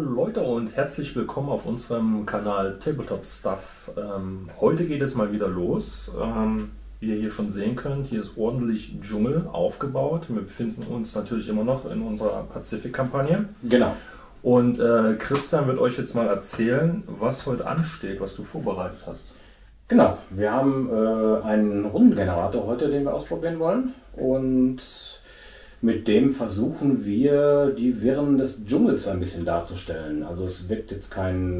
Leute und herzlich willkommen auf unserem Kanal Tabletop Stuff. Heute geht es mal wieder los. Wie ihr hier schon sehen könnt, hier ist ordentlich Dschungel aufgebaut. Wir befinden uns natürlich immer noch in unserer Pazifik-Kampagne. Genau. Und Christian wird euch jetzt mal erzählen, was heute ansteht, was du vorbereitet hast. Genau, wir haben einen Rundengenerator heute, den wir ausprobieren wollen. Und mit dem versuchen wir, die Wirren des Dschungels ein bisschen darzustellen. Also es wird jetzt kein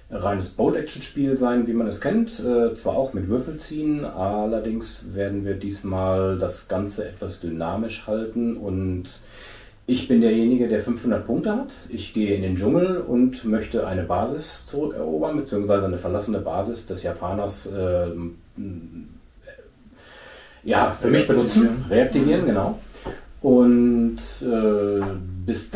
reines Bolt-Action-Spiel sein, wie man es kennt. Zwar auch mit Würfelziehen, allerdings werden wir diesmal das Ganze etwas dynamisch halten. Und ich bin derjenige, der 500 Punkte hat. Ich gehe in den Dschungel und möchte eine Basis zurückerobern, beziehungsweise eine verlassene Basis des Japaners für mich benutzen, reaktivieren, genau. Und bis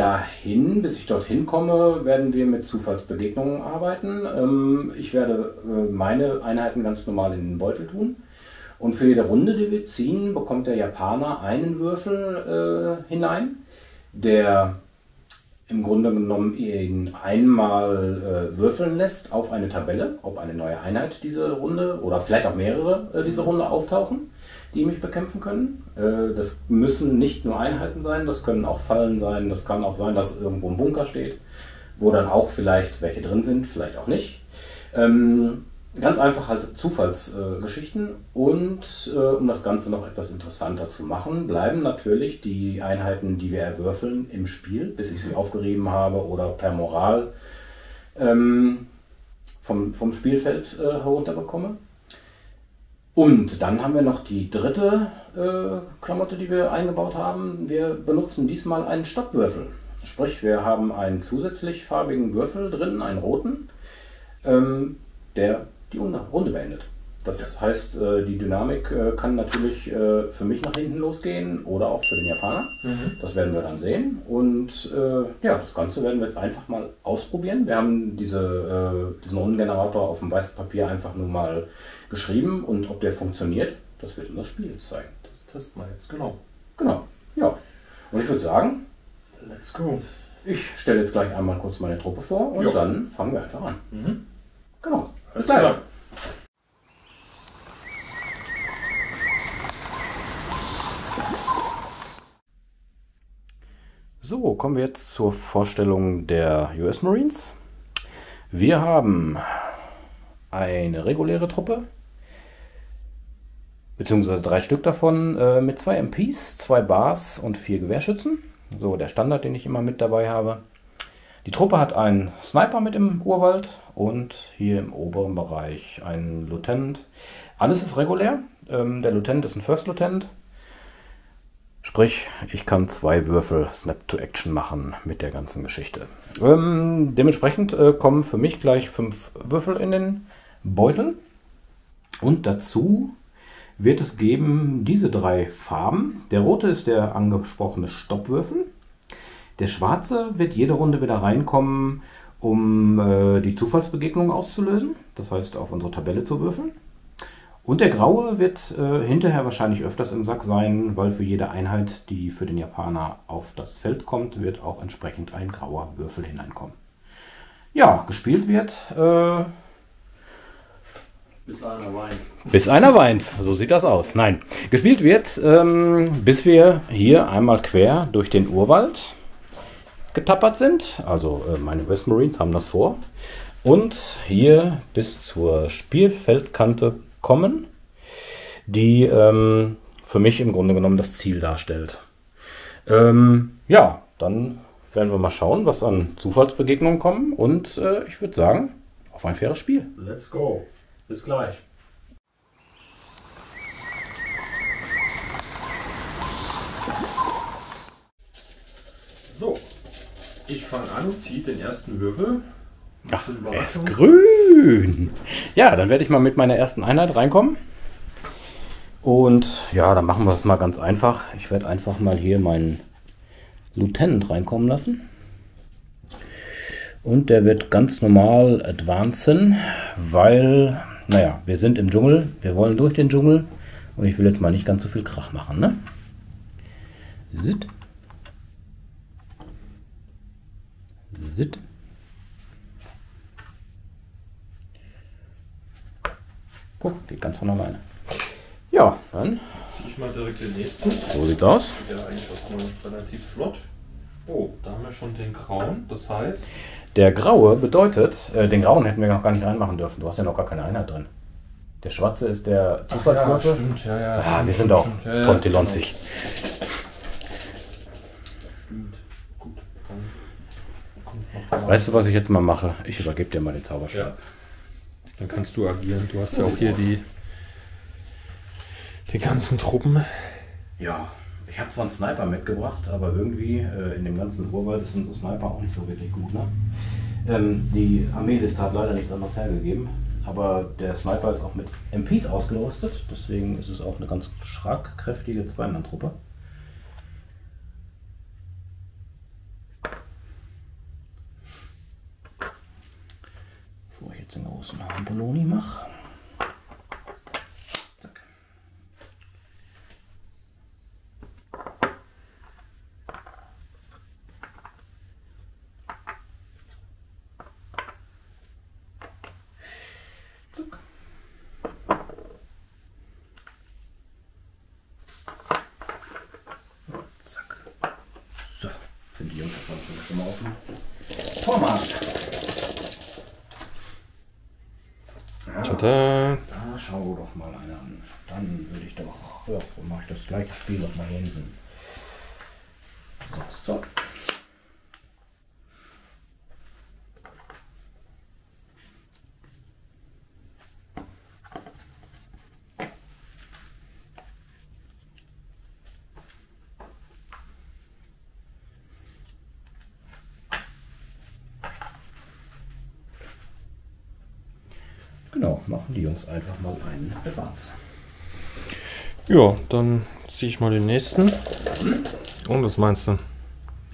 ich dorthin komme, werden wir mit Zufallsbegegnungen arbeiten. Ich werde meine Einheiten ganz normal in den Beutel tun. Und für jede Runde, die wir ziehen, bekommt der Japaner einen Würfel hinein, der im Grunde genommen ihn einmal würfeln lässt auf eine Tabelle, ob eine neue Einheit diese Runde oder vielleicht auch mehrere diese Runde auftauchen, die mich bekämpfen können. Das müssen nicht nur Einheiten sein, das können auch Fallen sein, das kann auch sein, dass irgendwo ein Bunker steht, wo dann auch vielleicht welche drin sind, vielleicht auch nicht. Ganz einfach halt Zufallsgeschichten und um das Ganze noch etwas interessanter zu machen, bleiben natürlich die Einheiten, die wir erwürfeln, im Spiel, bis ich sie aufgerieben habe oder per Moral vom Spielfeld herunterbekomme. Und dann haben wir noch die dritte Klamotte, die wir eingebaut haben. Wir benutzen diesmal einen Stoppwürfel. Sprich, wir haben einen zusätzlich farbigen Würfel drin, einen roten, der die Runde beendet. Das heißt, die Dynamik kann natürlich für mich nach hinten losgehen oder auch für den Japaner. Das werden wir dann sehen. Und das Ganze werden wir jetzt einfach mal ausprobieren. Wir haben diesen Rundengenerator auf dem weißen Papier einfach nur mal geschrieben und ob der funktioniert, das wird uns das Spiel jetzt zeigen. Das testen wir jetzt, genau. Genau, ja. Und ich würde sagen, let's go. Ich stelle jetzt gleich einmal kurz meine Truppe vor und dann fangen wir einfach an. Genau. Bis gleich. So, kommen wir jetzt zur Vorstellung der US Marines. Wir haben eine reguläre Truppe, beziehungsweise 3 Stück davon, mit 2 MPs, 2 Bars und 4 Gewehrschützen. So der Standard, den ich immer mit dabei habe. Die Truppe hat einen Sniper mit im Urwald und hier im oberen Bereich einen Lieutenant. Alles ist regulär. Der Lieutenant ist ein First Lieutenant. Sprich, ich kann 2 Würfel Snap to Action machen mit der ganzen Geschichte. Dementsprechend kommen für mich gleich 5 Würfel in den Beutel. Und dazu wird es geben diese 3 Farben. Der rote ist der angesprochene Stoppwürfel. Der schwarze wird jede Runde wieder reinkommen, um die Zufallsbegegnung auszulösen. Das heißt, auf unsere Tabelle zu würfeln. Und der graue wird hinterher wahrscheinlich öfters im Sack sein, weil für jede Einheit, die für den Japaner auf das Feld kommt, wird auch entsprechend ein grauer Würfel hineinkommen. Ja, gespielt wird bis einer weint. Bis einer weint, so sieht das aus. Nein, gespielt wird, bis wir hier einmal quer durch den Urwald getappert sind. Also meine West Marines haben das vor. Und hier bis zur Spielfeldkante kommen, die für mich im Grunde genommen das Ziel darstellt. Dann werden wir mal schauen, was an Zufallsbegegnungen kommen. Und ich würde sagen, auf ein faires Spiel. Let's go. Bis gleich. So, ich fange an, ziehe den ersten Würfel. Ach, er ist grün. Ja, dann werde ich mal mit meiner ersten Einheit reinkommen. Und ja, dann machen wir es mal ganz einfach. Ich werde einfach mal hier meinen Lieutenant reinkommen lassen. Und der wird ganz normal advancen, weil, naja, wir sind im Dschungel. Wir wollen durch den Dschungel. Und ich will jetzt mal nicht ganz so viel Krach machen, ne? Sit. Guck, geht ganz von alleine. Ja, dann ziehe ich mal direkt den nächsten. so sieht's aus. Ja, eigentlich erstmal relativ flott. Oh, da haben wir schon den grauen. Das heißt, Der graue bedeutet, den grauen hätten wir noch gar nicht reinmachen dürfen. Du hast ja noch gar keine Einheit drin. Der schwarze ist der Zufallswürfel. stimmt, ja. Ah, wir sind auch ja, tontilonzig. Stimmt. Gut, dann kommt noch Weißt du, was ich jetzt mal mache? Ich übergebe dir mal den Zauberstab. Ja. Dann kannst du agieren. Du hast ja auch hier die ganzen Truppen. Ja, ich habe zwar einen Sniper mitgebracht, aber irgendwie in dem ganzen Urwald sind so Sniper auch nicht so wirklich gut. Ne? Die Armeeliste hat leider nichts anderes hergegeben, aber der Sniper ist auch mit MPs ausgerüstet, deswegen ist es auch eine ganz schlagkräftige Zweimann-Truppe. Bevor ich jetzt den großen Hampoloni mache. Zack. Zack. Zack. So, sind die Jungs schon mal auf dem Vormarsch. Tada. Da schau doch mal einer an. Dann würde ich doch, ja, mache ich das gleiche Spiel noch mal hier hinten. So. Genau, machen die Jungs einfach mal einen Advance. Ja, dann ziehe ich mal den nächsten. Und was meinst du?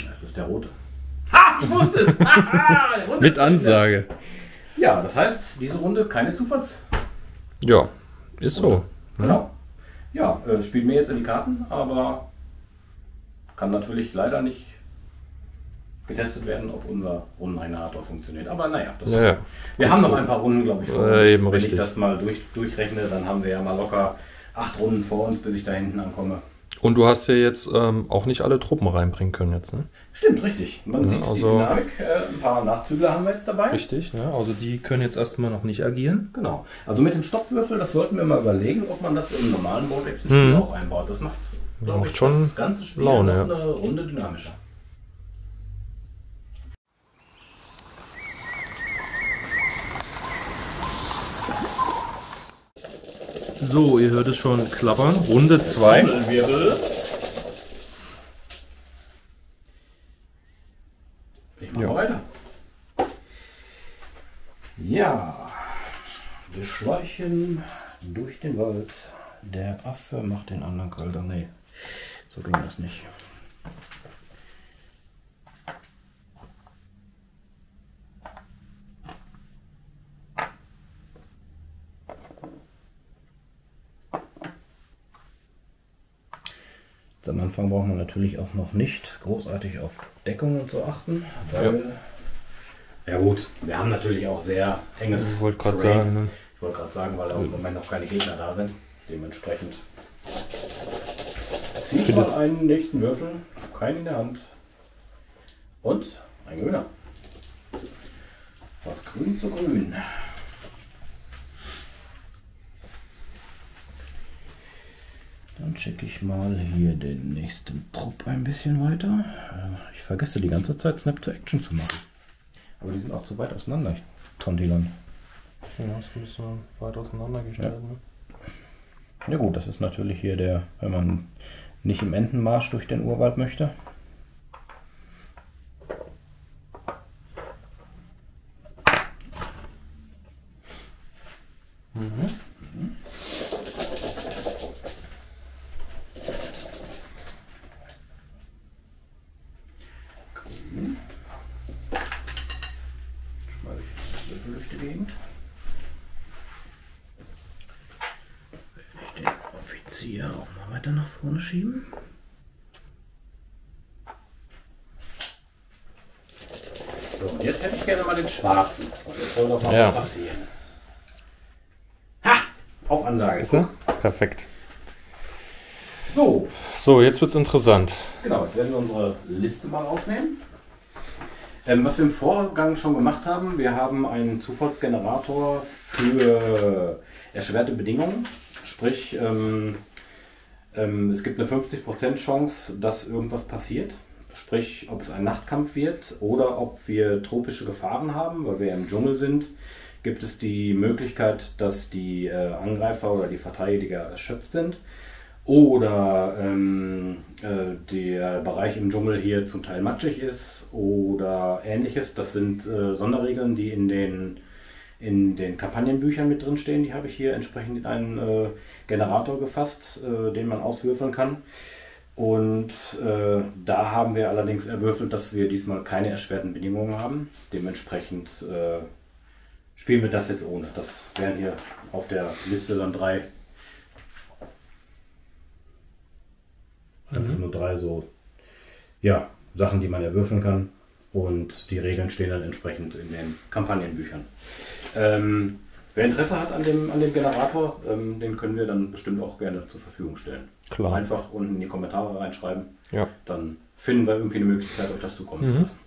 Das ist der rote. Ha! Ich wusste es! Der rote Mit ist Ansage. Ja, das heißt, diese Runde keine Zufalls. Ja, ist so. Genau. Ja, spielt mir jetzt in die Karten, aber kann natürlich leider nicht getestet werden, ob unser Rundengenerator funktioniert. Aber naja, das, Ja. wir haben noch ein paar Runden, glaube ich, vor uns. Eben Wenn richtig. ich das mal durchrechne, dann haben wir ja mal locker 8 Runden vor uns, bis ich da hinten ankomme. Und du hast ja jetzt auch nicht alle Truppen reinbringen können jetzt, ne? Stimmt, richtig. Man Ja, sieht also- die Dynamik. Ein paar Nachzügler haben wir jetzt dabei. Richtig, ne? Also die können jetzt erstmal noch nicht agieren. Genau. Also mit dem Stoppwürfel, das sollten wir mal überlegen, ob man das im normalen Board-Action-Spiel auch einbaut. Das macht, glaube Macht ich, schon das ganze Spiel Laune, noch eine Runde dynamischer. So, ihr hört es schon klappern. Runde 2. Trommelwirbel. Ich mache Ja. weiter. Ja, wir schleichen durch den Wald. Der Affe macht den anderen kälter. Nee, so ging das nicht. Am Anfang braucht man natürlich auch noch nicht großartig auf Deckung und so achten, weil, ja gut, wir haben natürlich auch sehr enges Ich wollte gerade Terrain. sagen, ne? Ich wollte gerade sagen, weil im Moment noch keine Gegner da sind. Dementsprechend ziehe ich mal einen nächsten Würfel, habe keinen in der Hand und ein Gewinner. Was grün zu grün. Dann checke ich mal hier den nächsten Trupp ein bisschen weiter. Ich vergesse die ganze Zeit Snap to Action zu machen. Aber die sind auch zu weit auseinander, Tontilon. Ja, ist ein bisschen weit auseinandergestellt. Ja. Ne? Ja gut, das ist natürlich hier der, wenn man nicht im Entenmarsch durch den Urwald möchte. Grün. Schmeiße ich Würfel durch die Gegend. Den Offizier auch mal weiter nach vorne schieben. So, jetzt hätte ich gerne mal den schwarzen. Jetzt soll doch mal Ja. was passieren. Ha! Auf Ansage. Ist er? Perfekt. So, So, jetzt wird's interessant. genau, jetzt werden wir unsere Liste mal aufnehmen. Was wir im Vorgang schon gemacht haben, wir haben einen Zufallsgenerator für erschwerte Bedingungen. Sprich, es gibt eine 50% Chance, dass irgendwas passiert. Sprich, ob es ein Nachtkampf wird oder ob wir tropische Gefahren haben, weil wir im Dschungel sind, gibt es die Möglichkeit, dass die Angreifer oder die Verteidiger erschöpft sind. Oder der Bereich im Dschungel hier zum Teil matschig ist oder ähnliches. Das sind Sonderregeln, die in den Kampagnenbüchern mit drin stehen. Die habe ich hier entsprechend in einen Generator gefasst, den man auswürfeln kann. Und da haben wir allerdings erwürfelt, dass wir diesmal keine erschwerten Bedingungen haben. Dementsprechend spielen wir das jetzt ohne. Das wären hier auf der Liste dann einfach nur drei so, ja, Sachen, die man erwürfeln kann. Und die Regeln stehen dann entsprechend in den Kampagnenbüchern. Wer Interesse hat an dem Generator, den können wir dann bestimmt auch gerne zur Verfügung stellen. Klar. Einfach unten in die Kommentare reinschreiben. Ja. Dann finden wir irgendwie eine Möglichkeit, euch das zukommen zu lassen.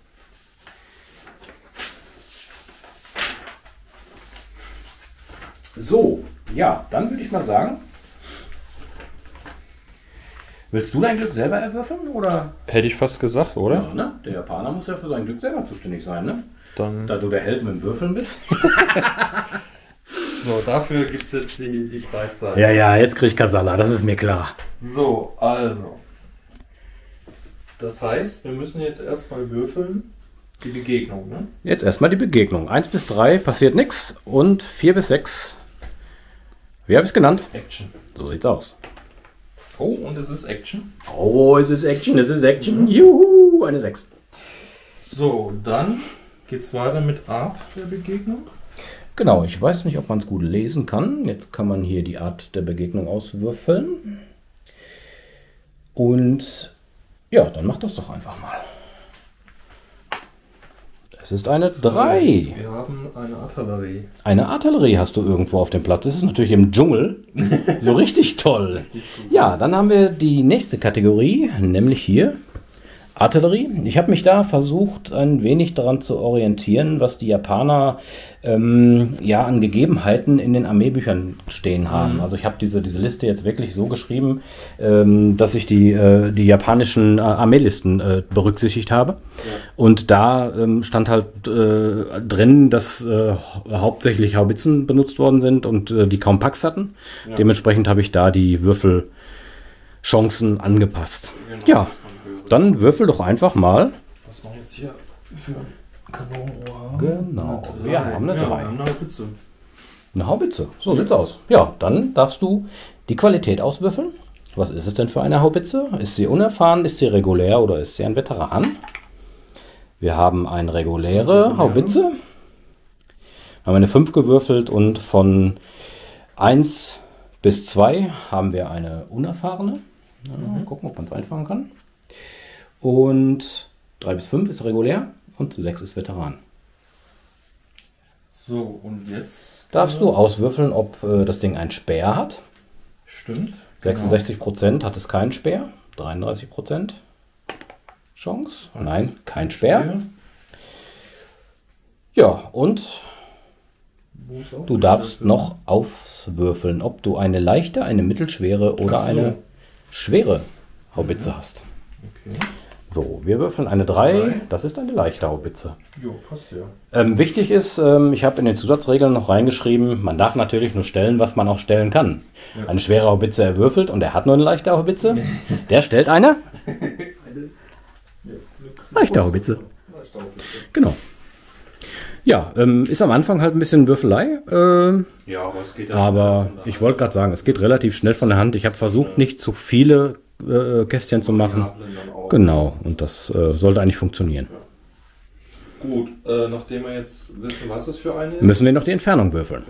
So, ja, dann würde ich mal sagen, willst du dein Glück selber erwürfeln, oder? Hätte ich fast gesagt, oder? Ja, ne? Der Japaner muss ja für sein Glück selber zuständig sein, ne? Dann. Da du der Held mit dem Würfeln bist. So, dafür gibt es jetzt die Breitseite. Ja, jetzt krieg ich Kasala, das ist mir klar. So, also. Das heißt, wir müssen jetzt erstmal würfeln die Begegnung, ne? Jetzt erstmal die Begegnung. 1 bis 3 passiert nichts und 4 bis 6. Wie habe ich es genannt? Action. So sieht's aus. Oh, und es ist Action. Oh, es ist Action, es ist Action. Juhu, eine 6. So, dann geht's weiter mit Art der Begegnung. Genau, ich weiß nicht, ob man es gut lesen kann. Jetzt kann man hier die Art der Begegnung auswürfeln. Und ja, dann macht das doch einfach mal. Es ist eine 3. Wir haben eine Artillerie. Eine Artillerie hast du irgendwo auf dem Platz. Das ist natürlich im Dschungel. So richtig toll. Richtig gut. Ja, dann haben wir die nächste Kategorie, nämlich hier Artillerie. Ich habe mich da versucht, ein wenig daran zu orientieren, was die Japaner ja an Gegebenheiten in den Armeebüchern stehen haben. Also ich habe diese Liste jetzt wirklich so geschrieben, dass ich die japanischen Armeelisten berücksichtigt habe. Ja. Und da stand halt drin, dass hauptsächlich Haubitzen benutzt worden sind und die kaum Packs hatten. Ja. Dementsprechend habe ich da die Würfelchancen angepasst. Genau. Ja. Dann würfel doch einfach mal. Was wir jetzt hier für ein Kanonenrohr haben. Genau, wir haben eine 3. Wir haben eine Haubitze. Eine Haubitze, so sieht's aus. Ja, dann darfst du die Qualität auswürfeln. Was ist es denn für eine Haubitze? Ist sie unerfahren, ist sie regulär oder ist sie ein Veteran? Wir haben eine reguläre Haubitze. Wir haben eine 5 gewürfelt und von 1 bis 2 haben wir eine unerfahrene. Mal gucken, ob man es einfangen kann. Und 3 bis 5 ist regulär und 6 ist Veteran. So, und jetzt darfst du auswürfeln, ob das Ding einen Speer hat. Stimmt. 66% hat es keinen Speer. 33% Chance. Nein, kein Speer. Ja, und du darfst noch auswürfeln, ob du eine leichte, eine mittelschwere oder eine schwere Haubitze hast. Okay. So, wir würfeln eine 3. Das ist eine leichte Haubitze. Jo, passt ja. Wichtig ist, ich habe in den Zusatzregeln noch reingeschrieben, man darf natürlich nur stellen, was man auch stellen kann. Ja. Eine schwere Haubitze erwürfelt und er hat nur eine leichte Haubitze. Der stellt eine leichte Haubitze. Genau. Ja, ist am Anfang halt ein bisschen Würfelei. Ja, aber es geht ja aber ich wollte gerade sagen, es geht relativ schnell von der Hand. Ich habe versucht, nicht zu viele Kästchen zu machen. Genau, und das sollte eigentlich funktionieren. Ja. Gut, nachdem wir jetzt wissen, was es für eine ist, müssen wir noch die Entfernung würfeln.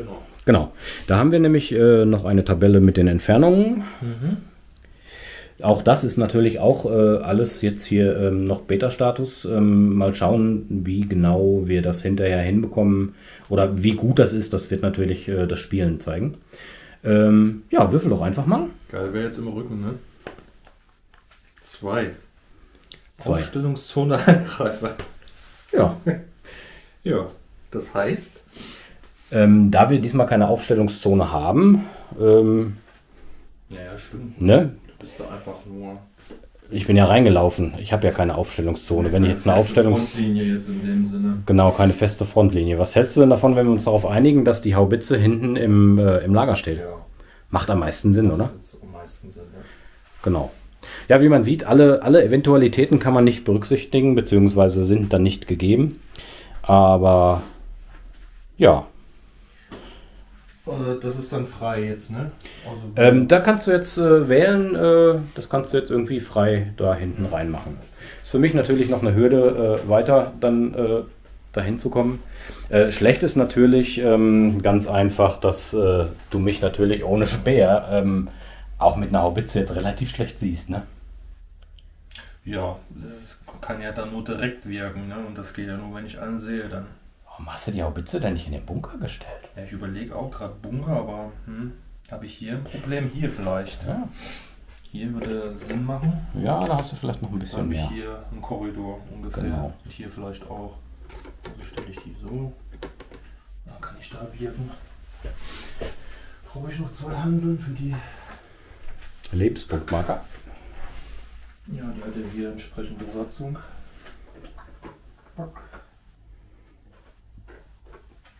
Genau. Da haben wir nämlich noch eine Tabelle mit den Entfernungen. Auch das ist natürlich auch alles jetzt hier noch Beta-Status. Mal schauen, wie genau wir das hinterher hinbekommen oder wie gut das ist. Das wird natürlich das Spielen zeigen. Ja, würfel doch einfach mal. Geil, wäre jetzt im Rücken, ne? 2. 2. Aufstellungszone Angreifer. Ja. Ja, das heißt... Da wir diesmal keine Aufstellungszone haben, Ja, stimmt. ne? Du bist da einfach nur... Ich bin ja reingelaufen. Ich habe ja keine Aufstellungszone. Wenn ich jetzt eine Frontlinie jetzt in dem Sinne. Genau, keine feste Frontlinie. Was hältst du denn davon, wenn wir uns darauf einigen, dass die Haubitze hinten im Lager steht? Ja. Macht am meisten Sinn, oder? Das am meisten Sinn, ja. Genau. Ja, wie man sieht, alle Eventualitäten kann man nicht berücksichtigen, beziehungsweise sind dann nicht gegeben. Aber ja. Das ist dann frei jetzt, ne? Also, Da kannst du jetzt wählen, das kannst du jetzt irgendwie frei da hinten reinmachen. Ist für mich natürlich noch eine Hürde, weiter dann dahin zu kommen. Schlecht ist natürlich ganz einfach, dass du mich natürlich ohne Speer auch mit einer Haubitze jetzt relativ schlecht siehst, ne? ja, das kann ja dann nur direkt wirken, ne? Und das geht ja nur, wenn ich ansehe, dann. Warum hast du die Haubitze denn nicht in den Bunker gestellt? Ja, ich überlege auch gerade Bunker, aber habe ich hier ein Problem? Hier vielleicht. Ja, Hier würde Sinn machen. ja, da hast du vielleicht noch ein Dann bisschen habe ich mehr. hier einen Korridor ungefähr. Genau. Und hier vielleicht auch. Also stelle ich die so. Dann kann ich da wirken. Brauche ich noch 2 Hanseln für die. Lebenspunktmarker. Ja, die hat ja hier entsprechende Besatzung.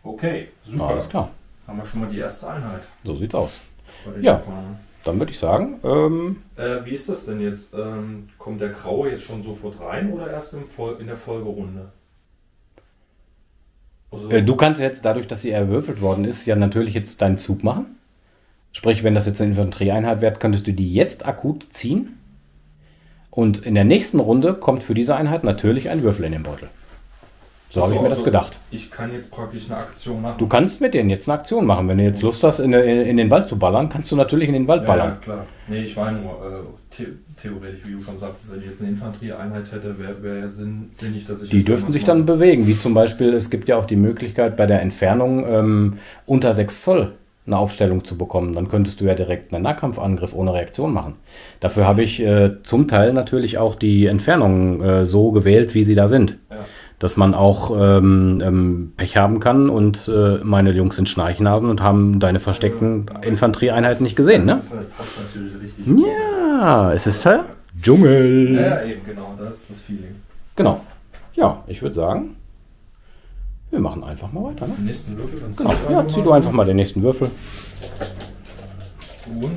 Okay, super. Alles klar, Haben wir schon mal die erste Einheit. so sieht's aus. bei den Ja. Japanern. Dann würde ich sagen, Wie ist das denn jetzt? Kommt der Graue jetzt schon sofort rein oder erst in der Folgerunde? Also, du kannst jetzt, dadurch, dass sie erwürfelt worden ist, ja natürlich jetzt deinen Zug machen. Sprich, wenn das jetzt eine Infanterieeinheit wäre, könntest du die jetzt akut ziehen. Und in der nächsten Runde kommt für diese Einheit natürlich ein Würfel in den Beutel. So habe ich mir das gedacht. Ich kann jetzt praktisch eine Aktion machen. Du kannst mit denen jetzt eine Aktion machen. Wenn du jetzt Lust hast, in den Wald zu ballern, kannst du natürlich in den Wald Ja, ballern. klar. Nee, ich meine nur, theoretisch, wie du schon sagtest, wenn ich jetzt eine Infanterieeinheit hätte, wäre ja sinnig, dass ich... Die jetzt dürften irgendwas sich dann mache. bewegen. Wie zum Beispiel, es gibt ja auch die Möglichkeit, bei der Entfernung unter 6 Zoll eine Aufstellung zu bekommen. Dann könntest du ja direkt einen Nahkampfangriff ohne Reaktion machen. Dafür habe ich zum Teil natürlich auch die Entfernungen so gewählt, wie sie da sind. Ja. Dass man auch Pech haben kann und meine Jungs sind Schnarchnasen und haben deine versteckten Infanterieeinheiten nicht gesehen, ne? Das passt natürlich richtig. Ja, es ist Dschungel. Ja, eben, genau, das ist das Feeling. Genau. Ja, ich würde sagen, wir machen einfach mal weiter, ne? Den nächsten Würfel, dann Genau. zieh ich Ja, zieh du einfach mal den nächsten Würfel.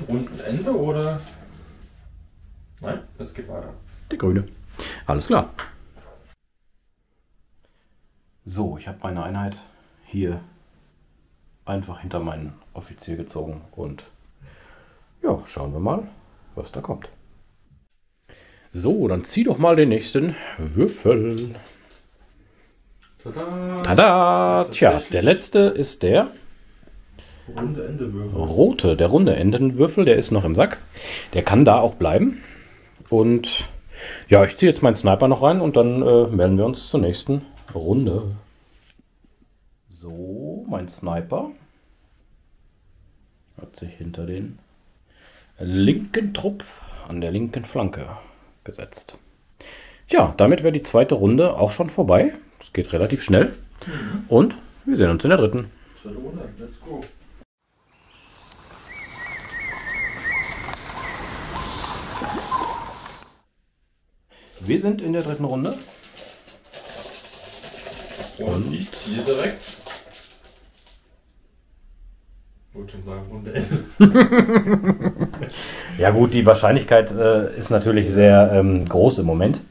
Rundenende oder? Nein, es geht weiter. Der grüne. Alles klar. So, ich habe meine Einheit hier einfach hinter meinen Offizier gezogen und ja, schauen wir mal, was da kommt. So, dann zieh doch mal den nächsten Würfel. Tada! Tada! Tja, der letzte ist der Runde-Ende Würfel. rote, der runde Endenwürfel, der ist noch im Sack. Der kann da auch bleiben. Und ja, ich ziehe jetzt meinen Sniper noch rein und dann melden wir uns zur nächsten Runde. So, mein Sniper hat sich hinter den linken Trupp an der linken Flanke gesetzt. Ja, damit wäre die zweite Runde auch schon vorbei. Es geht relativ schnell. Und wir sehen uns in der dritten. Zweite Runde, let's go. Wir sind in der dritten Runde. Und ich ziehe direkt. Ich wollte schon sagen, Runde Ende. Ja gut, die Wahrscheinlichkeit ist natürlich sehr groß im Moment.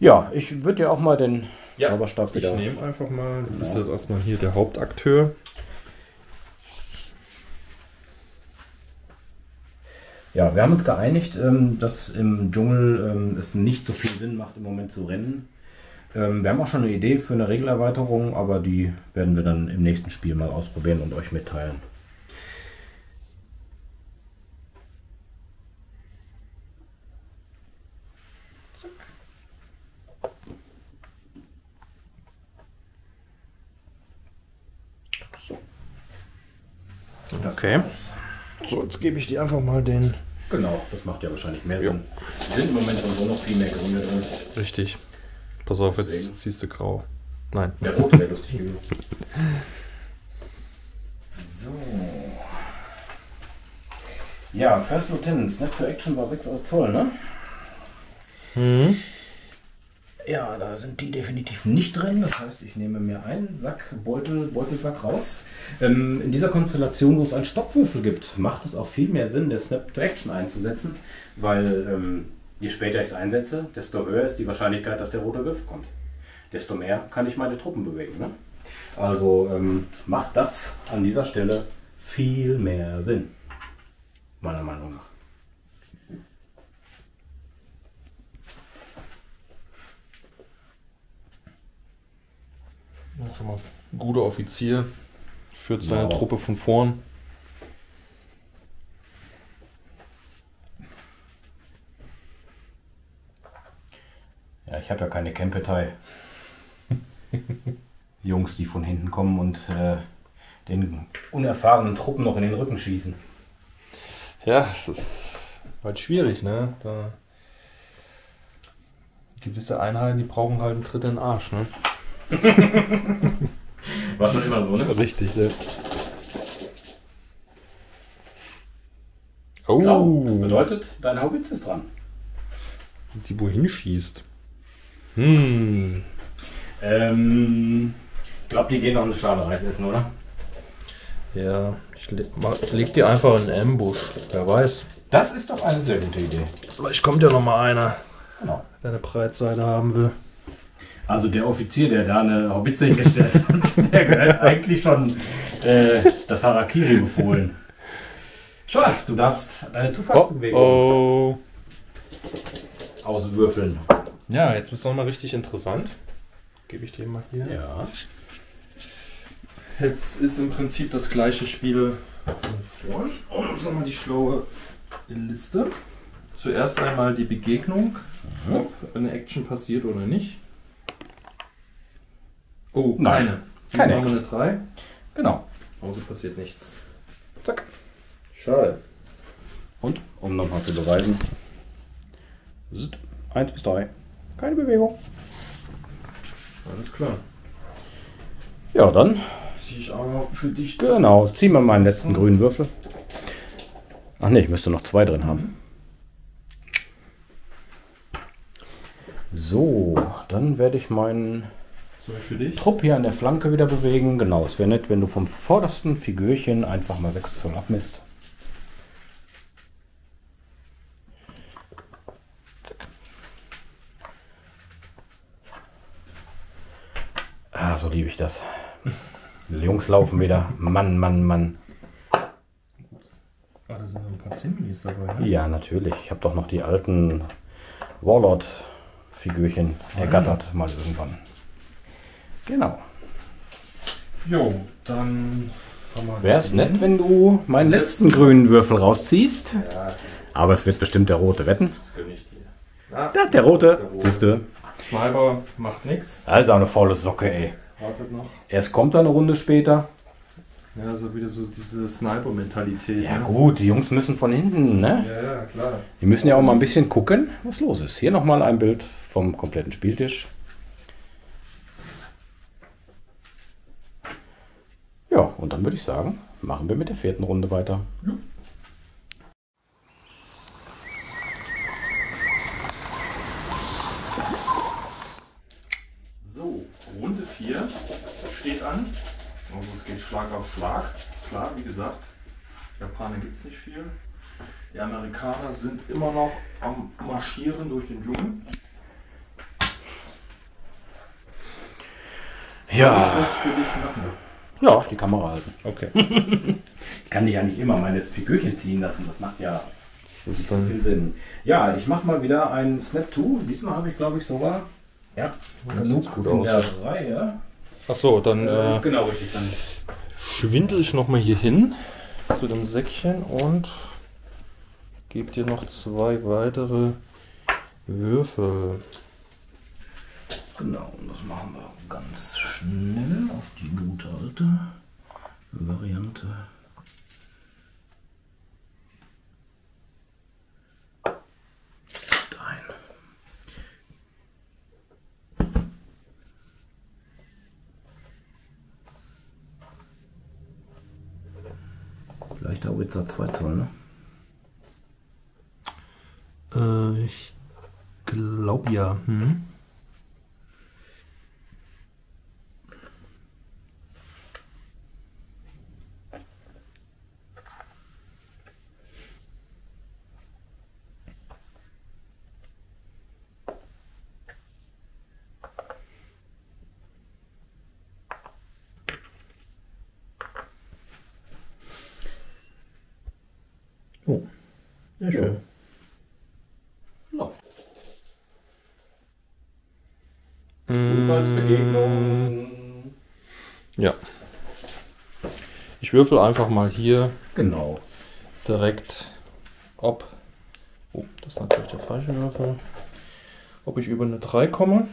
Ja, ich würde ja auch mal den Zauberstab Ich wieder... nehme einfach mal, du bist jetzt erstmal hier der Hauptakteur. Ja, wir haben uns geeinigt, dass im Dschungel es nicht so viel Sinn macht, im Moment zu rennen. Wir haben auch schon eine Idee für eine Regelerweiterung, aber die werden wir dann im nächsten Spiel mal ausprobieren und euch mitteilen. Okay. So, jetzt gebe ich die einfach mal den... Genau, das macht ja wahrscheinlich mehr Sinn. Die sind im Moment sowieso noch viel mehr Gründe drin. Richtig. Pass auf, jetzt Deswegen. ziehst du grau. Nein. Der rote wäre lustig gewesen. So. Ja, First Lieutenant, Snap to Action war 6 Zoll, ne? Mhm. Ja, da sind die definitiv nicht drin. Das heißt, ich nehme mir einen Sack, Beutelsack raus. In dieser Konstellation, wo es einen Stoppwürfel gibt, macht es auch viel mehr Sinn, der Snap to Action einzusetzen, weil je später ich es einsetze, desto höher ist die Wahrscheinlichkeit, dass der rote Würfel kommt. Desto mehr kann ich meine Truppen bewegen. Ne? Also macht das an dieser Stelle viel mehr Sinn, meiner Meinung nach. Ja, schon mal ein guter Offizier. Führt seine Wow. Truppe von vorn. Ja, ich habe ja keine Camp-Partei. Jungs, die von hinten kommen und den unerfahrenen Truppen noch in den Rücken schießen. Ja, es ist halt schwierig, ne? Da gewisse Einheiten, die brauchen halt einen Tritt in den Arsch, ne? War schon immer so, ne? Richtig, ne? Oh, Genau, das bedeutet, dein Haubitz ist dran. die wohin schießt. Hm. Ich glaube, die gehen noch eine Schale Reis essen, oder? Ja, ich leg die einfach in den Ambush. Wer weiß. Das ist doch eine sehr gute Idee. Vielleicht kommt ja noch mal einer, Genau. der eine Breitseite haben will. Also der Offizier, der da eine Haubitze hingestellt hat, der gehört eigentlich schon das Harakiri befohlen. Schatz, du darfst deine Zufallsbewegung Oh. auswürfeln. Ja, jetzt wird es nochmal richtig interessant. Gebe ich dir mal hier. Ja. Jetzt ist im Prinzip das gleiche Spiel von vorn. Und uns nochmal die schlaue Liste. Zuerst einmal die Begegnung, ob eine Action passiert oder nicht. Oh, Nein, keine. keine Diesmal haben wir eine 3. Genau. Also passiert nichts. Zack. Schade. Und, um nochmal zu beweisen, 1 bis 3. Keine Bewegung. Alles klar. Ja, dann, Ziehe ich auch noch für dich. genau, ziehen wir meinen letzten grünen Würfel. Ach ne, ich müsste noch 2 drin haben. So, dann werde ich meinen So, für dich. Trupp hier an der Flanke wieder bewegen. Genau, es wäre nett, wenn du vom vordersten Figürchen einfach mal 6 Zoll abmisst. Zack. Ah, so liebe ich das. Die Jungs laufen wieder. Mann, Mann, Mann. Ah, da sind noch ein paar Zimmelis dabei. Ne? Ja, natürlich. Ich habe doch noch die alten Warlord-Figürchen ergattert, mal irgendwann. Genau. Jo, dann haben wir. Wäre es nett, wenn du meinen letzten grünen Würfel rausziehst. Ja, Aber es wird bestimmt der rote wetten. das gönne ich dir. Ah, Ja, der rote. Der rote. Siehst du? Sniper macht nichts. Das ist auch eine faule Socke, ey. Wartet noch. Erst kommt er eine Runde später. Ja, so wieder so diese Sniper-Mentalität. Ja ne? gut, die Jungs müssen von hinten, ne? Ja, ja, klar. Die müssen ja auch mal ein bisschen gucken, was los ist. Hier nochmal ein Bild vom kompletten Spieltisch. Ja, und dann würde ich sagen, machen wir mit der 4. Runde weiter. So, Runde 4 steht an. Also es geht Schlag auf Schlag. Klar, wie gesagt, Japaner gibt es nicht viel. Die Amerikaner sind immer noch am Marschieren durch den Dschungel. Kann ich was für dich machen? Ja, die Kamera halten. Okay. Ich kann dich ja nicht immer meine Figürchen ziehen lassen, das macht ja Das nicht ist so viel dann Sinn. Ja, ich mache mal wieder einen Snap 2. Diesmal habe ich, glaube ich, sogar genug sieht gut in aus. der Reihe. Achso, dann Genau, richtig. Dann schwindel ich nochmal hier hin zu dem Säckchen und gebe dir noch 2 weitere Würfel. genau, und das machen wir ganz schnell auf die gute alte Variante. Leichter Howitzer 2 Zoll, ne? Ich glaube ja. Oh, sehr schön. Läuft. Zufallsbegegnung. Ja. Ich würfel einfach mal hier Genau. direkt, ob. Oh, das ist natürlich der falsche Würfel. Ob ich über eine 3 komme.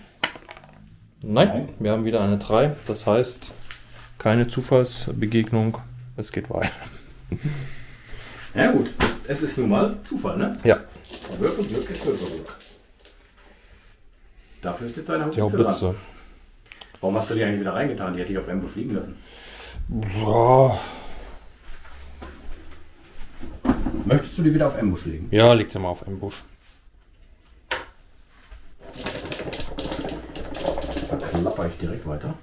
Nein, wir haben wieder eine 3. Das heißt, keine Zufallsbegegnung. Es geht weiter. Ja gut, es ist nun mal Zufall, ne? Ja. Würfelglück ist Würfelglück. Dafür ist jetzt eine Die Haubitze dran. Haubitze. Warum hast du die eigentlich wieder reingetan? Die hätte ich auf Ambush liegen lassen. Ja, Möchtest du die wieder auf Ambush legen? ja, liegt ja mal auf Ambush. Da klapper ich direkt weiter.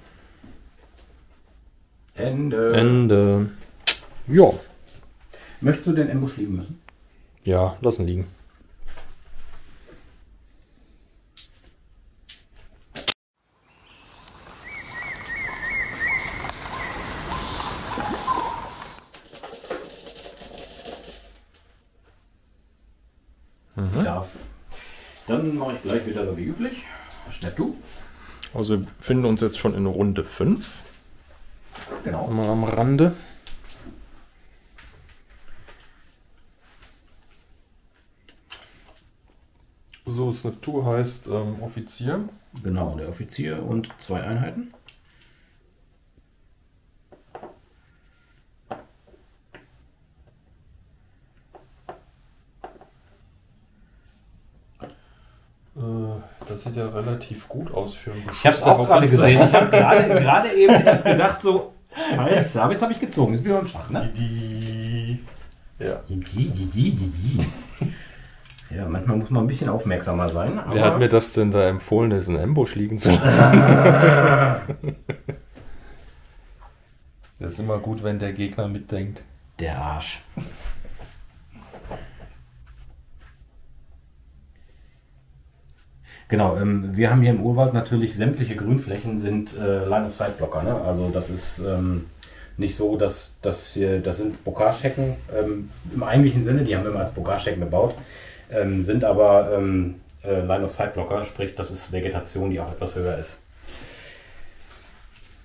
Ende. Ende. Ja. Möchtest du den Ambush liegen lassen? Ja, lassen liegen. Ich darf. Dann mache ich gleich wieder so wie üblich. Schnapp du. Also wir befinden uns jetzt schon in Runde 5. Genau. Mal am Rande. So, Signatur heißt Offizier. Genau, der Offizier und 2 Einheiten. Das sieht ja relativ gut aus für einen Ich habe es auch gerade gesehen. Ich habe gerade eben erst gedacht, so, scheiße, aber jetzt habe ich gezogen. Jetzt bin ich beim Schach, ne? Ja. Ja, manchmal muss man ein bisschen aufmerksamer sein. Aber Wer hat mir das denn da empfohlen, das in Ambush liegen zu lassen? Das ist immer gut, wenn der Gegner mitdenkt. der Arsch. Genau, wir haben hier im Urwald natürlich sämtliche Grünflächen sind Line-of-Sight-Blocker. Ne? Also das ist nicht so, dass das sind Bocage-Hecken im eigentlichen Sinne, die haben wir immer als Bocage-Hecken gebaut, sind aber Line-of-Sight-Blocker, sprich das ist Vegetation, die auch etwas höher ist.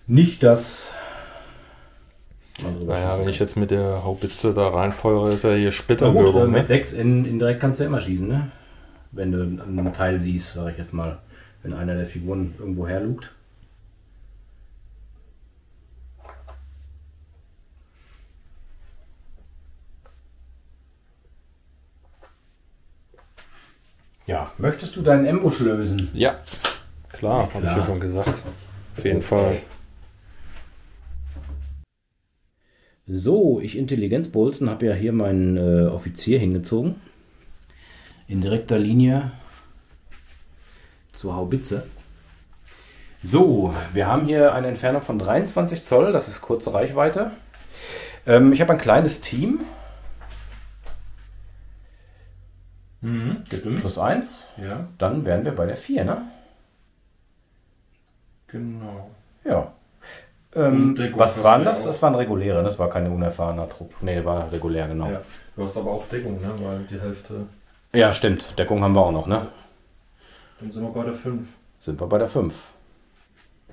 Nicht, dass... Naja, wenn ich jetzt mit der Haubitze da reinfeuere, ist ja hier Na gut, Splitterwirkung. mit 6 indirekt kannst du immer schießen, ne? Wenn du einen Teil siehst, sage ich jetzt mal, wenn einer der Figuren irgendwo herlugt. Ja, möchtest du deinen Ambush lösen? Ja, klar, Ja, habe ich ja klar. schon gesagt. Auf jeden Fall. So, ich Intelligenzbolzen habe ja hier meinen Offizier hingezogen. In direkter Linie zur Haubitze. So, wir haben hier eine Entfernung von 23 Zoll, das ist kurze Reichweite. Ich habe ein kleines Team. Stimmt. Plus 1. Ja, Dann wären wir bei der 4, ne? genau. Ja. Deckung Was hast waren du ja das? auch. Das waren reguläre, das war keine unerfahrener Trupp. Ne, war regulär, genau. Ja. Du hast aber auch Deckung, ne? Weil die Hälfte. Ja, stimmt. Deckung haben wir auch noch, ne? Dann sind wir bei der 5. Sind wir bei der 5.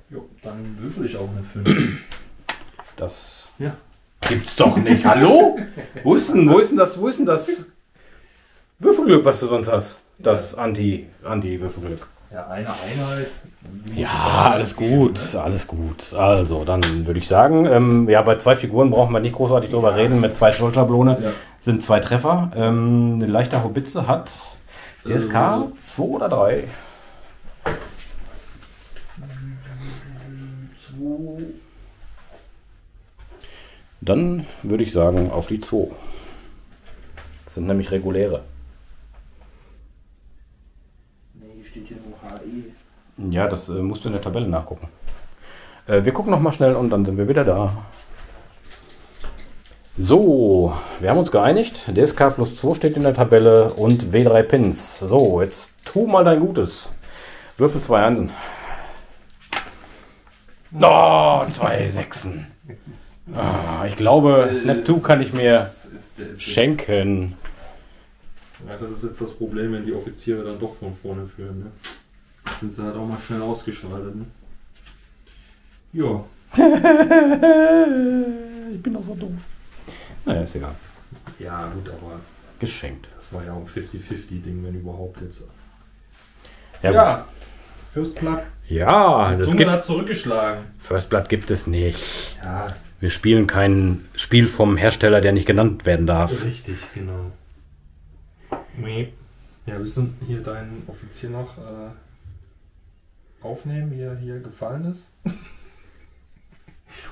Jo, dann würfel ich auch eine 5. Das Ja. gibt's doch nicht. Hallo? Wo ist denn das Würfelglück, was du sonst hast? Das Anti-Würfelglück. Ja, eine Einheit. Ja, alles gut, alles gut. Also, dann würde ich sagen, ja, bei 2 Figuren brauchen wir nicht großartig drüber reden. Mit 2 Schulterblone Ja. sind 2 Treffer. Eine leichte Haubitze hat DSK 2 oder 3. 2. Dann würde ich sagen, auf die 2. Das sind nämlich reguläre. Nee, hier steht hier nur HE. Ja, das musst du in der Tabelle nachgucken. Wir gucken noch mal schnell und dann sind wir wieder da. So, wir haben uns geeinigt. DSK plus 2 steht in der Tabelle und W3 Pins. So, jetzt tu mal dein Gutes. Würfel 2 Einsen. Oh, 2 Sechsen. Ah, ich glaube, Snap 2 kann ich mir schenken. Ja, das ist jetzt das Problem, wenn die Offiziere dann doch von vorne führen. Ne? Sind sie halt auch mal schnell ausgeschaltet. Ne? Ja. Ich bin doch so doof. Naja, ist egal. Ja, gut, aber Geschenkt. das war ja auch ein 50-50-Ding, wenn überhaupt jetzt. Ja, First Blood. ja, das Zunge gibt. hat zurückgeschlagen. First Blood gibt es nicht. Ja, Wir spielen kein Spiel vom Hersteller, der nicht genannt werden darf. richtig, genau. Ja, willst du hier deinen Offizier noch aufnehmen, wie er hier gefallen ist?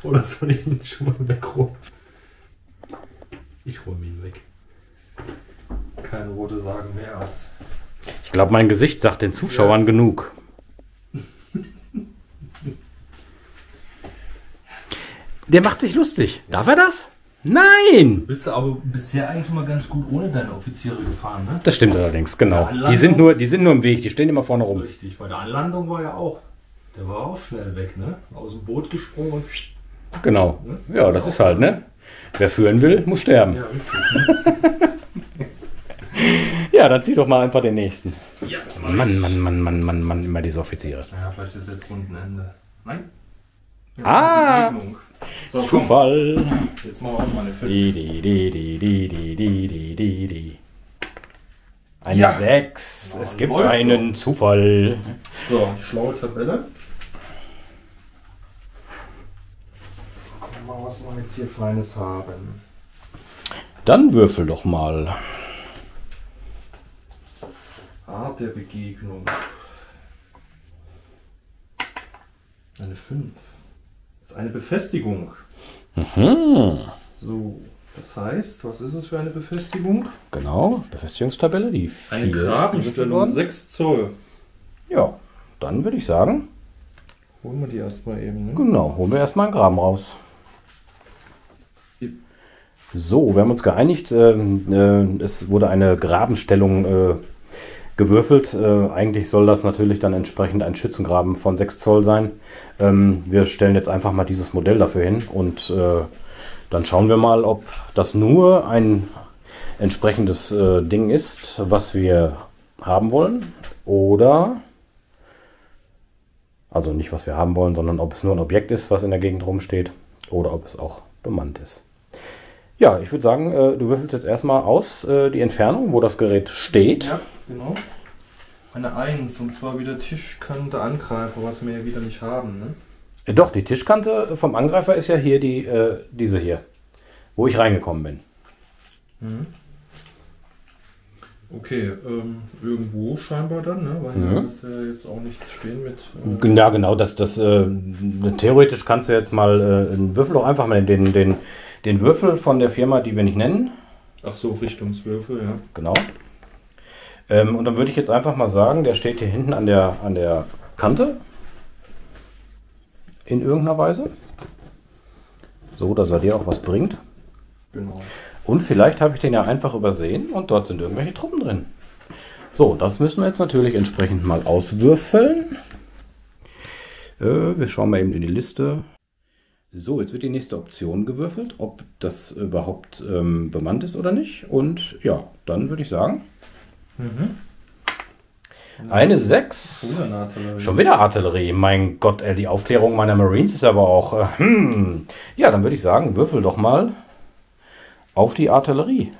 Oder soll ich ihn schon mal wegholen? Ich hole ihn weg. Keine Worte sagen mehr als. Ich glaube, mein Gesicht sagt den Zuschauern genug. Der macht sich lustig. Darf er das? Nein! Bist du aber bisher eigentlich mal ganz gut ohne deine Offiziere gefahren, ne? Das stimmt allerdings, genau. Ja, Die sind nur im Weg, die stehen immer vorne rum. Richtig, bei der Anlandung war ja auch. Der war auch schnell weg, ne? Aus dem Boot gesprungen und. Genau. Ja, das ist halt, ne? Wer führen will, muss sterben. Ja, richtig. Ne? Ja, dann zieh doch mal einfach den nächsten. Ja, Mann, immer diese Offiziere. ja, vielleicht ist jetzt Rundenende. Nein? Ja, Ah! Begegnung. So, komm, Zufall. jetzt machen wir auch mal eine 5. Die. Eine Ja. 6. Es gibt Wolf. einen Zufall. So, die schlaue Tabelle. Gucken wir mal, was wir jetzt hier Feines haben. Dann würfel doch mal. Art der Begegnung. Eine 5. Das ist eine Befestigung. Mhm. So, das heißt, was ist es für eine Befestigung? Genau, Befestigungstabelle, die 4 Eine ist gewürfelt Grabenstellung worden. 6 Zoll. Ja, dann würde ich sagen, Holen wir die erstmal eben. Ne? genau, holen wir erstmal einen Graben raus. So, wir haben uns geeinigt, es wurde eine Grabenstellung gewürfelt. Eigentlich soll das natürlich dann entsprechend ein Schützengraben von 6 Zoll sein. Wir stellen jetzt einfach mal dieses Modell dafür hin und dann schauen wir mal, ob das nur ein entsprechendes Ding ist, was wir haben wollen, oder, also nicht was wir haben wollen, sondern ob es nur ein Objekt ist, was in der Gegend rumsteht, oder ob es auch bemannt ist. Ja, ich würde sagen, du würfelst jetzt erstmal aus die Entfernung, wo das Gerät steht. Ja, genau. Eine 1, und zwar wieder Tischkante Angreifer, was wir ja wieder nicht haben. Ne? Doch, die Tischkante vom Angreifer ist ja hier diese hier, wo ich reingekommen bin. Mhm. Okay, irgendwo scheinbar dann, ne? Weil Mhm. hier ist ja jetzt auch nichts stehen mit. Ja, genau, theoretisch kannst du jetzt mal würfel doch einfach mal den Würfel von der Firma, die wir nicht nennen. Ach so, Richtungswürfel, ja. Genau. Und dann würde ich jetzt einfach mal sagen, der steht hier hinten an der Kante. In irgendeiner Weise. So, dass er dir auch was bringt. Genau. Und vielleicht habe ich den ja einfach übersehen und dort sind irgendwelche Truppen drin. So, das müssen wir jetzt natürlich entsprechend mal auswürfeln. Wir schauen mal eben in die Liste. So, jetzt wird die nächste Option gewürfelt, ob das überhaupt bemannt ist oder nicht. Und ja, dann würde ich sagen, eine 6. Oder eine Artillerie. Schon wieder Artillerie. Mein Gott, die Aufklärung meiner Marines ist aber auch... Ja, dann würde ich sagen, würfel doch mal auf die Artillerie.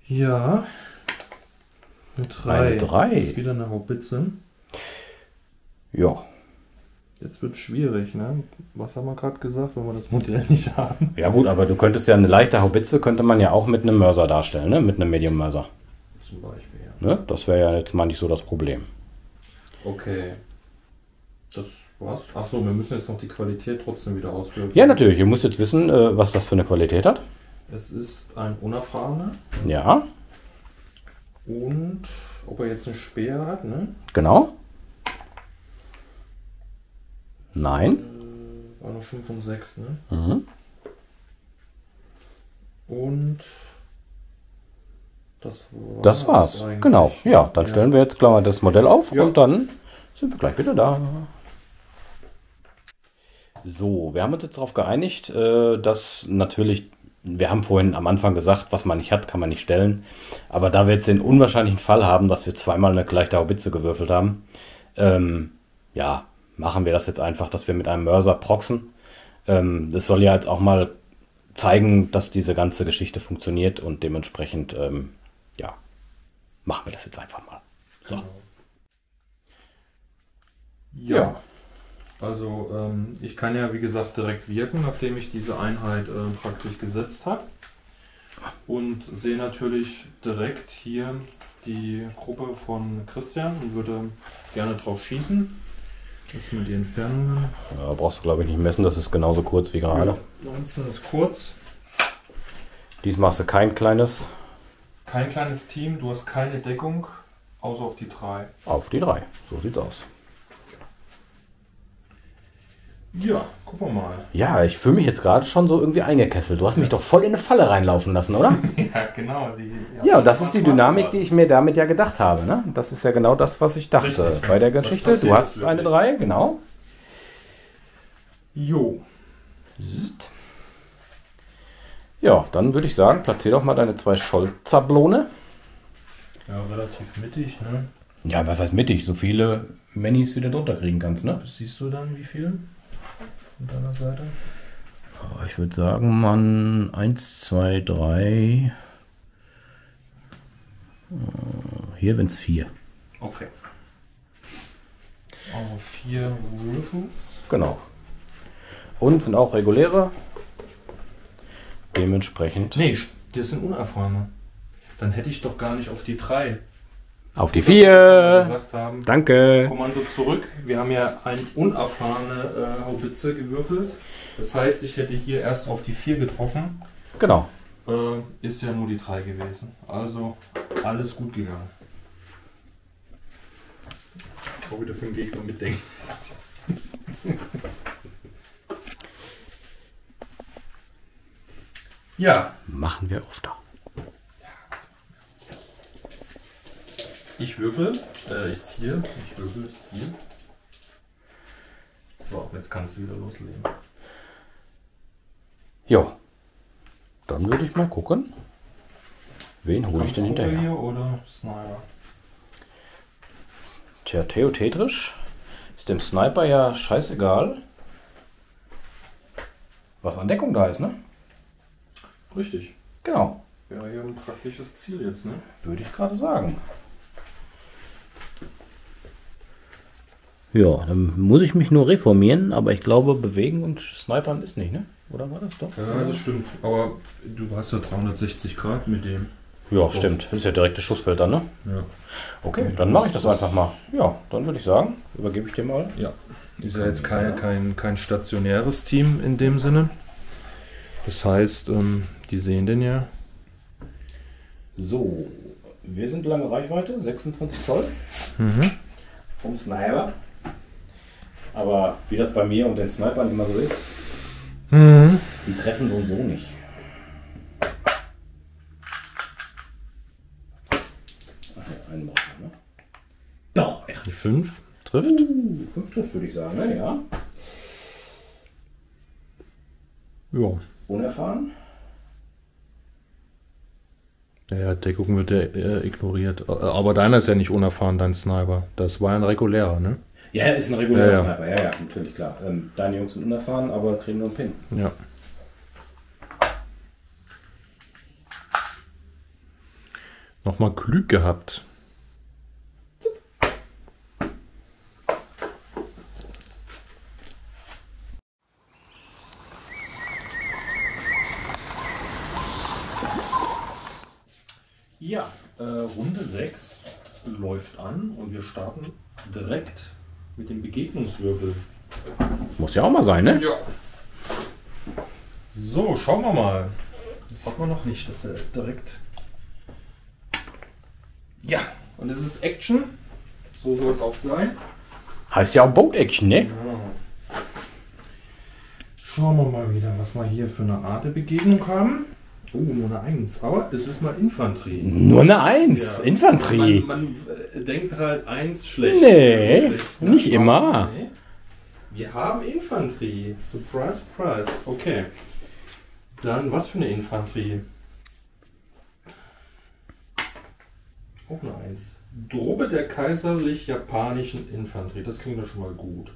Ja. Eine 3. Eine 3. Ist wieder eine Haubitze. Ja. Jetzt wird es schwierig, ne? Was haben wir gerade gesagt, wenn wir das Modell nicht haben? Ja gut, aber du könntest ja eine leichte Haubitze, könnte man ja auch mit einem Mörser darstellen, ne? Mit einem Medium-Mörser. Zum Beispiel, ja. Ne? Das wäre ja jetzt mal nicht so das Problem. Okay. Das Was? Achso, wir müssen jetzt noch die Qualität trotzdem wieder auswürfeln. Ja, natürlich. Ihr müsst jetzt wissen, was das für eine Qualität hat. Es ist ein Unerfahrener. Ja, Und ob er jetzt einen Speer hat, ne? genau. Nein. War noch 5 und 6, ne? Mhm. Und Das war's. eigentlich. Genau. Ja, dann stellen wir jetzt gleich mal das Modell auf Ja. und dann sind wir gleich wieder da. So, wir haben uns jetzt darauf geeinigt, dass natürlich, wir haben vorhin am Anfang gesagt, was man nicht hat, kann man nicht stellen. Aber da wir jetzt den unwahrscheinlichen Fall haben, dass wir zweimal eine gleiche Haubitze gewürfelt haben, ja, machen wir das jetzt einfach, dass wir mit einem Mörser proxen. Das soll ja jetzt auch mal zeigen, dass diese ganze Geschichte funktioniert und dementsprechend, ja, machen wir das jetzt einfach mal. So. Ja. Also ich kann ja wie gesagt direkt wirken, nachdem ich diese Einheit praktisch gesetzt habe. Und sehe natürlich direkt hier die Gruppe von Christian und würde gerne drauf schießen. Das sind die Entfernungen. Ja, brauchst du glaube ich nicht messen, das ist genauso kurz wie gerade. 19 ist kurz. Diesmal hast du kein kleines Kein kleines Team, du hast keine Deckung, außer auf die 3. auf die 3. So sieht's aus. Ja, gucken wir mal. Ja, ich fühle mich jetzt gerade schon so irgendwie eingekesselt. Du hast mich doch voll in eine Falle reinlaufen lassen, oder? Ja, genau. Ja, und das ist die Dynamik, die ich mir damit ja gedacht habe. Ne? Das ist ja genau das, was ich dachte Richtig. bei der Geschichte. Das Du passiert hast wirklich. eine 3, genau. Jo. Ja, dann würde ich sagen, platzier doch mal deine 2 Scholzablone. Ja, relativ mittig, ne? Ja, was heißt mittig? So viele Minis wie du drunter kriegen kannst, ne? Siehst du dann wie viel von deiner Seite? Ich würde sagen, man 1, 2, 3. Hier sind es 4. Okay. Also 4 Würfels. Genau. Und sind auch reguläre. Dementsprechend Nee, das sind unerfahrene. Dann hätte ich doch gar nicht auf die 3. auf die Das, was wir 4. gesagt haben. Danke. Kommando zurück. Wir haben ja eine unerfahrene Haubitze gewürfelt. Das heißt, ich hätte hier erst auf die 4 getroffen. Genau. Ist ja nur die 3 gewesen. Also alles gut gegangen. Auch wieder für den Gegner mitdenken. Ja, Machen wir öfter. ich würfel. Ich ziehe. Ich würfel, ich ziehe. So, jetzt kannst du wieder loslegen. Jo. Dann würde ich mal gucken. Wen hole ich denn Kampfgruppe hinterher? hier oder Sniper? Tja, theoretisch ist dem Sniper ja scheißegal, was an Deckung da ist, ne? Richtig. Genau. Wäre ja ein praktisches Ziel jetzt, ne? Würde ich gerade sagen. Ja, dann muss ich mich nur reformieren, aber ich glaube, bewegen und snipern ist nicht, ne? Oder war das doch? Ja, das stimmt. Aber du hast ja 360 Grad mit dem. Ja, stimmt. Das ist ja direktes Schussfeld dann, ne? Ja. Okay, dann mache ich das einfach mal. Ja, dann würde ich sagen, übergebe ich dir mal. Ja. Ist ja jetzt kein stationäres Team in dem Sinne. Das heißt, die sehen den ja. So, wir sind lange Reichweite, 26 Zoll vom Sniper. Aber wie das bei mir und den Snipern immer so ist, die treffen so und so nicht. Ach ja, einen braucht man, ne? Doch, er trifft. 5 trifft. 5 trifft, würde ich sagen, ne? Ja. Ja. Unerfahren. Ja, Deckung wird ja ignoriert. Aber deiner ist ja nicht unerfahren, dein Sniper. Das war ein regulärer, ne? Ja, ist ein regulärer Ja. Sniper. Ja, natürlich, klar. Deine Jungs sind unerfahren, aber kriegen nur einen Pin. Ja. Nochmal Glück gehabt. Ja, Runde 6 läuft an und wir starten direkt mit dem Begegnungswürfel. Muss ja auch mal sein, ne? Ja. So, schauen wir mal. Das hat man noch nicht, dass er direkt... Ja, und es ist Action. So soll es auch sein. Heißt ja auch Boat Action, ne? Ja. Schauen wir mal wieder, was wir hier für eine Art der Begegnung haben. Oh, nur eine 1. Aber es ist mal Infanterie. Nur eine 1. Ja. Infanterie. Man denkt halt 1 schlecht. Nee, Schlecht, ne? nicht immer. Nee. Wir haben Infanterie. Surprise, surprise. Okay. Dann, was für eine Infanterie? Auch eine 1. Drobe der kaiserlich-japanischen Infanterie. Das klingt doch schon mal gut.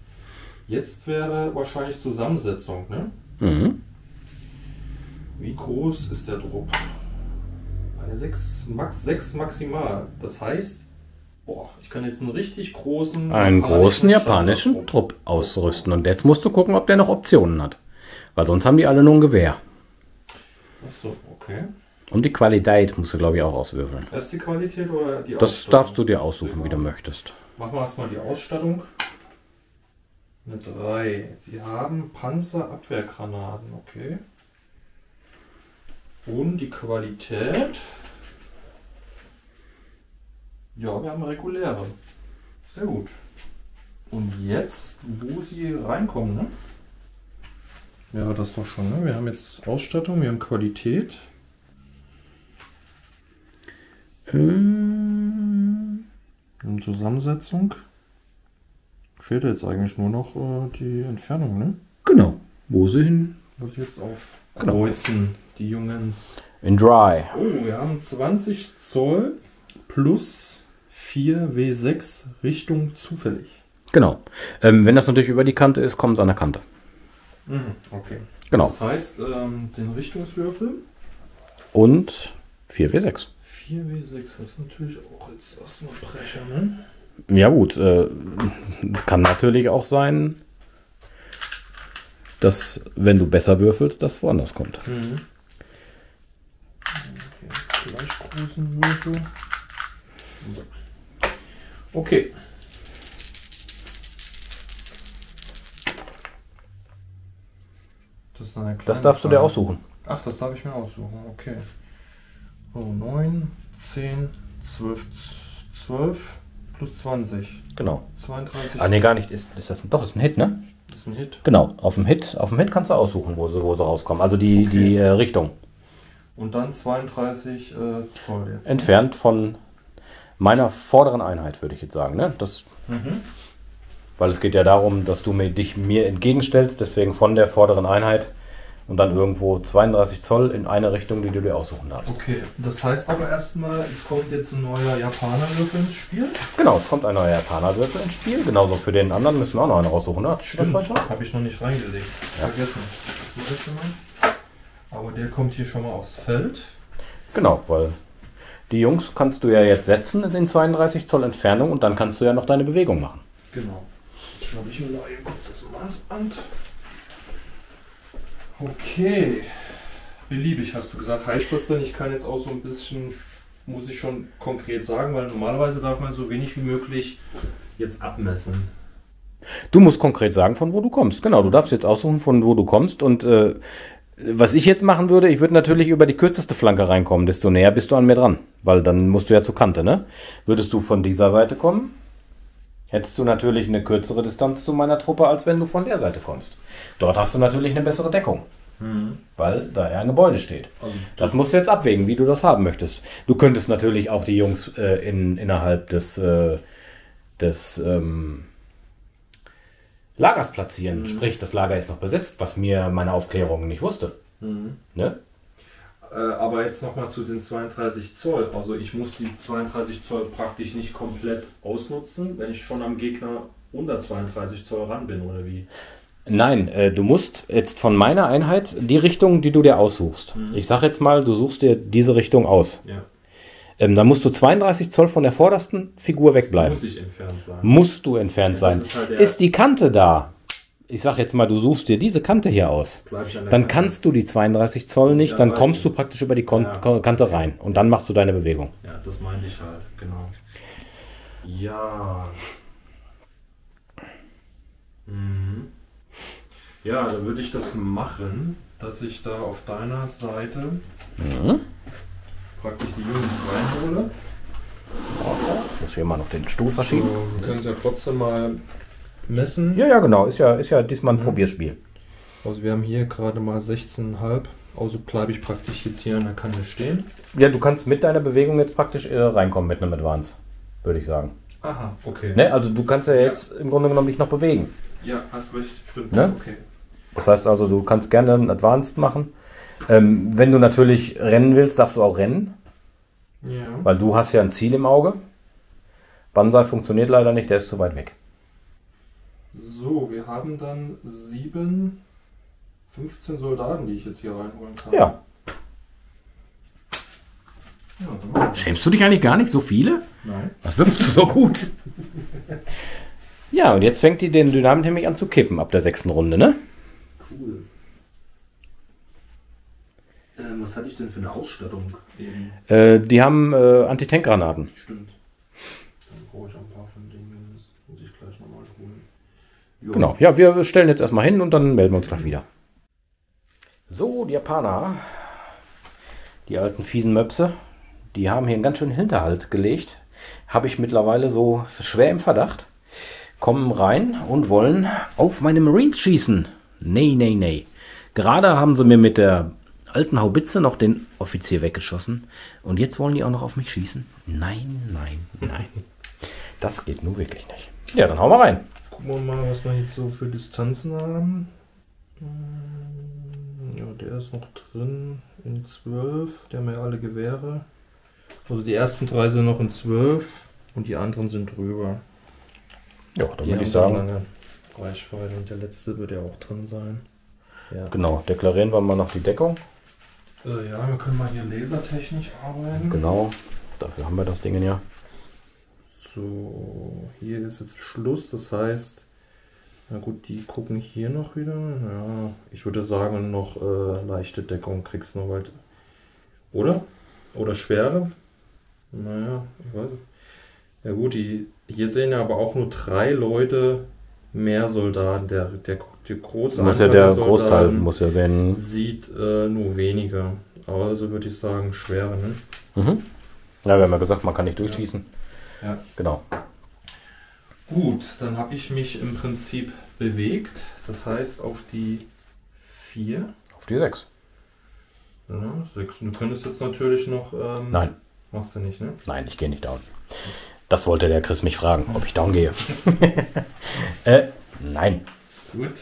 Jetzt wäre wahrscheinlich Zusammensetzung, ne? Mhm. Wie groß ist der Druck? Eine 6, Max 6 maximal. Das heißt, boah, ich kann jetzt einen richtig großen... Einen großen japanischen Standardtrupp. Trupp ausrüsten. Und jetzt musst du gucken, ob der noch Optionen hat. Weil sonst haben die alle nur ein Gewehr. Achso, okay. Und die Qualität musst du, glaube ich, auch auswürfeln. Erst die Qualität oder die Das Ausstattung? darfst du dir aussuchen, wie du möchtest. Machen wir erstmal die Ausstattung. Eine 3. Sie haben Panzerabwehrgranaten, okay. Und die Qualität. Ja, wir haben reguläre. Sehr gut. Und jetzt, wo sie reinkommen, ne? Ja, das doch schon, ne? Wir haben jetzt Ausstattung, wir haben Qualität. Und Zusammensetzung. Fehlt jetzt eigentlich nur noch die Entfernung, ne? Genau. Wo sie hin? Muss ich jetzt auf Genau. kreuzen, die Jungens. In Dry. Oh, wir haben 20 Zoll plus 4 W6 Richtung zufällig. Genau. Wenn das natürlich über die Kante ist, kommt es an der Kante. Okay. Genau. Das heißt, den Richtungswürfel Und 4W6. 4 W6, das ist natürlich auch jetzt erstmal Brecher, ne? Ja gut, kann natürlich auch sein, dass, wenn du besser würfelst, das woanders kommt. Okay, gleich großen Würfel. So. Okay. Das ist eine kleine Das darfst du dir Zahl. aussuchen. Ach, das darf ich mir aussuchen, okay. So, 9, 10, 12 plus 20. Genau. 32. Ah ne, gar nicht. Ist das doch ist ein Hit, ne? Das ist ein Hit. Genau. Auf dem Hit kannst du aussuchen, wo sie rauskommen. Also die Richtung. Und dann 32 Zoll jetzt. Entfernt von meiner vorderen Einheit, würde ich jetzt sagen. Ne? Weil es geht ja darum, dass du dich mir entgegenstellst, deswegen von der vorderen Einheit und dann irgendwo 32 Zoll in eine Richtung, die du dir aussuchen darfst. Okay, das heißt aber erstmal, es kommt jetzt ein neuer Japanerwürfel ins Spiel. Genau, es kommt ein neuer Japanerwürfel ins Spiel. Genauso für den anderen müssen wir auch noch einen raussuchen. Ne? Das falsch? Habe ich noch nicht reingelegt. Ja. Vergessen. Das mache ich schon mal. Aber der kommt hier schon mal aufs Feld. Genau, weil die Jungs kannst du ja jetzt setzen in den 32 Zoll Entfernung und dann kannst du ja noch deine Bewegung machen. Genau. Jetzt schreibe ich mir mal eben kurz das Maßband. Okay. Beliebig hast du gesagt. Heißt das denn, ich kann jetzt auch so ein bisschen, muss ich schon konkret sagen, weil normalerweise darf man so wenig wie möglich jetzt abmessen. Du musst konkret sagen, von wo du kommst. Genau, du darfst jetzt aussuchen, von wo du kommst. Und was ich jetzt machen würde, ich würde natürlich über die kürzeste Flanke reinkommen. Desto näher bist du an mir dran. Weil dann musst du ja zur Kante, ne? Würdest du von dieser Seite kommen, hättest du natürlich eine kürzere Distanz zu meiner Truppe, als wenn du von der Seite kommst. Dort hast du natürlich eine bessere Deckung. Weil da ja ein Gebäude steht. Also Das musst du jetzt abwägen, wie du das haben möchtest. Du könntest natürlich auch die Jungs innerhalb des Lagers platzieren. Sprich, das Lager ist noch besetzt, was mir meine Aufklärung nicht wusste. Ne? Aber jetzt nochmal zu den 32 Zoll. Also ich muss die 32 Zoll praktisch nicht komplett ausnutzen, wenn ich schon am Gegner unter 32 Zoll ran bin, oder wie? Nein, du musst jetzt von meiner Einheit die Richtung, die du dir aussuchst. Ich sag jetzt mal, du suchst dir diese Richtung aus. Ja. Dann musst du 32 Zoll von der vordersten Figur wegbleiben. Muss ich entfernt sein. Musst du entfernt Ja, das sein. ist halt der- Ist die Kante da? Ich sag jetzt mal, du suchst dir diese Kante hier aus. Bleib ich an der Dann Kante. kannst du die 32 Zoll nicht, dann kommst du praktisch über die Ja. Kante rein. Und dann machst du deine Bewegung. Ja, das meinte ich halt, genau. Ja. Mhm. Ja, da würde ich das machen, dass ich da auf deiner Seite praktisch die Units reinhole. Muss hier mal noch den Stuhl verschieben. So, wir können es ja trotzdem mal messen. Ja, genau. Ist ja diesmal ein Probierspiel. Also wir haben hier gerade mal 16,5. Also bleibe ich praktisch jetzt hier an der Kante stehen. Ja, du kannst mit deiner Bewegung jetzt praktisch reinkommen mit einem Advance, würde ich sagen. Aha, okay. Ne? Also du kannst ja jetzt im Grunde genommen dich noch bewegen. Ja, hast recht, stimmt. Ne? Okay. Das heißt also, du kannst gerne einen Advanced machen. Wenn du natürlich rennen willst, darfst du auch rennen, Ja. weil du hast ja ein Ziel im Auge. Banzai funktioniert leider nicht, der ist zu weit weg. So, wir haben dann 15 Soldaten, die ich jetzt hier reinholen kann. Ja. Ja, dann machen wir. Schämst du dich eigentlich gar nicht, so viele? Nein. Was wirfst du so gut? Ja, und jetzt fängt die den Dynamit nämlich an zu kippen ab der 6. Runde, ne? Cool. Was hatte ich denn für eine Ausstattung eben? Die haben Anti-Tank-Granaten. Stimmt. Dann brauche ich ein paar von denen. Das muss ich gleich nochmal holen. Jo. Genau. Ja, wir stellen jetzt erstmal hin und dann melden wir uns gleich wieder. So, die Japaner, die alten fiesen Möpse, die haben hier einen ganz schönen Hinterhalt gelegt. Habe ich mittlerweile so schwer im Verdacht. Kommen rein und wollen auf meine Marines schießen. Nee. Gerade haben sie mir mit der alten Haubitze noch den Offizier weggeschossen. Und jetzt wollen die auch noch auf mich schießen? Nein. Das geht nur wirklich nicht. Ja, dann hauen wir rein. Gucken wir mal, was wir jetzt so für Distanzen haben. Ja, der ist noch drin in 12. Der haben ja alle Gewehre. Also die ersten 3 sind noch in 12 und die anderen sind drüber. Ja, dann Die würde ich haben sagen, lange Reichweite und der letzte wird ja auch drin sein. Ja. genau, deklarieren wir mal noch die Deckung. Ja, wir können mal hier lasertechnisch arbeiten. Genau, dafür haben wir das Ding ja. So, hier ist jetzt Schluss, das heißt, na gut, die gucken hier noch wieder. Ja, ich würde sagen, noch leichte Deckung kriegst du noch weit. Oder? Oder schwere? Naja, ich weiß nicht. Ja gut, hier sehen ja aber auch nur 3 Leute mehr Soldaten. Der große Muss ja Anteil der der Großteil, Soldaten muss ja sehen. sieht nur weniger. Also würde ich sagen, schwere, ne? Mhm. Ja, wir haben ja gesagt, man kann nicht durchschießen. Ja. Genau. Gut, dann habe ich mich im Prinzip bewegt. Das heißt auf die 4. Auf die 6. Ja, 6. Du könntest jetzt natürlich noch... Nein, Machst du nicht, ne? nein, ich gehe nicht down. Das wollte der Chris mich fragen, ob ich down gehe. Nein. Gut.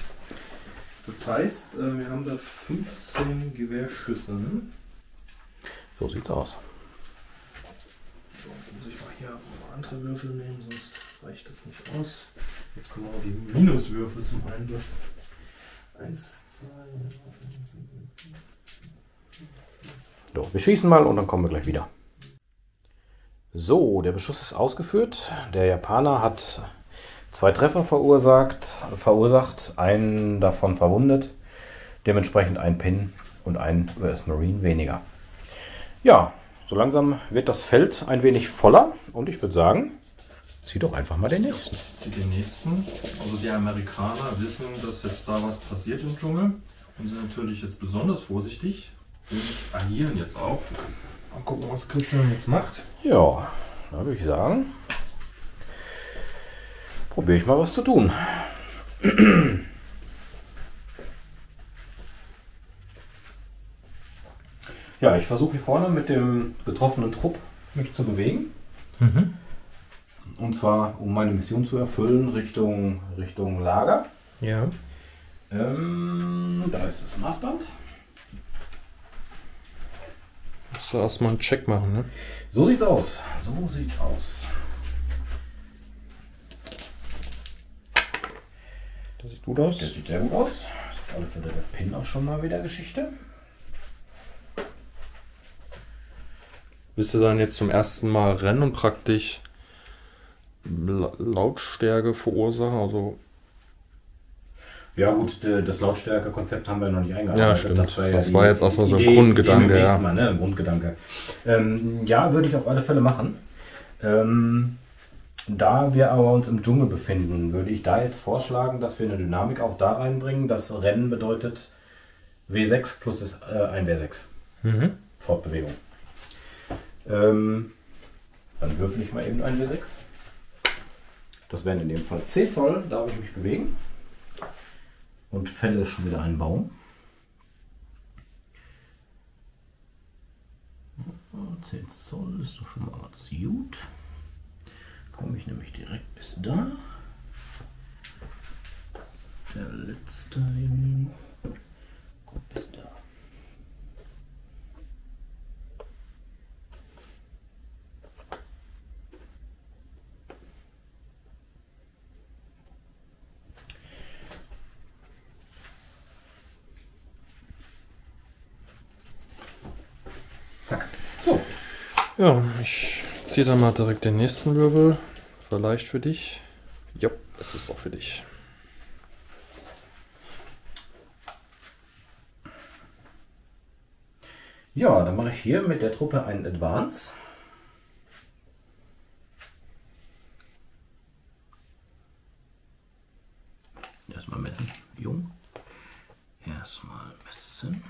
Das heißt, wir haben da 15 Gewehrschüsse. Ne? So sieht's aus. So, jetzt muss ich mal hier andere Würfel nehmen, sonst reicht das nicht aus. Jetzt kommen auch die Minuswürfel zum Einsatz. 1, 2... So, wir schießen mal und dann kommen wir gleich wieder. So, der Beschuss ist ausgeführt. Der Japaner hat 2 Treffer verursacht, einen davon verwundet. Dementsprechend ein Pin und ein US Marine weniger. Ja, so langsam wird das Feld ein wenig voller und ich würde sagen, zieh doch einfach mal den nächsten. Zieh den nächsten. Also die Amerikaner wissen, dass jetzt da was passiert im Dschungel und sind natürlich jetzt besonders vorsichtig und agieren jetzt auch. Mal gucken, was Christian jetzt macht. Ja, da würde ich sagen, probiere ich mal was zu tun. Ja, ich versuche hier vorne mit dem getroffenen Trupp mich zu bewegen. Und zwar, um meine Mission zu erfüllen, Richtung Lager. Ja. Da ist das Maßband. Musst du erstmal einen Check machen, ne? So sieht's aus. So sieht's aus. Das sieht gut aus. Der sieht sehr gut aus. Ist auf alle Fälle der Pin auch schon mal wieder Geschichte. Willst du dann jetzt zum ersten Mal rennen und praktisch Lautstärke verursachen? Also Ja gut, das Lautstärke-Konzept haben wir noch nicht eingearbeitet. Ja, stimmt. Das die war jetzt erstmal so ein Idee, Grundgedanke, Idee beim ja. nächsten Mal, ne? Grundgedanke. Ja, würde ich auf alle Fälle machen. Da wir aber uns im Dschungel befinden, würde ich da jetzt vorschlagen, dass wir eine Dynamik auch da reinbringen. Das Rennen bedeutet W6 plus ein W6. Fortbewegung. Dann würfel ich mal eben ein W6. Das wären in dem Fall 10 Zoll, darf ich mich bewegen. Und fälle schon wieder einen Baum. 10 Zoll ist doch schon mal ganz gut. Komme ich nämlich direkt bis da. Der letzte Junge kommt bis da. Zack. So. Ja, ich ziehe dann mal direkt den nächsten Würfel. Vielleicht für dich. Ja, es ist auch für dich. Ja, dann mache ich hier mit der Truppe einen Advance. Erstmal messen. Jung. Erstmal messen.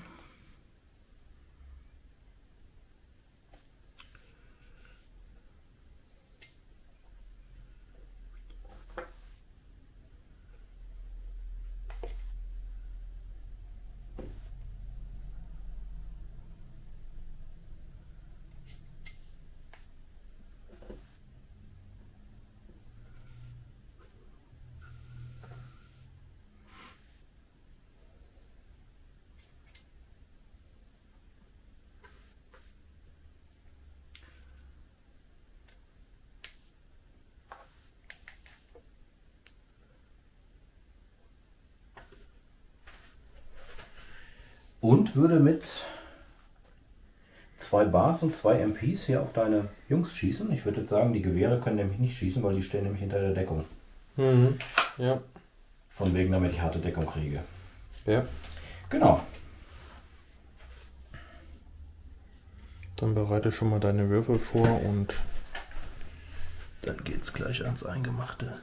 Und würde mit 2 Bars und 2 MPs hier auf deine Jungs schießen. Ich würde jetzt sagen, die Gewehre können nämlich nicht schießen, weil die stehen nämlich hinter der Deckung. Ja. Von wegen, damit ich harte Deckung kriege. Ja. Genau. Dann bereite schon mal deine Würfel vor und dann geht's gleich ans Eingemachte.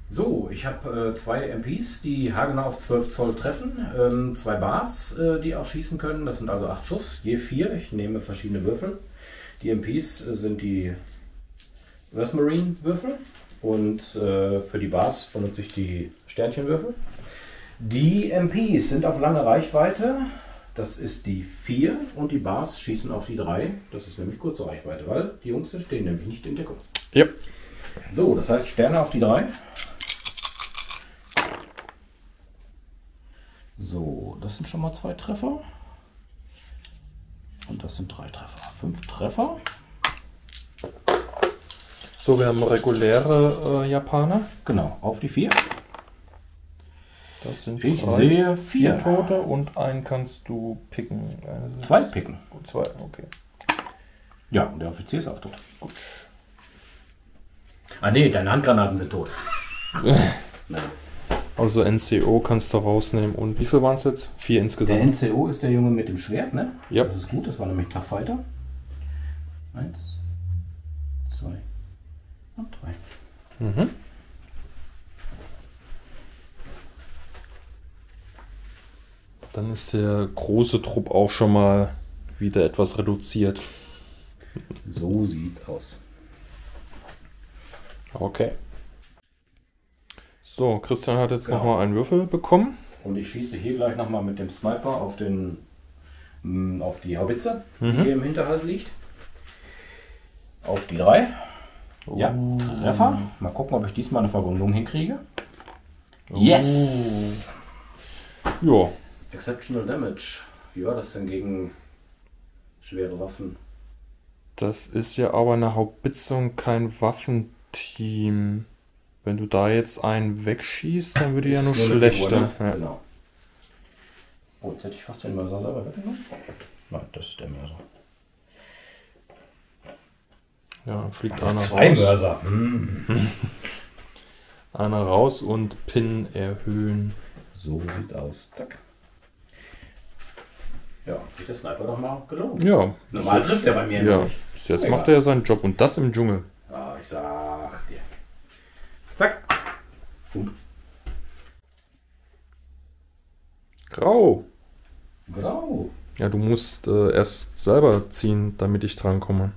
So, ich habe 2 MPs, die haargenau auf 12 Zoll treffen. 2 Bars, die auch schießen können. Das sind also 8 Schuss, je 4. Ich nehme verschiedene Würfel. Die MPs sind die Earth Marine Würfel. Und für die Bars benutze ich die Sternchenwürfel. Die MPs sind auf lange Reichweite. Das ist die 4. Und die Bars schießen auf die 3. Das ist nämlich kurze Reichweite, weil die Jungs stehen nämlich nicht in Deckung. Ja. So, das heißt Sterne auf die 3. So, das sind schon mal 2 Treffer. Und das sind 3 Treffer. 5 Treffer. So, wir haben reguläre Japaner. Genau, auf die 4. Das sind Ich 3, sehe 4 4 Tote und einen kannst du picken. 2 picken. 2, okay. Ja, und der Offizier ist auch tot. Gut. Ah ne, deine Handgranaten sind tot. Nein. Also NCO kannst du rausnehmen. Und wie viel waren es jetzt? 4 Der insgesamt. NCO ist der Junge mit dem Schwert, ne? Ja. Das ist gut, das war nämlich Tough Fighter. 1, 2 und 3. Mhm. Dann ist der große Trupp auch schon mal wieder etwas reduziert. So sieht's aus. Okay. So, Christian hat jetzt Genau. nochmal einen Würfel bekommen. Und ich schieße hier gleich nochmal mit dem Sniper auf die Haubitze, die hier im Hinterhalt liegt. Auf die 3. Ja, Treffer. Mal gucken, ob ich diesmal eine Verwundung hinkriege. Yes! Ja, Exceptional Damage. Ja, das sind gegen schwere Waffen. das ist ja aber eine Haubitze und kein Waffenteam. Wenn du da jetzt einen wegschießt, dann würde ja nur Ist eine schlechter. Figur, ne? Ja. Genau. Oh, jetzt hätte ich fast den Mörser selber weggenommen. Nein, das ist der Mörser. Ja, dann fliegt einer 2 raus. Mörser. Einer raus und Pin erhöhen. So sieht's aus. Zack. Ja, hat sich der Sniper doch mal gelohnt. Ja. Normal trifft er bei mir Ja, nicht. bis jetzt Egal. macht er ja seinen Job und das im Dschungel. ich sag dir. Zack. Fump. Grau. Grau. Ja, du musst erst selber ziehen, damit ich drankomme.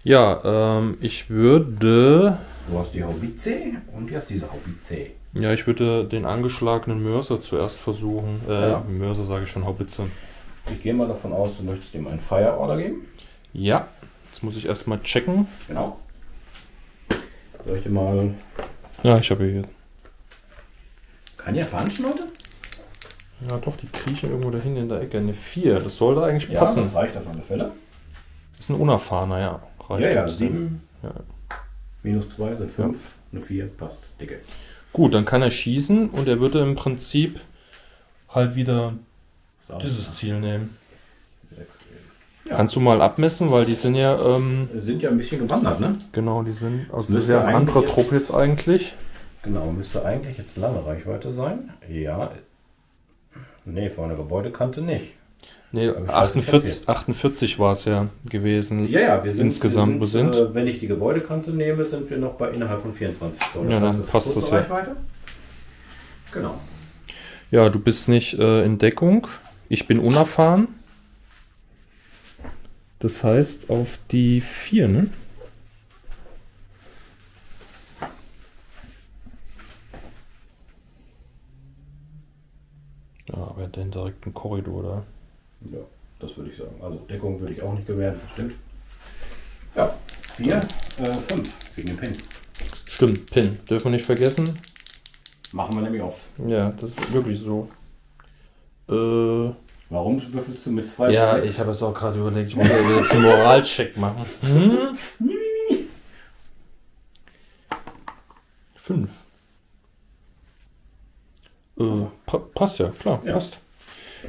Ja, ich würde... Du hast die Haubitze und du hast diese Haubitze. Ja, ich würde den angeschlagenen Mörser zuerst versuchen. Ja. Mörser sage ich schon, Haubitze. Ich gehe mal davon aus, du möchtest ihm einen Fire Order geben. Ja, jetzt muss ich erstmal checken. Genau. Soll ich dir mal... Ja, ich habe hier... Kann japanischen Leute? Ja doch, die kriechen irgendwo dahin in der Ecke. Eine 4, das sollte eigentlich Ja, passen. das reicht auf alle Fälle. Ist ein unerfahrener, ja. Reicht Ja, uns. 7 Ja. minus 2 sind 5. Eine 4 passt. Dicke. Gut, dann kann er schießen und er würde im Prinzip halt wieder So, dieses Ziel nehmen. 6 Ja. Kannst du mal abmessen, weil die sind ja, Sind ja ein bisschen gewandert, ne? genau, die sind, also das Müsste ist ja eine andere eigentlich Truppe jetzt eigentlich. Genau, müsste eigentlich jetzt lange Reichweite sein. Ja. Nee, vor einer Gebäudekante nicht. Nee, Aber ich weiß, 48, 48 war es ja gewesen. Ja, wir sind Insgesamt wir sind. wenn ich die Gebäudekante nehme, sind wir noch bei innerhalb von 24 Zoll. Ja, dann es ist passt kurze das ja. Reichweite. Genau. Ja, du bist nicht in Deckung. Ich bin unerfahren. Das heißt auf die 4, ne? Ja, aber den direkten Korridor da. Ja, das würde ich sagen. Also Deckung würde ich auch nicht gewähren, das stimmt. Ja, 4, 5 wegen dem Pin. Stimmt, Pin. Dürfen wir nicht vergessen. Machen wir nämlich oft. Ja, das ist wirklich so. Warum würfelst du mit 2? Ja, ich habe es auch gerade überlegt, ich muss jetzt einen Moralcheck machen. 5. Passt ja, klar, Ja. passt.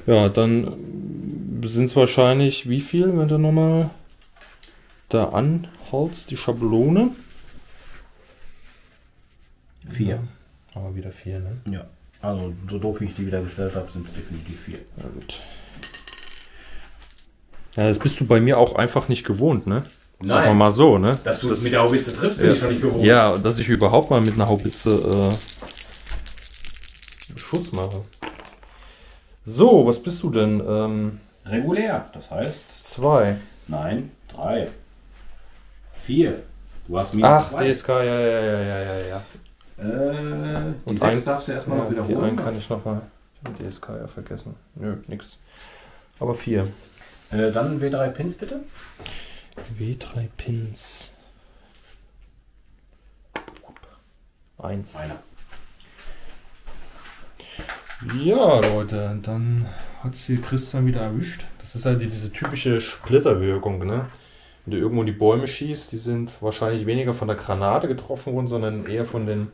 Ja, dann sind es wahrscheinlich wie viel, wenn du nochmal da anholst, die Schablone? 4. Aber wieder 4, ne? Ja. Also so doof wie ich die wieder gestellt habe, sind es definitiv 4. Ja, gut. Ja, das bist du bei mir auch einfach nicht gewohnt, ne? Sagen wir Nein. mal so, ne? Dass du es mit der Haubitze triffst, bin ich schon nicht gewohnt. Ja, dass ich überhaupt mal mit einer Haubitze Schuss mache. So, was bist du denn? Regulär, das heißt... 2. Nein, 3. 4. Du hast minus Ach, 2. DSK, ja. Die Und 6 ein- darfst du erstmal noch Die wiederholen. einen kann ich nochmal. Die DSK ja vergessen. Nö, nix. Aber 4. Dann W3 Pins bitte. W3 Pins. 1. Einer. Ja, Leute, dann hat es hier Christian wieder erwischt. Das ist halt diese typische Splitterwirkung, ne? Wenn du irgendwo in die Bäume schießt, die sind wahrscheinlich weniger von der Granate getroffen worden, sondern eher von den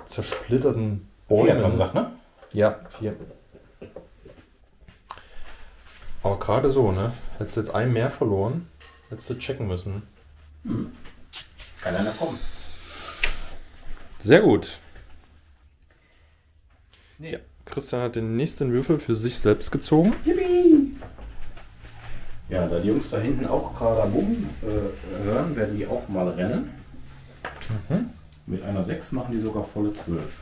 zersplitterten 4 Bäumen. hat man gesagt, ne? Ja, 4. Aber gerade so, ne? Hättest du jetzt einen mehr verloren, hättest du checken müssen. Kann einer kommen. Sehr gut. Nee. Ja, Christian hat den nächsten Würfel für sich selbst gezogen. Yippie! Ja, da die Jungs da hinten auch gerade Boom hören, werden die auch mal rennen. Mit einer 6 machen die sogar volle 12.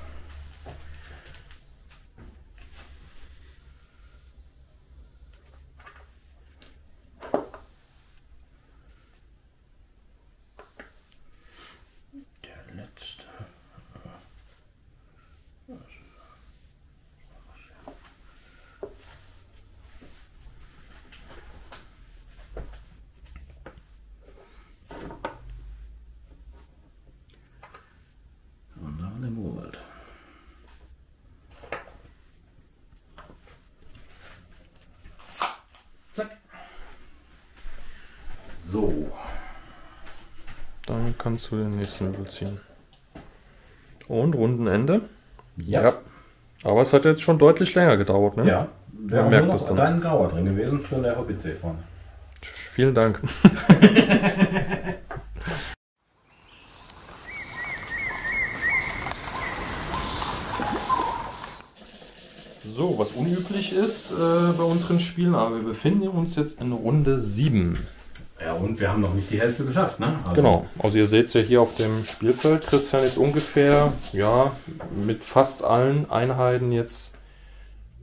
Der letzte. Und dann im Urwald. Zack. So. Dann kannst du den nächsten Würfel ziehen. Und Rundenende. Ja. Aber es hat jetzt schon deutlich länger gedauert, ne? Ja. Wir Man haben merkt nur das noch dann. deinen Grauer drin gewesen für der Hobbitsee vorne. Vielen Dank. So, was unüblich ist bei unseren Spielen, aber wir befinden uns jetzt in Runde 7. Ja, und wir haben noch nicht die Hälfte geschafft, ne? Also Genau, also ihr seht es ja hier auf dem Spielfeld. Christian ist ungefähr, ja, mit fast allen Einheiten jetzt,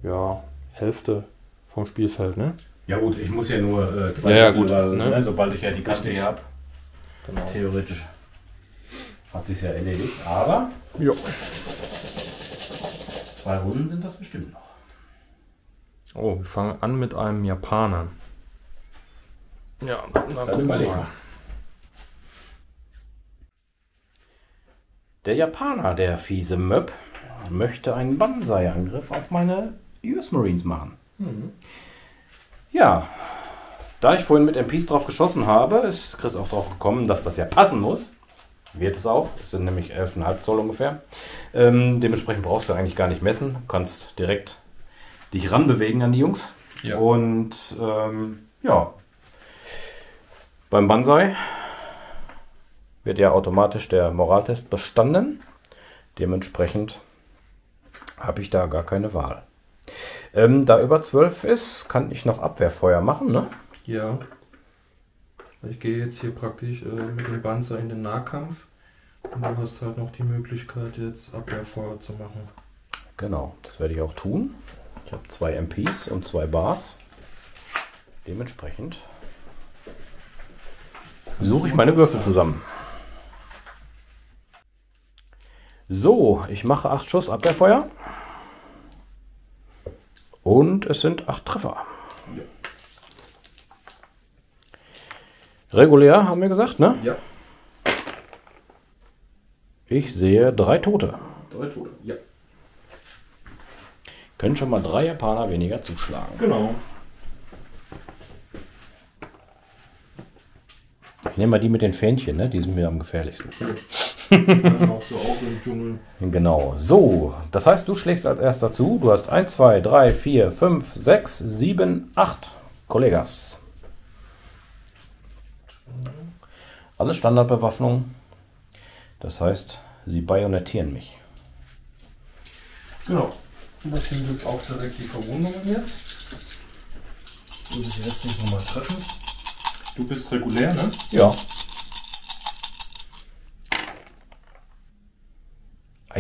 ja, Hälfte vom Spielfeld, ne? Ja gut, ich muss ja nur Ja, Drittel, gut, weil, ne? sobald ich ja die Kante hier habe, Genau. theoretisch hat sich ja erledigt. Aber Ja. 2 Runden sind das bestimmt noch. Oh, wir fangen an mit einem Japaner. Ja, na gucken wir überlegen mal. wir. Der Japaner, der fiese Möb, möchte einen Banzai-Angriff auf meine US Marines machen. Ja, da ich vorhin mit MPs drauf geschossen habe, ist Chris auch drauf gekommen, dass das ja passen muss. Wird es auch. Es sind nämlich 11,5 Zoll ungefähr. Dementsprechend brauchst du eigentlich gar nicht messen. Du kannst direkt dich ranbewegen an die Jungs. Ja. Und ja, beim Banzai wird ja automatisch der Moraltest bestanden. Dementsprechend habe ich da gar keine Wahl. Da über 12 ist, kann ich noch Abwehrfeuer machen, ne? Ja. Ich gehe jetzt hier praktisch mit dem Panzer in den Nahkampf und du hast halt noch die Möglichkeit jetzt Abwehrfeuer zu machen. Genau, das werde ich auch tun. Ich habe 2 MPs und 2 Bars. Dementsprechend suche ich meine Würfel zusammen. So, ich mache 8 Schuss Abwehrfeuer. Und es sind 8 Treffer. Ja. Regulär, haben wir gesagt, ne? Ja. Ich sehe 3 Tote. 3 Tote. Ja. Können schon mal 3 Japaner weniger zuschlagen. Genau. Ich nehme mal die mit den Fähnchen, ne? Die sind mir am gefährlichsten. Auch so auch im Dschungel. Genau. So, das heißt, du schlägst als erster zu. Du hast 1, 2, 3, 4, 5, 6, 7, 8 Kollegas. Alle Standardbewaffnung. Das heißt, sie bajonettieren mich. Genau. Und das sind jetzt auch direkt die Verwundungen jetzt. Muss ich jetzt nicht nochmal treffen. Du bist regulär, ne? Ja.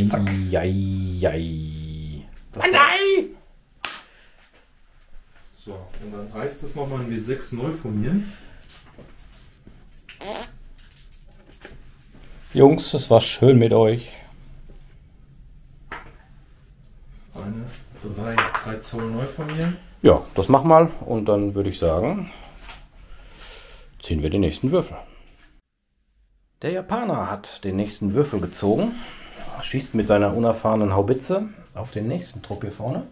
Zack. Eieiei. Nein! So, und dann heißt es nochmal ein W6 neu formieren. Jungs, es war schön mit euch. Eine 3 Zoll neu formieren. Ja, das mach mal und dann würde ich sagen, ziehen wir den nächsten Würfel. Der Japaner hat den nächsten Würfel gezogen, schießt mit seiner unerfahrenen Haubitze auf den nächsten Trupp hier vorne.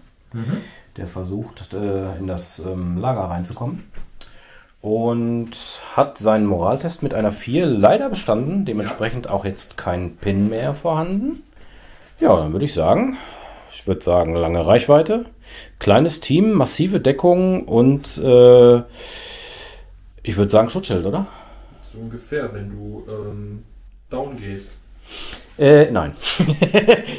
Der versucht in das Lager reinzukommen und hat seinen Moraltest mit einer 4 leider bestanden, dementsprechend auch jetzt kein Pin mehr vorhanden. Ja, dann würde ich sagen, lange Reichweite, kleines Team, massive Deckung und ich würde sagen Schutzschild, oder? So ungefähr, wenn du down gehst. Nein.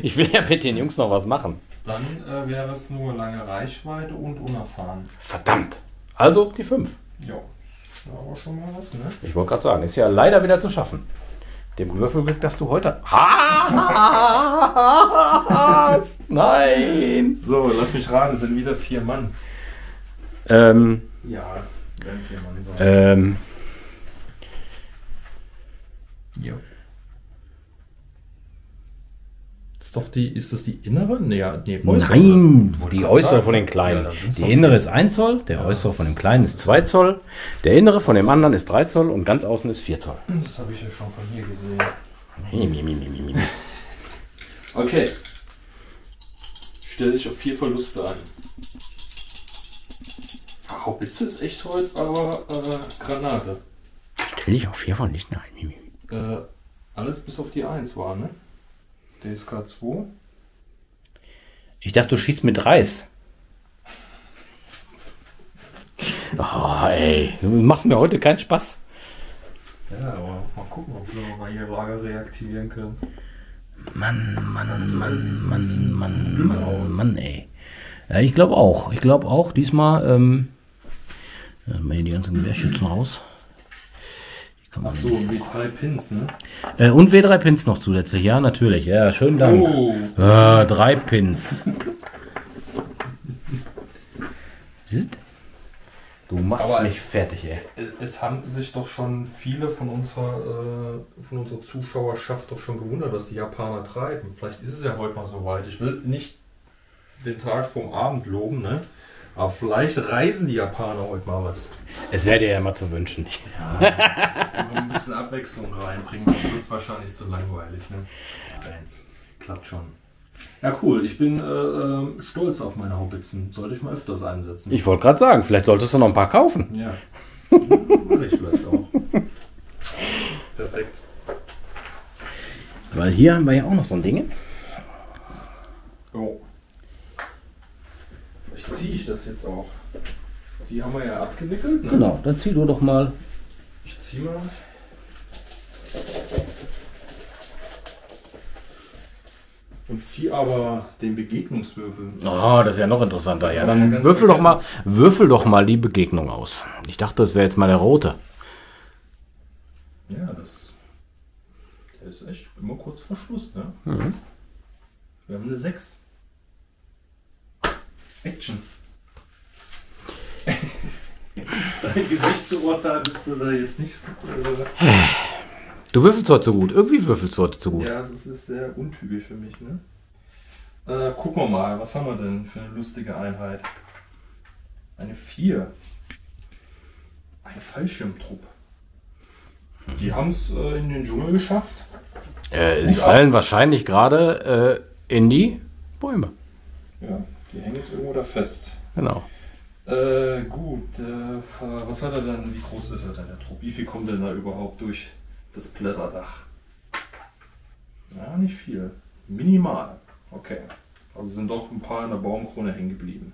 Ich will ja mit den Jungs noch was machen. Dann wäre es nur lange Reichweite und unerfahren. Verdammt. Also die 5. Ja, ist aber schon mal was, ne? Ich wollte gerade sagen, ist ja leider wieder zu schaffen. Dem Würfelglück, das du heute hast. Nein. So, lass mich raten, es sind wieder 4 Mann. Ja, werden 4 Mann sein. Ja. Ist das die innere? Nee, äußere. Nein, Wollte die grad äußere sagen. von den kleinen. Ja, dann sind's Die doch innere 4. ist 1 Zoll, der äußere von dem kleinen ist 2 Zoll, der innere von dem anderen ist 3 Zoll und ganz außen ist 4 Zoll. Das habe ich ja schon von hier gesehen. Okay. Stell dich auf 4 Verluste an. Haubitze ist echt Holz, aber Granate. Stell dich auf 4 von nicht ein. Alles bis auf die 1 war, ne? DSK 2. Ich dachte, du schießt mit Reis. Oh, ey, du machst mir heute keinen Spaß. Ja, aber mal gucken, ob wir nochmal ihr Lager reaktivieren können. Mann, ey. Ja, ich glaube auch. Diesmal, mal hier die ganzen Gewehrschützen raus. Ach so, wie 3 Pins, ne? Und W3 Pins noch zusätzlich, ja, natürlich. Ja, schönen Dank. Oh. 3 Pins. Siehst? Du machst Aber mich fertig, ey. Es haben sich doch schon viele von unserer Zuschauerschaft doch schon gewundert, was die Japaner treiben. Vielleicht ist es ja heute mal soweit. Ich will nicht den Tag vom Abend loben, ne? Aber vielleicht reisen die Japaner heute mal was. Es wäre dir ja mal zu wünschen. Ja, ein bisschen Abwechslung reinbringen, sonst wird es wahrscheinlich zu langweilig. Ne? Nein, klappt schon. Ja, cool. Ich bin stolz auf meine Haubitzen. Sollte ich mal öfters einsetzen. Ich wollte gerade sagen, vielleicht solltest du noch ein paar kaufen. Ja. Mache ich vielleicht auch. Perfekt. Weil hier haben wir ja auch noch so ein Ding. Oh. Vielleicht ziehe ich das jetzt auch. Die haben wir ja abgewickelt. Ne? Genau, dann zieh du doch mal. Ich ziehe mal. Und zieh aber den Begegnungswürfel. Oh, das ist ja noch interessanter. Ja, Ja, dann ganz würfel doch mal die Begegnung aus. Ich dachte, das wäre jetzt mal der rote. Ja, der ist echt immer kurz vor Schluss, ne? Mhm. Wir haben eine 6. Action. Dein Gesicht zu urteilen bist du da jetzt nicht. Du würfelst heute so gut. Irgendwie würfelst du heute so gut. Ja, das ist sehr untypisch für mich, ne? Gucken wir mal, was haben wir denn für eine lustige Einheit? Eine 4. Ein Fallschirmtrupp. Die haben es in den Dschungel geschafft. Sie fallen wahrscheinlich gerade in die Bäume. Ja, die hängen jetzt irgendwo da fest. Genau. Gut, was hat er denn, wie groß ist er denn, der Trupp? Wie viel kommt denn da überhaupt durch das Blätterdach? Ja, nicht viel. Minimal. Okay. Also sind doch ein paar in der Baumkrone hängen geblieben.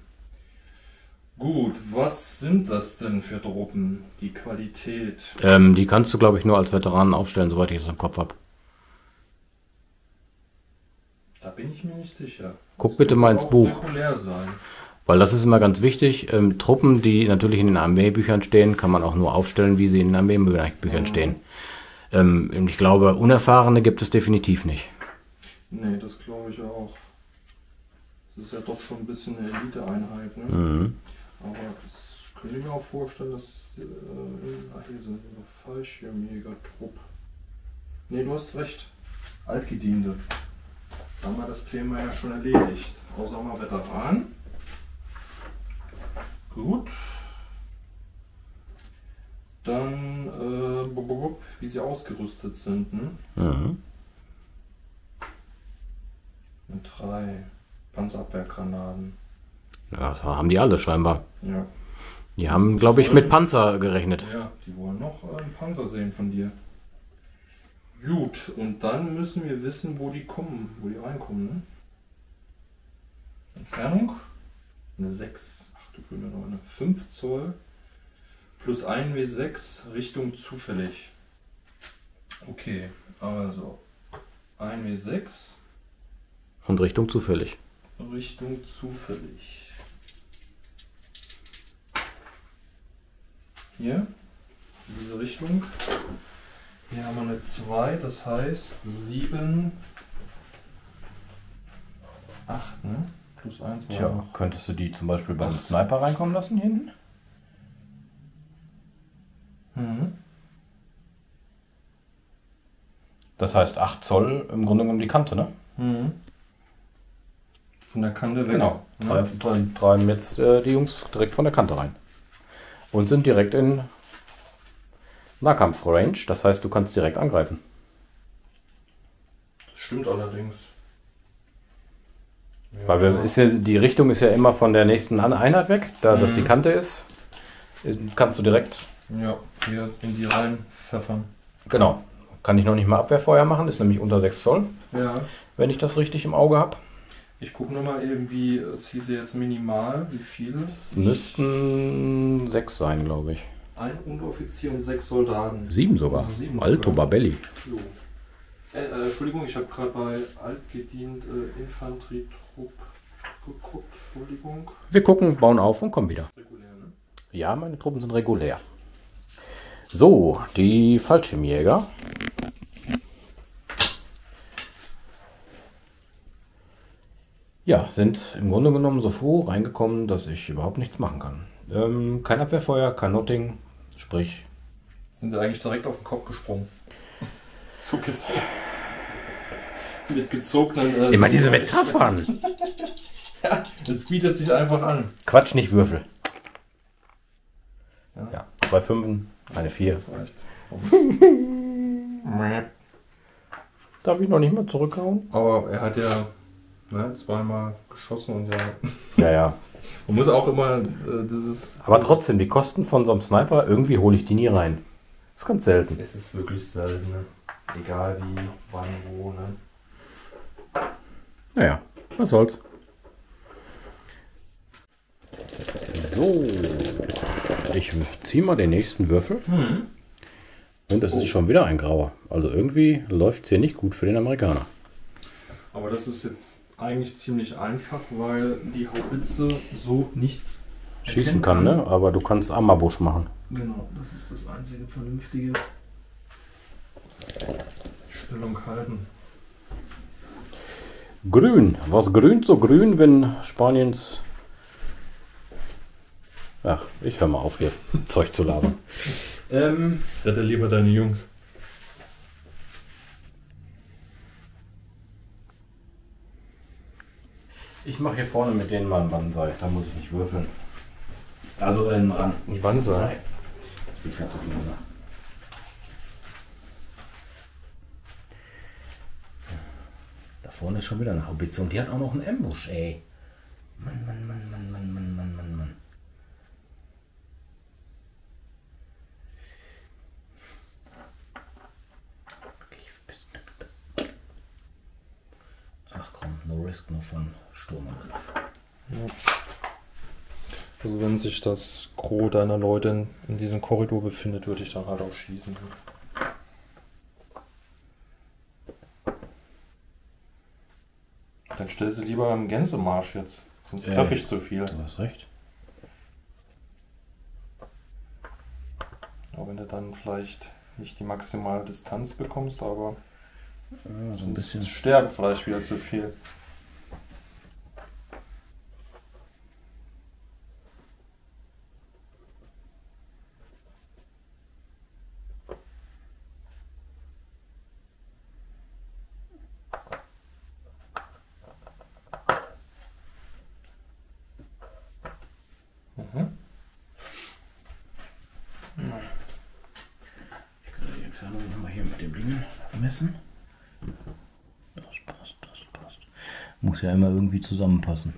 Gut, was sind das denn für Truppen? Die Qualität? Die kannst du, glaube ich, nur als Veteranen aufstellen, soweit ich das im Kopf habe. Da bin ich mir nicht sicher. Guck Das bitte wird mal ins auch Buch. regulär sein. Weil das ist immer ganz wichtig. Truppen, die natürlich in den Armeebüchern stehen, kann man auch nur aufstellen, wie sie in den Armeebüchern stehen. Ich glaube, Unerfahrene gibt es definitiv nicht. Nee, das glaube ich auch. Das ist ja doch schon ein bisschen eine Elite-Einheit, ne? Mhm. Aber das könnte ich mir auch vorstellen, dass es hier sind Fallschirmjäger-Trupp. Ne, du hast recht. Altgediente. Da haben wir das Thema ja schon erledigt. Außer mal Veteran. Gut. Dann, wie sie ausgerüstet sind, ne? Mhm. Mit 3 Panzerabwehrgranaten. Ja, das haben die alle scheinbar. Ja. Die haben, glaube ich, mit Panzer gerechnet. Ja, die wollen noch einen Panzer sehen von dir. Gut, und dann müssen wir wissen, wo die kommen, wo die reinkommen, ne? Entfernung? Eine 6. Ach du grüne Neune. 5 Zoll plus 1 W6 Richtung zufällig. Okay, also 1 W6 Und Richtung zufällig. Richtung zufällig. Hier, in diese Richtung. Hier haben wir eine 2, das heißt 7, 8, ne? Plus 1 war Tja, noch. könntest du die zum Beispiel beim Sniper reinkommen lassen hier hinten? Mhm. Das heißt 8 Zoll im Grunde genommen die Kante, ne? Mhm. Von der Kante weg. Genau. Ne? Treiben jetzt die Jungs direkt von der Kante rein. Und sind direkt in Nahkampf-Range. Das heißt, du kannst direkt angreifen. Das stimmt allerdings. Ja. Weil die Richtung ist ja immer von der nächsten Einheit weg. Da das die Kante ist, kannst du direkt... Ja, hier in die rein pfeffern. Genau. Kann ich noch nicht mal Abwehrfeuer machen. Ist nämlich unter 6 Zoll, Ja. wenn ich das richtig im Auge habe. Ich gucke nochmal eben, wie es hieß jetzt minimal, wie viele. Es müssten 6 sein, glaube ich. Ein Unteroffizier und 6 Soldaten. 7 sogar. Also 7 Alto sogar. Babelli. So. Entschuldigung, ich habe gerade bei altgedient Infanterietrupp geguckt. Entschuldigung. Wir gucken, bauen auf und kommen wieder. Regulär, ne? Ja, meine Truppen sind regulär. So, die Fallschirmjäger. Ja, sind im Grunde genommen so froh reingekommen, dass ich überhaupt nichts machen kann. Kein Abwehrfeuer, kein Notting, sprich... Sind sie eigentlich direkt auf den Kopf gesprungen? So gesehen. Mit gezogenen... Immer diese Metaphern. Ja, das bietet sich einfach an. Quatsch, nicht Würfel. Ja. Ja, 2 Fünfen, eine 4. Das reicht. Darf ich noch nicht mal zurückhauen? Aber er hat ja zweimal geschossen und ja... Ja, ja. Man muss auch immer dieses... Aber trotzdem, die Kosten von so einem Sniper, irgendwie hole ich die nie rein. Das ist ganz selten. Es ist wirklich selten, ne? Egal wie, wann, wo, ne? Naja, was soll's. So, ich ziehe mal den nächsten Würfel. Und es ist schon wieder ein grauer. Also irgendwie läuft es hier nicht gut für den Amerikaner. Aber das ist jetzt eigentlich ziemlich einfach, weil die Haubitze so nichts Schießen kann, ne? Aber du kannst Ammerbusch machen. Genau, das ist das einzige vernünftige. Stellung halten. Grün. Was grünt so grün, wenn Spaniens... Ach, ich höre mal auf hier, Zeug zu labern. Rette lieber deine Jungs. Ich mache hier vorne mit denen mal einen Banzai, da muss ich nicht würfeln. Also ran. Ein Banzai? Das wird viel zu viel, oder? Da vorne ist schon wieder eine Haubitze und die hat auch noch einen Ambush, ey. Mann. Ach komm, no risk, no fun. Sturmangriff. Ja. Also wenn sich das Gros deiner Leute in diesem Korridor befindet, würde ich dann halt auch schießen. Dann stellst du lieber im Gänsemarsch jetzt, sonst treffe ich zu viel. Du hast recht. Auch wenn du dann vielleicht nicht die maximale Distanz bekommst, aber So ein sonst bisschen. sterben vielleicht wieder zu viel. Ich kann die Entfernung nochmal hier mit dem Ding messen. Das passt. Muss ja immer irgendwie zusammenpassen.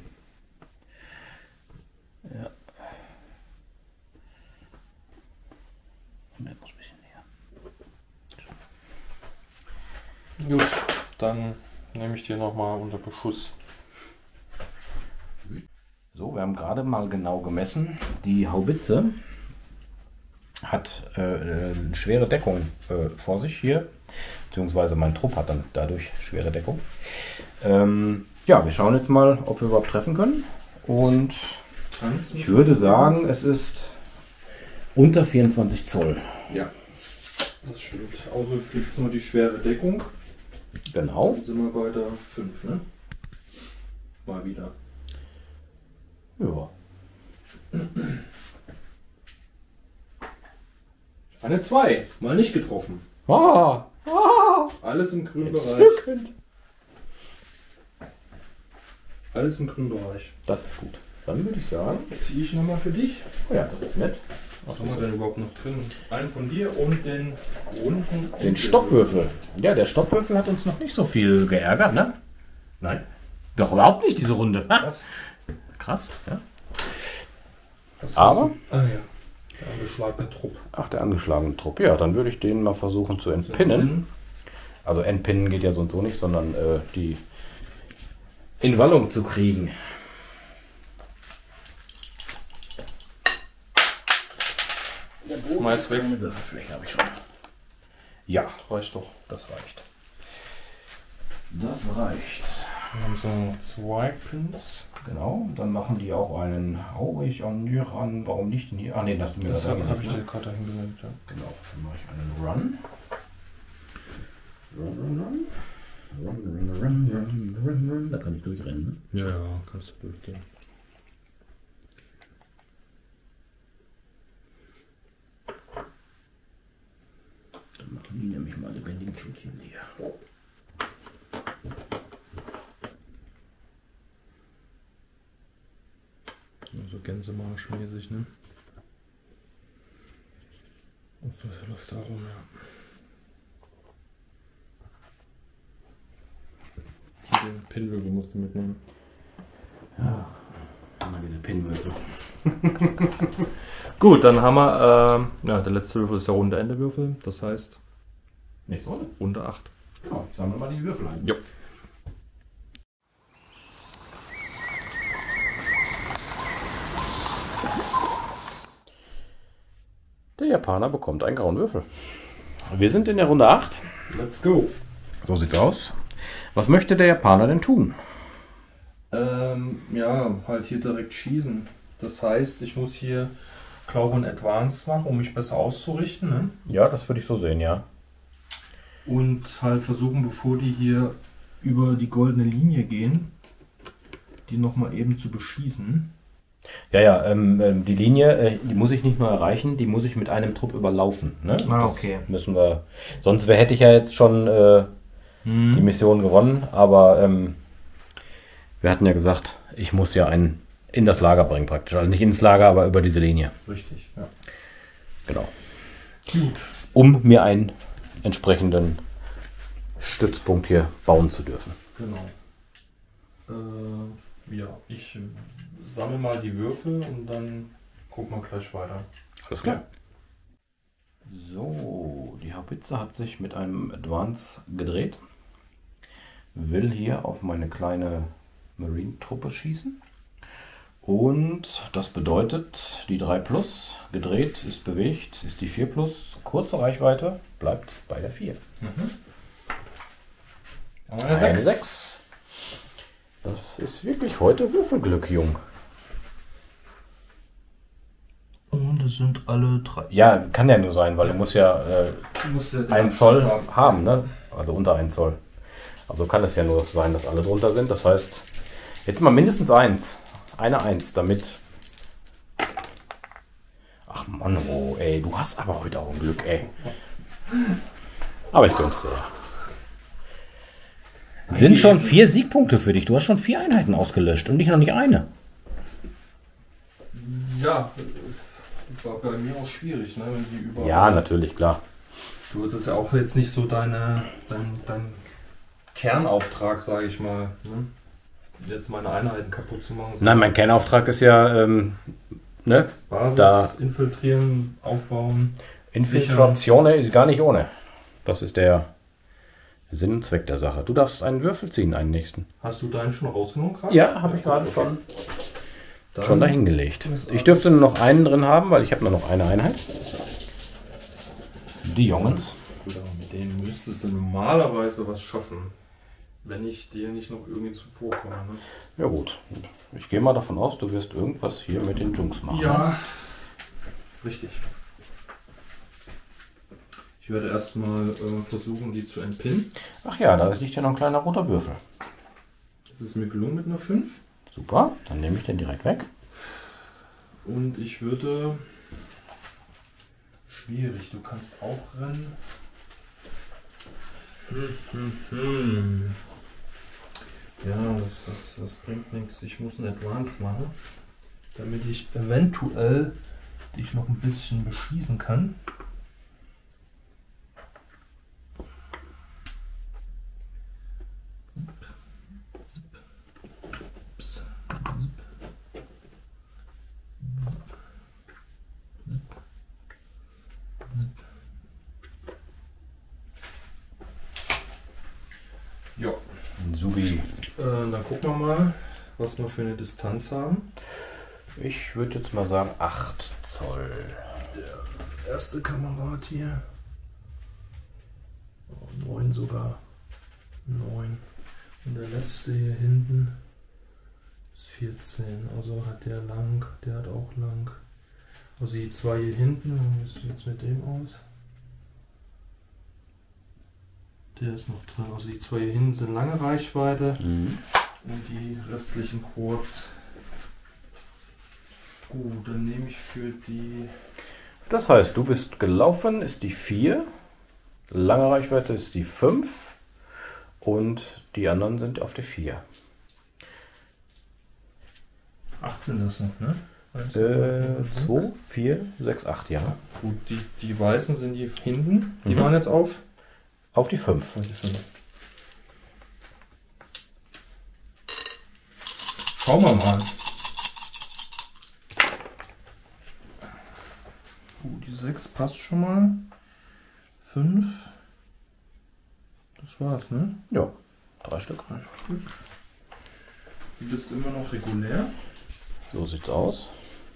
Ja. Und der muss ein bisschen näher. Gut, dann nehme ich dir nochmal unter Beschuss. So, wir haben gerade mal genau gemessen. Die Haubitze hat eine schwere Deckung vor sich hier. Beziehungsweise mein Trupp hat dann dadurch schwere Deckung. Ja, wir schauen jetzt mal, ob wir überhaupt treffen können. Und ich würde sagen, es ist unter 24 Zoll. Ja, das stimmt. Außer gibt es nur die schwere Deckung. Genau. Dann sind wir bei der 5, ne? Mal wieder. Ja. Eine 2. Mal nicht getroffen. Alles im grünen Bereich. Entzückend. Alles im grünen Bereich. Das ist gut. Dann würde ich sagen, Ziehe ich nochmal für dich. oh ja, das ist nett. Was haben wir denn überhaupt noch drin? Einen von dir und den runden. Den Stockwürfel. Ja, der Stockwürfel hat uns noch nicht so viel geärgert, ne? Nein. Doch überhaupt nicht diese Runde. Was? Krass, ja. Was hast Aber, du? Ah ja. Der angeschlagene Trupp. ach, der angeschlagene Trupp. Ja, dann würde ich den mal versuchen zu entpinnen. Also entpinnen geht ja so und so nicht, sondern die in Wallung zu kriegen. Schmeiß weg. Eine Würfelfläche habe ich schon. Ja, Reicht doch. das reicht. Das reicht. Dann haben sie noch 2 Pins. Genau, und dann machen die auch einen Haurig an Ran. Warum nicht denn hier? Ah ne, das du mir Das habe ich ne? dir gerade dahin gemeldet, ja. Genau, dann mache ich einen Run. Run. Da kann ich durchrennen. Ne? Ja, kannst du durchgehen. Dann machen die nämlich mal lebendigen Schützen hier. So Gänsemarsch-mäßig, ne? So läuft da rum, ja. Den Pinwürfel musst du mitnehmen. Ja, immer diese Pinwürfel. Gut, dann haben wir, ja, der letzte Würfel ist der runde Ende-Würfel, das heißt Nächste Runde. Runde 8. Genau, sammeln wir mal die Würfel ein. Jo. Der Japaner bekommt einen grauen Würfel. Wir sind in der Runde 8. Let's go. So sieht's aus. Was möchte der Japaner denn tun? Ja, halt hier direkt schießen. Das heißt, ich muss hier, glaube ich, ein Advance machen, um mich besser auszurichten. Ne? Ja, das würde ich so sehen, ja. Und halt versuchen, bevor die hier über die goldene Linie gehen, die nochmal eben zu beschießen. Ja, die Linie, die muss ich nicht nur erreichen, die muss ich mit einem Trupp überlaufen. Ne? Okay. Das müssen wir. Sonst hätte ich ja jetzt schon die Mission gewonnen, aber wir hatten ja gesagt, ich muss ja einen in das Lager bringen praktisch. Also nicht ins Lager, aber über diese Linie. Richtig, ja. Genau. Gut. Um mir einen entsprechenden Stützpunkt hier bauen zu dürfen. Genau. Ja, ich sammle mal die Würfel und dann gucken wir gleich weiter. Alles klar. So, die Haubitze hat sich mit einem Advance gedreht. Will hier auf meine kleine Marine-Truppe schießen. Und das bedeutet, die 3 plus gedreht ist bewegt, ist die 4 plus. Kurze Reichweite bleibt bei der 4. Eine 6. Das ist wirklich heute Würfelglück, Jung. Und es sind alle 3. Ja, kann ja nur sein, weil du musst ja 1 Zoll haben, ne? Also unter 1 Zoll. Also kann es ja nur sein, dass alle drunter sind. Das heißt, jetzt mal mindestens 1. Eine 1, damit... Ach Mann, oh, ey, du hast aber heute auch ein Glück, ey. Aber ich gönn's dir. Sind schon 4 Siegpunkte für dich. Du hast schon 4 Einheiten ausgelöscht und nicht noch nicht eine. Ja, das war bei mir auch schwierig, ne? Wenn die überall. Ja, natürlich, klar. Du hattest ja auch jetzt nicht so dein Kernauftrag, sage ich mal, ne? Jetzt meine Einheiten kaputt zu machen. Nein, mein Kernauftrag ist ja, ne? Basis, Da infiltrieren, aufbauen. Infiltration ist gar nicht ohne. Das ist der Sinn und Zweck der Sache. Du darfst einen Würfel ziehen, einen nächsten. Hast du deinen schon rausgenommen gerade? Ja, habe ich gerade schon dahin gelegt. Ich dürfte nur noch einen drin haben, weil ich habe nur noch eine Einheit. Die Jungens. Mit denen müsstest du normalerweise was schaffen. Wenn ich dir nicht noch irgendwie zuvorkomme. Ne? Ja gut. Ich gehe mal davon aus, du wirst irgendwas hier mit den Jungs machen. Ja, richtig. Ich werde erstmal versuchen, die zu entpinnen. Ach ja, da liegt ja noch ein kleiner roter Würfel. Das ist mir gelungen mit einer 5. Super, dann nehme ich den direkt weg. Und ich würde... Schwierig, du kannst auch rennen. Ja, das bringt nichts. Ich muss ein Advance machen, damit ich eventuell dich noch ein bisschen beschießen kann. Zip, zip, ups, zip, zip, zip, zip. Ja. Subi. Dann gucken wir mal, was wir für eine Distanz haben. Ich würde jetzt mal sagen 8 Zoll. Der erste Kamerad hier. Oh, 9 sogar. 9. Und der letzte hier hinten bis 14. Also hat der lang, der hat auch lang. Also die zwei hier hinten, wie sieht jetzt mit dem aus? Der ist noch drin. Also die zwei hier hinten sind lange Reichweite und die restlichen kurz. Gut, dann nehme ich für die... Das heißt, du bist gelaufen, ist die 4, lange Reichweite ist die 5 und die anderen sind auf der 4. 18 ist noch, ne? 2, 4, 6, 8, ja. Gut, die weißen sind die hinten. Die waren jetzt auf die 5. Schauen wir mal. Gut, die 6 passt schon mal. 5. Das war's, ne? Ja, 3 Stück. Du bist immer noch regulär. So sieht's aus.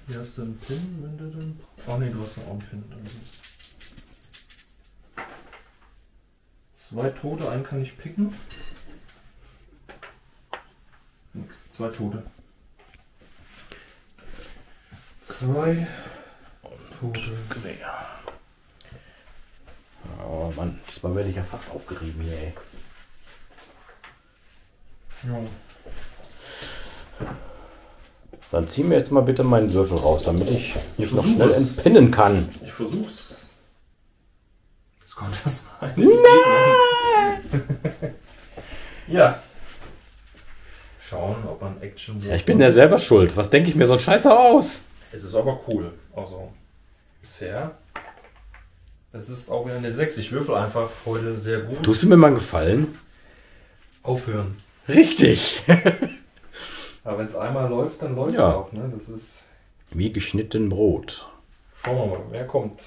Hier hast du einen Pin, wenn du dann... Oh ne, du hast noch einen Pin. Also 2 Tote, einen kann ich picken. Nix, 2 Tote. 2 Tote. Oh Mann, diesmal werde ich ja fast aufgerieben hier, ey. Ja. Dann zieh mir jetzt mal bitte meinen Würfel raus, damit ich mich noch versuch schnell es. entpinnen kann. Ich versuch's. Jetzt kommt das mal. Ja. Schauen, ob man Action... Ja, ich bin ja selber schuld. Was denke ich mir so ein Scheiße aus? Es ist aber cool. Also, bisher. Es ist auch wieder eine 6. Ich würfel einfach heute sehr gut. Tust du mir mal einen Gefallen? Aufhören. Richtig. Aber wenn es einmal läuft, dann läuft Ja. es auch. Ne? Das ist... Wie geschnitten Brot. Schauen wir mal, wer kommt.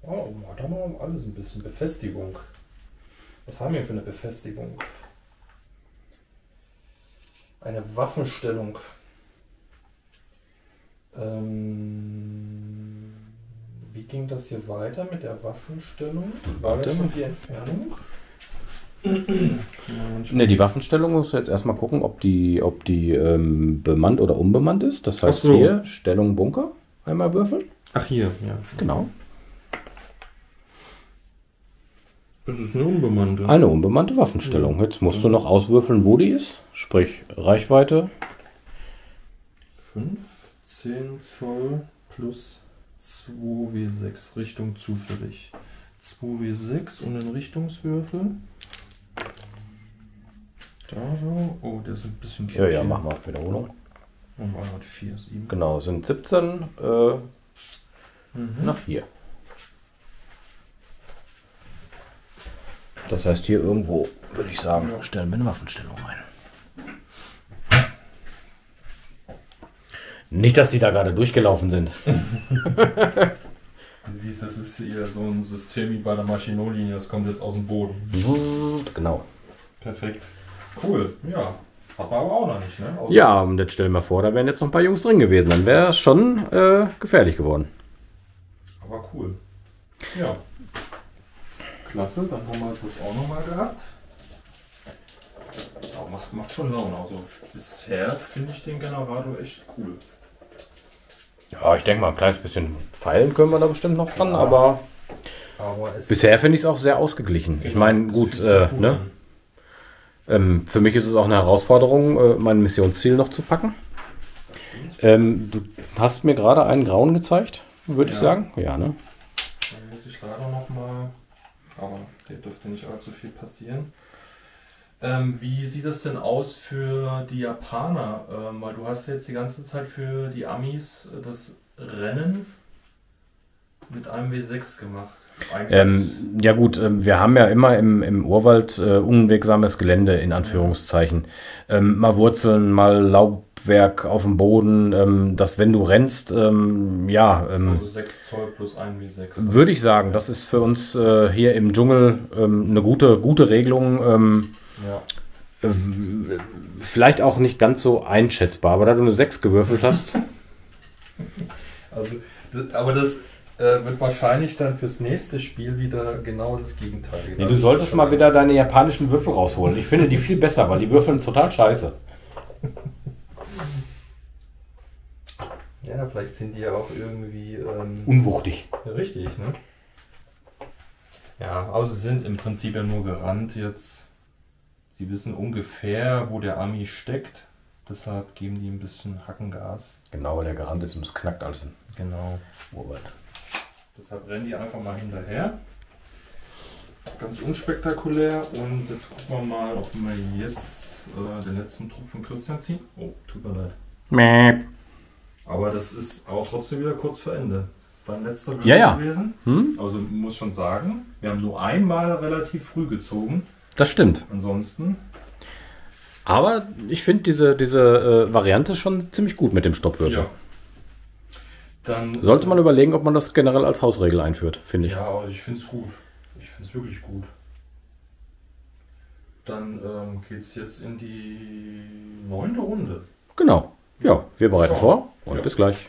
Oh, da haben wir alles ein bisschen Befestigung. Was haben wir für eine Befestigung? Eine Waffenstellung. Wie ging das hier weiter mit der Waffenstellung? War das schon die Entfernung? Ne, die Waffenstellung musst du jetzt erstmal gucken, ob die bemannt oder unbemannt ist. Das heißt Ach so. hier Stellung Bunker einmal würfeln. Ach hier, ja. Genau. Das ist eine unbemannte. Eine unbemannte Waffenstellung. Jetzt musst du noch auswürfeln, wo die ist. Sprich Reichweite. 15 Zoll plus 2W6 Richtung zufällig. 2W6 und ein Richtungswürfel. Da so. Oh, der ist ein bisschen Ja, machen wir auf Wiederholung. Und war halt 4, 7. Genau, sind 17 nach hier. Das heißt hier irgendwo, würde ich sagen, stellen wir eine Waffenstellung ein. Nicht, dass die da gerade durchgelaufen sind. Das ist hier so ein System wie bei der Maschinenlinie, das kommt jetzt aus dem Boden. Genau. Perfekt. Cool, ja. Hat man aber auch noch nicht, ne? Außer Ja, und jetzt stellen wir vor, da wären jetzt noch ein paar Jungs drin gewesen. Dann wäre es schon gefährlich geworden. Aber cool. Ja. Klasse, dann haben wir das auch nochmal gehabt. Ja, macht schon Laune. Also bisher finde ich den Generator echt cool. Ja, ich denke mal, ein kleines bisschen feilen können wir da bestimmt noch dran, aber es bisher finde ich es auch sehr ausgeglichen. Ich meine, gut, ne? Für mich ist es auch eine Herausforderung, mein Missionsziel noch zu packen. Du hast mir gerade einen grauen gezeigt, würde ich sagen. Ja, ne? Dann muss ich leider nochmal, aber der dürfte nicht allzu viel passieren. Wie sieht das denn aus für die Japaner? Weil du hast jetzt die ganze Zeit für die Amis das Rennen mit einem W6 gemacht. Ja gut, wir haben ja immer im Urwald unwegsames Gelände, in Anführungszeichen. Mal Wurzeln, mal Laubwerk auf dem Boden, dass wenn du rennst, also 6 Zoll plus 1 W6. würde ich sagen, das ist für uns hier im Dschungel eine gute Regelung. Vielleicht auch nicht ganz so einschätzbar, aber da du eine 6 gewürfelt hast. Also, aber das wird wahrscheinlich dann fürs nächste Spiel wieder genau das Gegenteil. Nee, du solltest mal wieder deine japanischen Würfel rausholen. Ich finde die viel besser, weil die würfeln total scheiße. Ja, vielleicht sind die ja auch irgendwie Unwuchtig. richtig, ne? Ja, aber sie sind im Prinzip ja nur gerannt jetzt. Sie wissen ungefähr, wo der Ami steckt. Deshalb geben die ein bisschen Hackengas. Genau, weil der gerannt ist und es knackt alles im Genau. Urwald. Deshalb rennen die einfach mal hinterher. Ganz unspektakulär. Und jetzt gucken wir mal, ob wir jetzt den letzten Trupp von Christian ziehen. Oh, tut mir leid. Mäh. Aber das ist auch trotzdem wieder kurz vor Ende. Das ist dein letzter Würfel Ja, ja. gewesen. Hm? Also muss schon sagen, wir haben nur einmal relativ früh gezogen. Das stimmt. Ansonsten. Aber ich finde diese Variante schon ziemlich gut mit dem Stoppwürfel. Ja. Dann Sollte man überlegen, ob man das generell als Hausregel einführt, finde ich. Ja, aber ich finde es gut. Ich finde es wirklich gut. Dann geht es jetzt in die 9. Runde. Genau. Ja, wir bereiten So. vor und Ja. bis gleich.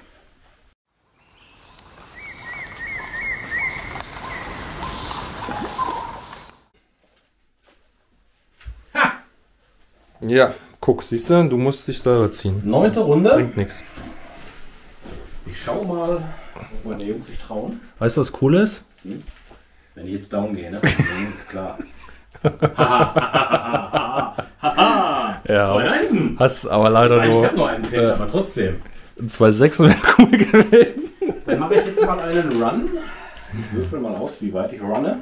Ja, guck, siehst du, du musst dich selber ziehen. 9. Runde. Bringt nichts. Ich schau mal, ob meine Jungs sich trauen. Weißt du, was cool ist? Wenn die jetzt down gehen, ne? Ist klar. Ja. 2 Einsen. Hast aber leider Nein, ich nur habe nur einen Page, aber trotzdem. 2 Sechsen wäre cool gewesen. Dann mache ich jetzt mal einen Run. Ich würfel mal aus, wie weit ich runne.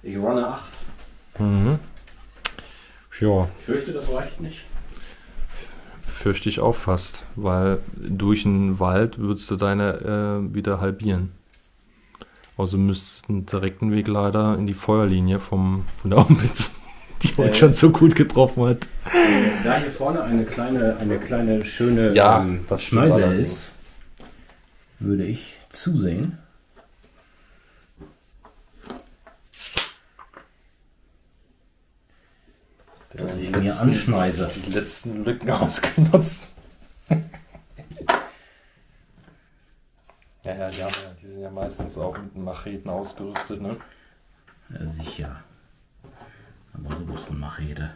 Ich runne 8. Mhm. Ja, Ich fürchte, das reicht nicht. fürchte ich auch fast, weil durch den Wald würdest du deine wieder halbieren. Also müsst einen direkten Weg leider in die Feuerlinie von der Ombitz, die heute schon so gut getroffen hat. Da hier vorne eine kleine schöne Ja, das stimmt Schneise allerdings. ist, würde ich zusehen. Dass ich mir anschneise. Die letzten Lücken ausgenutzt. Ja, die sind ja meistens auch mit Macheten ausgerüstet, ne? Ja, sicher. Aber so groß eine Machete.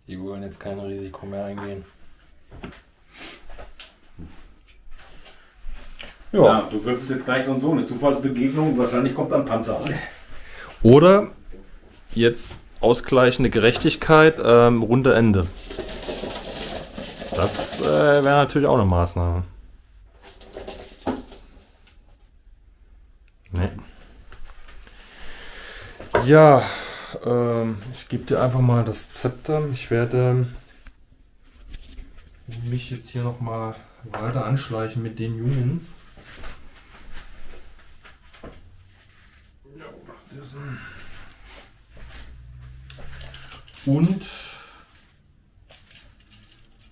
Die wollen jetzt kein Risiko mehr eingehen. Ja, du würfelst jetzt gleich so und so eine Zufallsbegegnung. Wahrscheinlich kommt ein Panzer an. Oder jetzt ausgleichende Gerechtigkeit, Runde Ende. Das wäre natürlich auch eine Maßnahme. Nee. Ja, ich gebe dir einfach mal das Zepter. Ich werde mich jetzt hier nochmal weiter anschleichen mit den Jungs. Und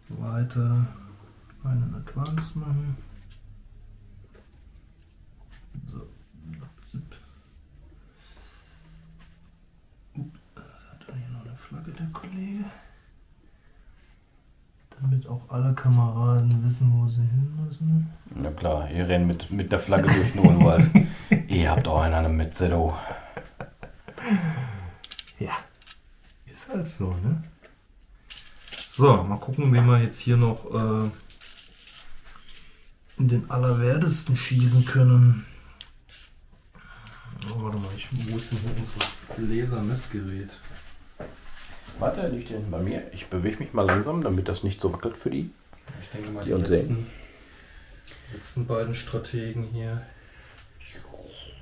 weiter einen Advance machen. So, zip. Hat er hier noch eine Flagge, der Kollege? Damit auch alle Kameraden wissen, wo sie hin müssen. Na klar, ihr rennt mit der Flagge durch den Urwald. Ihr habt auch einen mit Sedo. Ja, ist halt so, ne? So, mal gucken, wen wir jetzt hier noch in den Allerwertesten schießen können. Oh, warte mal, wo ist denn hier unser Laser-Messgerät? Warte, liegt der bei mir? Ich bewege mich mal langsam, damit das nicht so wackelt für die. Ich denke mal, Die die uns letzten beiden Strategen hier.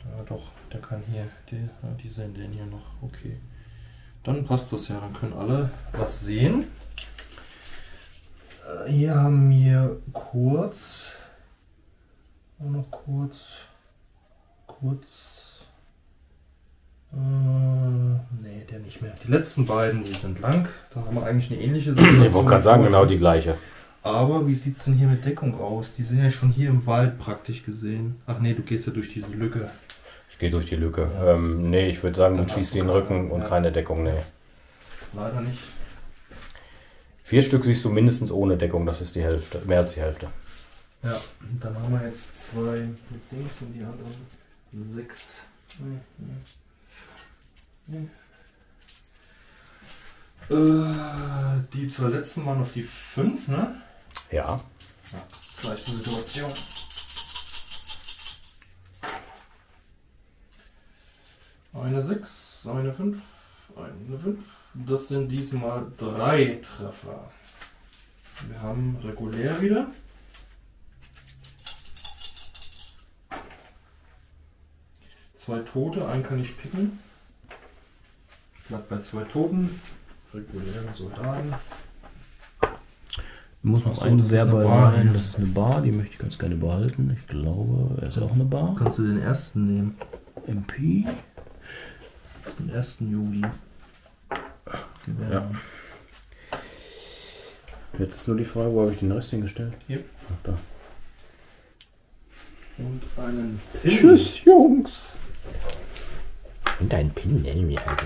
Ja, doch, der kann hier, die sehen den hier noch. Okay. Dann passt das ja, dann können alle was sehen. Hier haben wir kurz. Auch noch kurz. Nee, der nicht mehr. Die letzten beiden, die sind lang. Da haben wir eigentlich eine ähnliche Situation. Ich wollte gerade sagen, genau die gleiche. Aber wie sieht es denn hier mit Deckung aus? Die sind ja schon hier im Wald praktisch gesehen. Ach nee, du gehst ja durch diese Lücke. Ich gehe durch die Lücke. Nee, ich würde sagen, Dann du hast schießt du in den Rücken und ja. keine Deckung, nee. Leider nicht. 4 Stück siehst du mindestens ohne Deckung, das ist die Hälfte, mehr als die Hälfte. Ja, dann haben wir jetzt 2 mit Dings und die anderen 6. Die zur letzten waren auf die 5, ne? Ja. Gleiche Situation. Eine 6, eine 5, eine 5. Das sind diesmal 3 Treffer. Wir haben regulär wieder. Zwei Tote, einen kann ich picken. Bleibt bei 2 Toten. Reguläre Soldaten. Muss noch Achso, ein das ist eine Werber Bar. sein. Das ist eine Bar, die möchte ich ganz gerne behalten. Ich glaube, er ist auch eine Bar. Kannst du den ersten nehmen? MP. Den 1. Juli. Ja. Jetzt ist nur die Frage, wo habe ich den Rest hingestellt? Hier. Ach, da. Und einen Pin. Tschüss, Jungs. Und ein Pin, wie heißt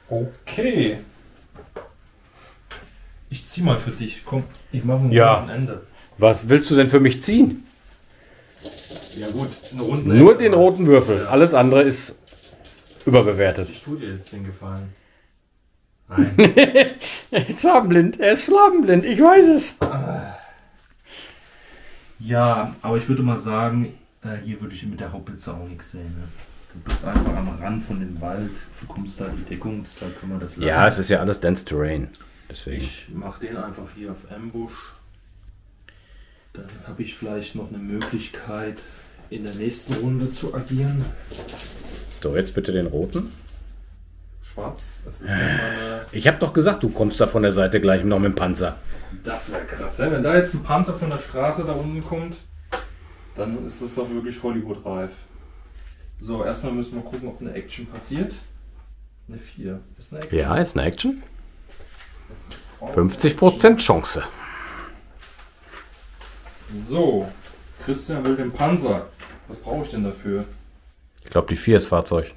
Okay. Ich zieh mal für dich. Komm, ich mache ein Ja. Ende. Was willst du denn für mich ziehen? Ja gut, einen runden Nur Ende. den roten Würfel. Ja. Alles andere ist überbewertet. Ich tue dir jetzt den Gefallen. Nein. Er ist farbenblind. Er ist farbenblind. Ich weiß es. Ja, aber ich würde mal sagen, hier würde ich mit der Hauptblitze auch nichts sehen. Ne? Du bist einfach am Rand von dem Wald, bekommst da die Deckung, deshalb können wir das lassen. Ja, es ist ja alles Dense Terrain. Deswegen. Ich mache den einfach hier auf Ambush. Dann habe ich vielleicht noch eine Möglichkeit, in der nächsten Runde zu agieren. So, jetzt bitte den roten. Schwarz, das ist nochmal eine... Ich habe doch gesagt, du kommst da von der Seite gleich noch mit dem Panzer. Das wäre krass, wenn da jetzt ein Panzer von der Straße da unten kommt, dann ist das doch wirklich Hollywood-reif. So, erstmal müssen wir gucken, ob eine Action passiert. Eine 4. Ist eine Action? Ja, ist eine Action. Das ist auch 50% Chance. So, Christian will den Panzer. Was brauche ich denn dafür? Ich glaube, die 4 ist Fahrzeug.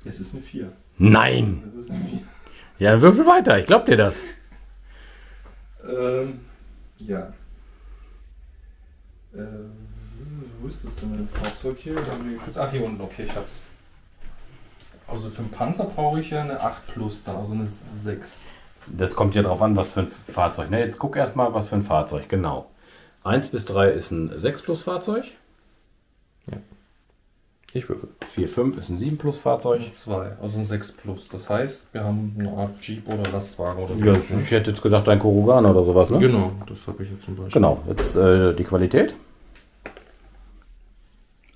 Es ist eine 4. Nein! Es ist eine 4. Ja, würfel weiter. Ich glaube dir das. Ja. Wo ist das denn mit dem Fahrzeug hier? Ach, hier unten, okay, ich hab's. Also für einen Panzer brauche ich ja eine 8 plus, dann also eine 6. Das kommt ja drauf an, was für ein Fahrzeug. Ne, jetzt guck erstmal, was für ein Fahrzeug. Genau. 1 bis 3 ist ein 6 plus Fahrzeug. Ich würfel. 4, 5 ist ein 7 plus Fahrzeug. 2, also ein 6 plus. Das heißt, wir haben eine Art Jeep oder Lastwagen oder Ja, so. ich hätte jetzt gedacht, ein Korugane oder sowas, ne? Genau, das habe ich jetzt zum Beispiel. Genau, jetzt die Qualität.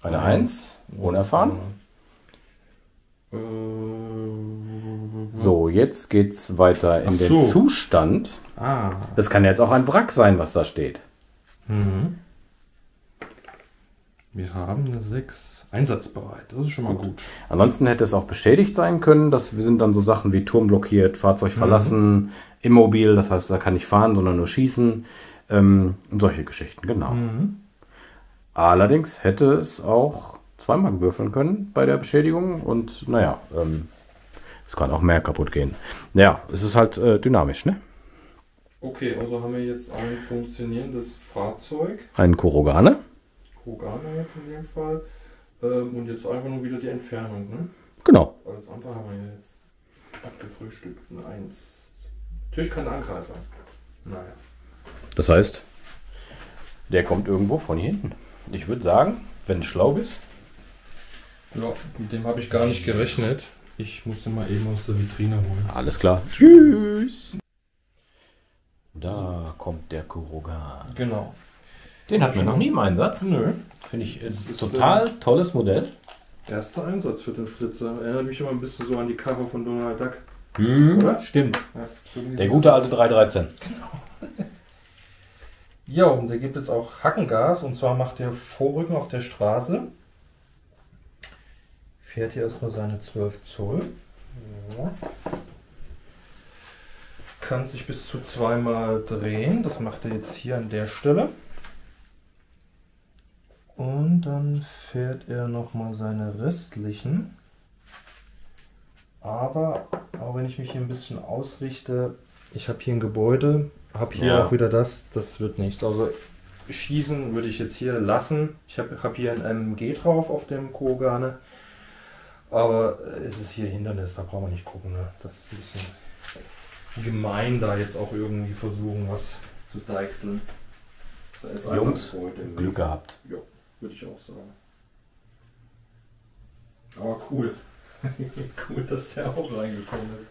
Eine Ja. 1, unerfahren. Äh, So, jetzt geht's weiter in Ach den so. Zustand. Ah. Das kann jetzt auch ein Wrack sein, was da steht. Mhm. Wir haben eine 6. Einsatzbereit, das ist schon mal gut. Ansonsten hätte es auch beschädigt sein können. Das sind dann so Sachen wie Turm blockiert, Fahrzeug verlassen, immobil, das heißt, da kann nicht fahren, sondern nur schießen. Und solche Geschichten, genau. Mhm. Allerdings hätte es auch zweimal würfeln können bei der Beschädigung und naja, es kann auch mehr kaputt gehen. Naja, es ist halt dynamisch, ne? Okay, also haben wir jetzt ein funktionierendes Fahrzeug. Ein Korogane. Kogana jetzt in dem Fall. Und jetzt einfach nur wieder die Entfernung, ne? Genau. Alles andere haben wir jetzt abgefrühstückt. Eine 1. Natürlich kein Angreifer. Naja. Das heißt, der kommt irgendwo von hier hinten. Ich würde sagen, wenn du schlau bist. Ja, mit dem habe ich gar nicht gerechnet. Ich musste mal eben aus der Vitrine holen. Alles klar. Tschüss. Da kommt der Kurogan. Genau. Den hatten wir noch nie im Einsatz. Nö. Finde ich Das ist, total tolles Modell. Erster Einsatz für den Flitzer. Erinnert mich immer ein bisschen so an die Karre von Donald Duck. Oder? Stimmt. Ja, so wie Der sie- gute alte 313. Ja, und der gibt jetzt auch Hackengas. Und zwar macht der Vorrücken auf der Straße. Fährt hier erstmal seine 12 Zoll. Ja. Kann sich bis zu 2-mal drehen. Das macht er jetzt hier an der Stelle. Und dann fährt er nochmal seine restlichen. Aber auch wenn ich mich hier ein bisschen ausrichte, ich habe hier ein Gebäude, habe hier Ja. auch wieder das wird nichts. Also schießen würde ich jetzt hier lassen. Ich hab hier ein MG drauf auf dem Kurogane. Aber es ist hier Hindernis, da brauchen wir nicht gucken. Ne? Das ist ein bisschen gemein, da jetzt auch irgendwie versuchen, was zu deichseln. Da ist Jungs, Glück gehabt. Ja, würde ich auch sagen. Aber cool. Cool, dass der auch reingekommen ist.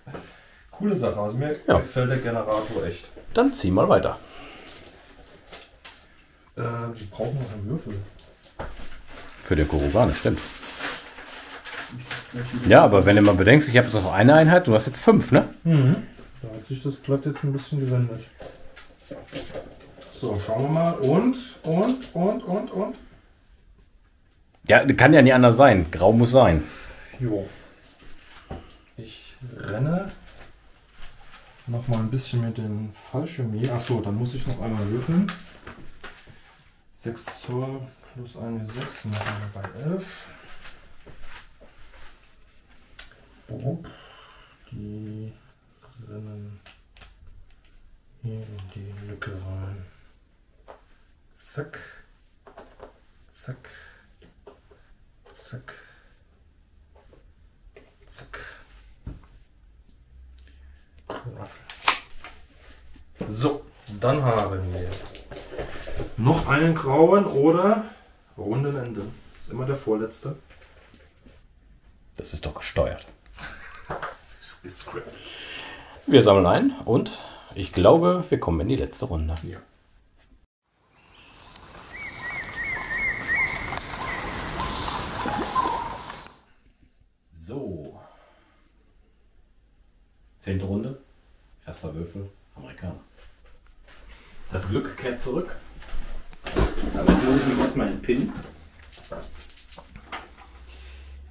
Coole Sache, also mir gefällt der Generator echt. Dann zieh mal weiter. Wir brauchen noch einen Würfel. Für den Kurogane, stimmt. Ja, aber wenn du mal bedenkst, ich habe jetzt noch eine Einheit, du hast jetzt 5, ne? Mhm. Da hat sich das Blatt jetzt ein bisschen gewendet. So, schauen wir mal. Und. Ja, kann ja nicht anders sein. Grau muss sein. Jo. Ich renne noch mal ein bisschen mit dem Fallschirm. Achso, dann muss ich noch einmal würfeln. 6 Zoll plus eine 6, dann sind wir bei 11. Oh, die rennen hier in die Lücke rein. Zack, zack, zack, zack. So, dann haben wir noch einen grauen oder runden Ende. Das ist immer der vorletzte. Das ist doch gesteuert. Das ist gescriptet. Wir sammeln ein und ich glaube, wir kommen in die letzte Runde. Ja. So. 10. Runde. Erster Würfel. Amerikaner. Das Glück kehrt zurück. Damit muss ich mich erstmal entpinnen.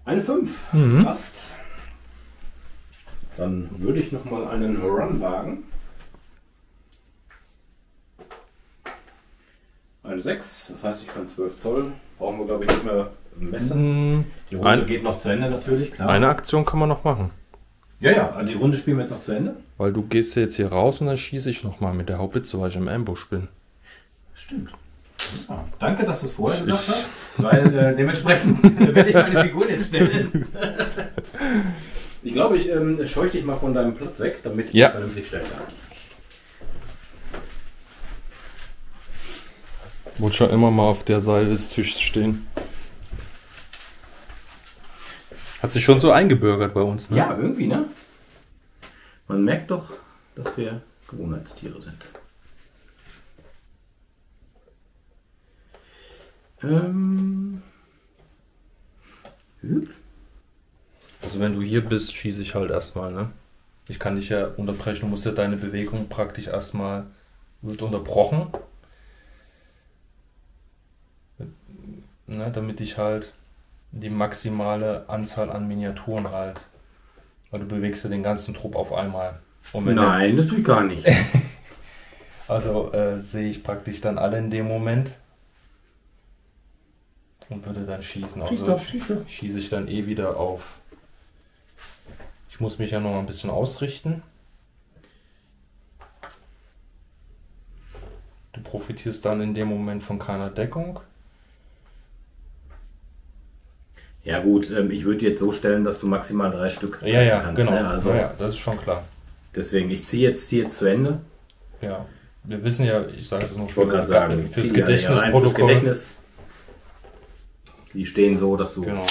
Eine 5. Passt. Dann würde ich nochmal einen Run wagen. Eine 6, das heißt, ich kann 12 Zoll. Brauchen wir, glaube ich, nicht mehr messen. Die Runde geht noch zu Ende natürlich, klar. Eine Aktion kann man noch machen. Ja, also die Runde spielen wir jetzt noch zu Ende. Weil du gehst jetzt hier raus und dann schieße ich nochmal mit der Haubitze, weil ich im Ambush bin. Stimmt. Ja, danke, dass du es vorher gesagt hast, weil dementsprechend werde ich meine Figur jetzt stellen. Ich glaube, ich scheuche dich mal von deinem Platz weg, damit ich dich vernünftig stellen kann. Wollte schon immer mal auf der Seite des Tisches stehen. Hat sich schon so eingebürgert bei uns, ne? Ja, irgendwie, ne? Man merkt doch, dass wir Gewohnheitstiere sind. Hüpf. Also wenn du hier bist, schieße ich halt erstmal, ne? Ich kann dich ja unterbrechen, du musst ja deine Bewegung praktisch erstmal, wird unterbrochen. Ne, damit ich halt die maximale Anzahl an Miniaturen halt. Weil du bewegst ja den ganzen Trupp auf einmal. Und wenn Nein, das tue ich gar nicht. also sehe ich praktisch dann alle in dem Moment. Und würde dann schießen. Also schieße ich dann eh wieder auf. Ich muss mich ja noch ein bisschen ausrichten. Du profitierst dann in dem Moment von keiner Deckung. Ja gut, ich würde jetzt so stellen, dass du maximal 3 Stück Ja, kannst. genau. Ne? Also, ja, das ist schon klar. Deswegen, ich ziehe jetzt zu Ende. Ja, wir wissen ja, ich sage es noch Ich wollte gerade sagen, fürs fürs Gedächtnisprotokoll. Gedächtnis. Die stehen so, dass du... Genau.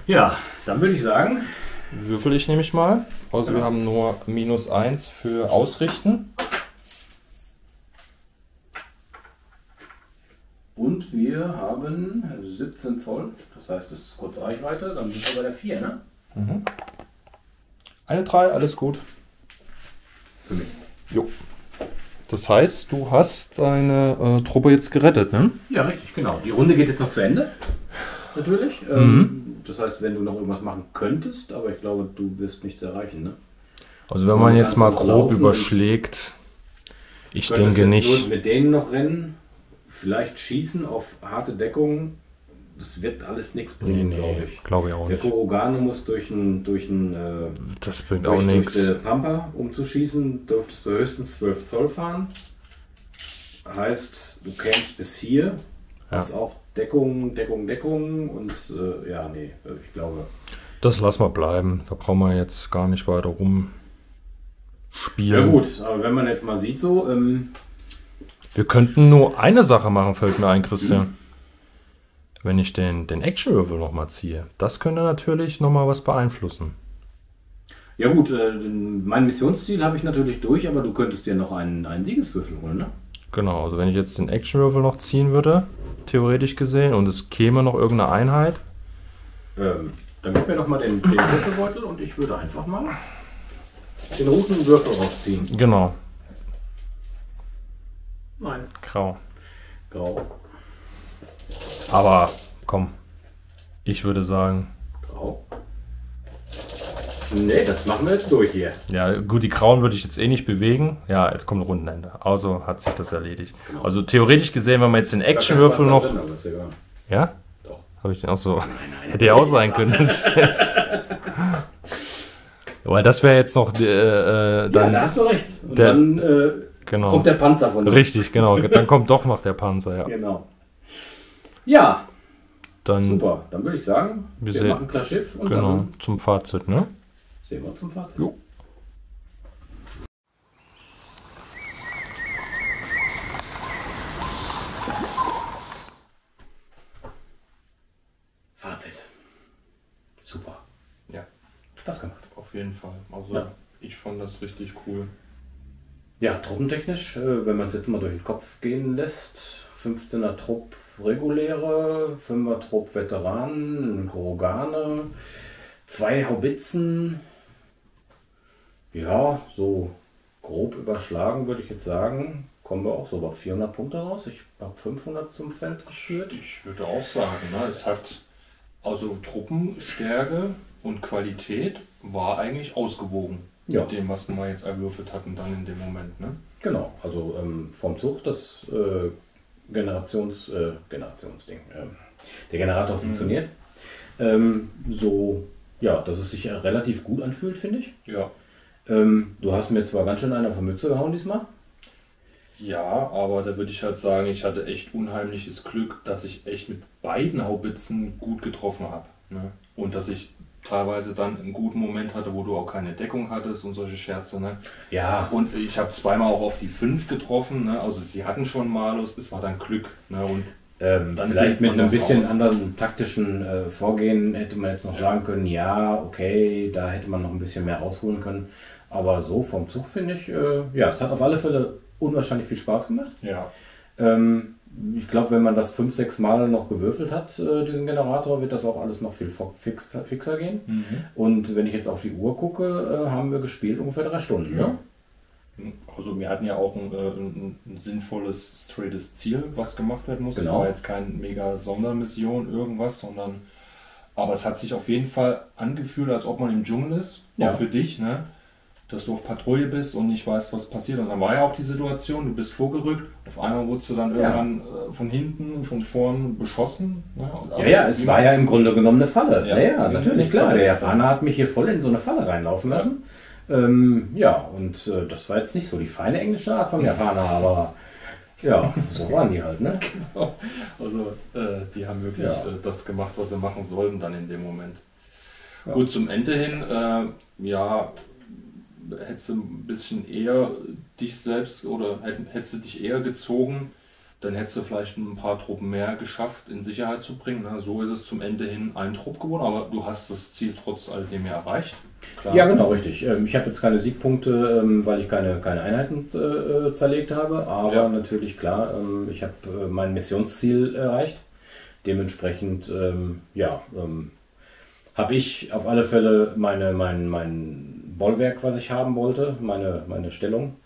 Ja, dann würde ich sagen... Würfel ich nämlich mal. Also wir haben nur -1 für Ausrichten. Und wir haben 17 Zoll, das heißt, das ist kurz Reichweite, dann sind wir bei der 4, ne? Mhm. Eine 3, alles gut. Für mich. Jo. Das heißt, du hast deine Truppe jetzt gerettet, ne? Ja, richtig, genau. Die Runde geht jetzt noch zu Ende, natürlich. Das heißt, wenn du noch irgendwas machen könntest, aber ich glaube, du wirst nichts erreichen, ne? Also wenn man jetzt mal grob überschlägt, ich denke nicht. Nur mit denen noch rennen, vielleicht schießen auf harte Deckung, das wird alles nichts bringen, glaube ich. Glaube ich auch Der nicht. Kurogane muss durch Das bringt auch nichts. die Pampa, um zu schießen, dürftest du höchstens 12 Zoll fahren. Heißt, du kämst bis hier, Ja. hast auch Deckung und ja, nee, ich glaube. Das lassen wir bleiben. Da brauchen wir jetzt gar nicht weiter rumspielen. Ja gut, aber wenn man jetzt mal sieht so, Wir könnten nur eine Sache machen, fällt mir ein, Christian. Wenn ich den Actionwürfel nochmal ziehe. Das könnte natürlich nochmal was beeinflussen. ja gut, mein Missionsziel habe ich natürlich durch, aber du könntest dir noch einen Siegeswürfel holen, ne? Genau, also wenn ich jetzt den Actionwürfel noch ziehen würde, theoretisch gesehen, und es käme noch irgendeine Einheit. Dann gib mir doch mal den Würfelbeutel und ich würde einfach mal den roten Würfel rausziehen. Genau, Nein. grau. Grau. Aber komm, ich würde sagen, Grau. Nee, das machen wir jetzt durch hier. ja gut, die grauen würde ich jetzt eh nicht bewegen. Ja, jetzt kommt Rundenende. Also hat sich das erledigt. Genau. Also theoretisch gesehen, wenn wir jetzt den Actionwürfel noch... Drin, aber ist egal. Ja? Doch. Habe ich den auch so... Nein, Hätte ja auch sein können. Weil das wäre jetzt noch Ja, dann... da hast du recht. Und der- dann genau. kommt der Panzer von dir. Richtig, genau. Dann kommt doch noch der Panzer, ja. Genau. Ja, Dann, super. Dann würde ich sagen, Wir wir sehen- machen klar Schiff und genau, dann zum Fazit, ne? sehen wir uns zum Fazit. Jo. Fazit. Super. Ja, Spaß gemacht. auf jeden Fall. Also Ja. ich fand das richtig cool. Ja, truppentechnisch, wenn man es jetzt mal durch den Kopf gehen lässt, 15er Trupp reguläre, 5er Trupp Veteranen, Gorogane, 2 Haubitzen. Ja, so grob überschlagen würde ich jetzt sagen, kommen wir auch so bei 400 Punkte raus. Ich habe 500 zum Feld geführt. Ich würde auch sagen, ne, es hat also Truppenstärke und Qualität war eigentlich ausgewogen Ja. mit dem, was wir jetzt erwürfelt hatten dann in dem Moment. Ne? Genau, also vom Zug das Generationsding. Der Generator funktioniert. So, ja, dass es sich ja relativ gut anfühlt, finde ich. Ja. Du hast mir zwar ganz schön einer auf die Mütze gehauen diesmal. Ja, aber da würde ich halt sagen, ich hatte echt unheimliches Glück, dass ich echt mit beiden Haubitzen gut getroffen habe. Ne? Und dass ich teilweise dann einen guten Moment hatte, wo du auch keine Deckung hattest und solche Scherze. Ne? Ja, Und ich habe zweimal auch auf die 5 getroffen. Ne? Also sie hatten schon Malus, es war dann Glück. Ne? Und dann vielleicht geht mit man einem das bisschen aus. anderen taktischen Vorgehen hätte man jetzt noch sagen können, ja, okay, da hätte man noch ein bisschen mehr rausholen können. Aber so vom Zug finde ich, ja, es hat auf alle Fälle unwahrscheinlich viel Spaß gemacht. Ja, Ich glaube, wenn man das 5, 6 Mal noch gewürfelt hat, diesen Generator, wird das auch alles noch viel fixer gehen. Und wenn ich jetzt auf die Uhr gucke, haben wir gespielt ungefähr 3 Stunden. Ja. Ne? also wir hatten ja auch ein sinnvolles, straightes Ziel, was gemacht werden musste. Genau. War jetzt keine mega Sondermission, irgendwas, sondern aber es hat sich auf jeden Fall angefühlt, als ob man im Dschungel ist, Ja. auch für dich, ne? Dass du auf Patrouille bist und nicht weißt, was passiert. Und dann war ja auch die Situation, du bist vorgerückt, auf einmal wurdest du dann Ja. irgendwann von hinten und von vorn beschossen. Ne? Und Ja, es war ja im Grunde genommen eine Falle. Ja, Ja, eine natürlich, Falle klar. Der ist da. Japaner hat mich hier voll in so eine Falle reinlaufen lassen. Ja, und das war jetzt nicht so die feine englische Art vom Japaner, aber ja, so waren die halt, ne? Also die haben wirklich Ja. das gemacht, was sie machen sollten dann in dem Moment. Ja. Gut, zum Ende hin, ja, hättest du ein bisschen eher dich selbst oder hättest du dich eher gezogen, dann hättest du vielleicht ein paar Truppen mehr geschafft, in Sicherheit zu bringen. Ne? So ist es zum Ende hin ein Trupp geworden, aber du hast das Ziel trotz alledem ja erreicht. Klar. Ja, genau, richtig. Ich habe jetzt keine Siegpunkte, weil ich keine Einheiten zerlegt habe, aber Ja. natürlich klar, ich habe mein Missionsziel erreicht. Dementsprechend, habe ich auf alle Fälle mein Bollwerk, was ich haben wollte, meine Stellung.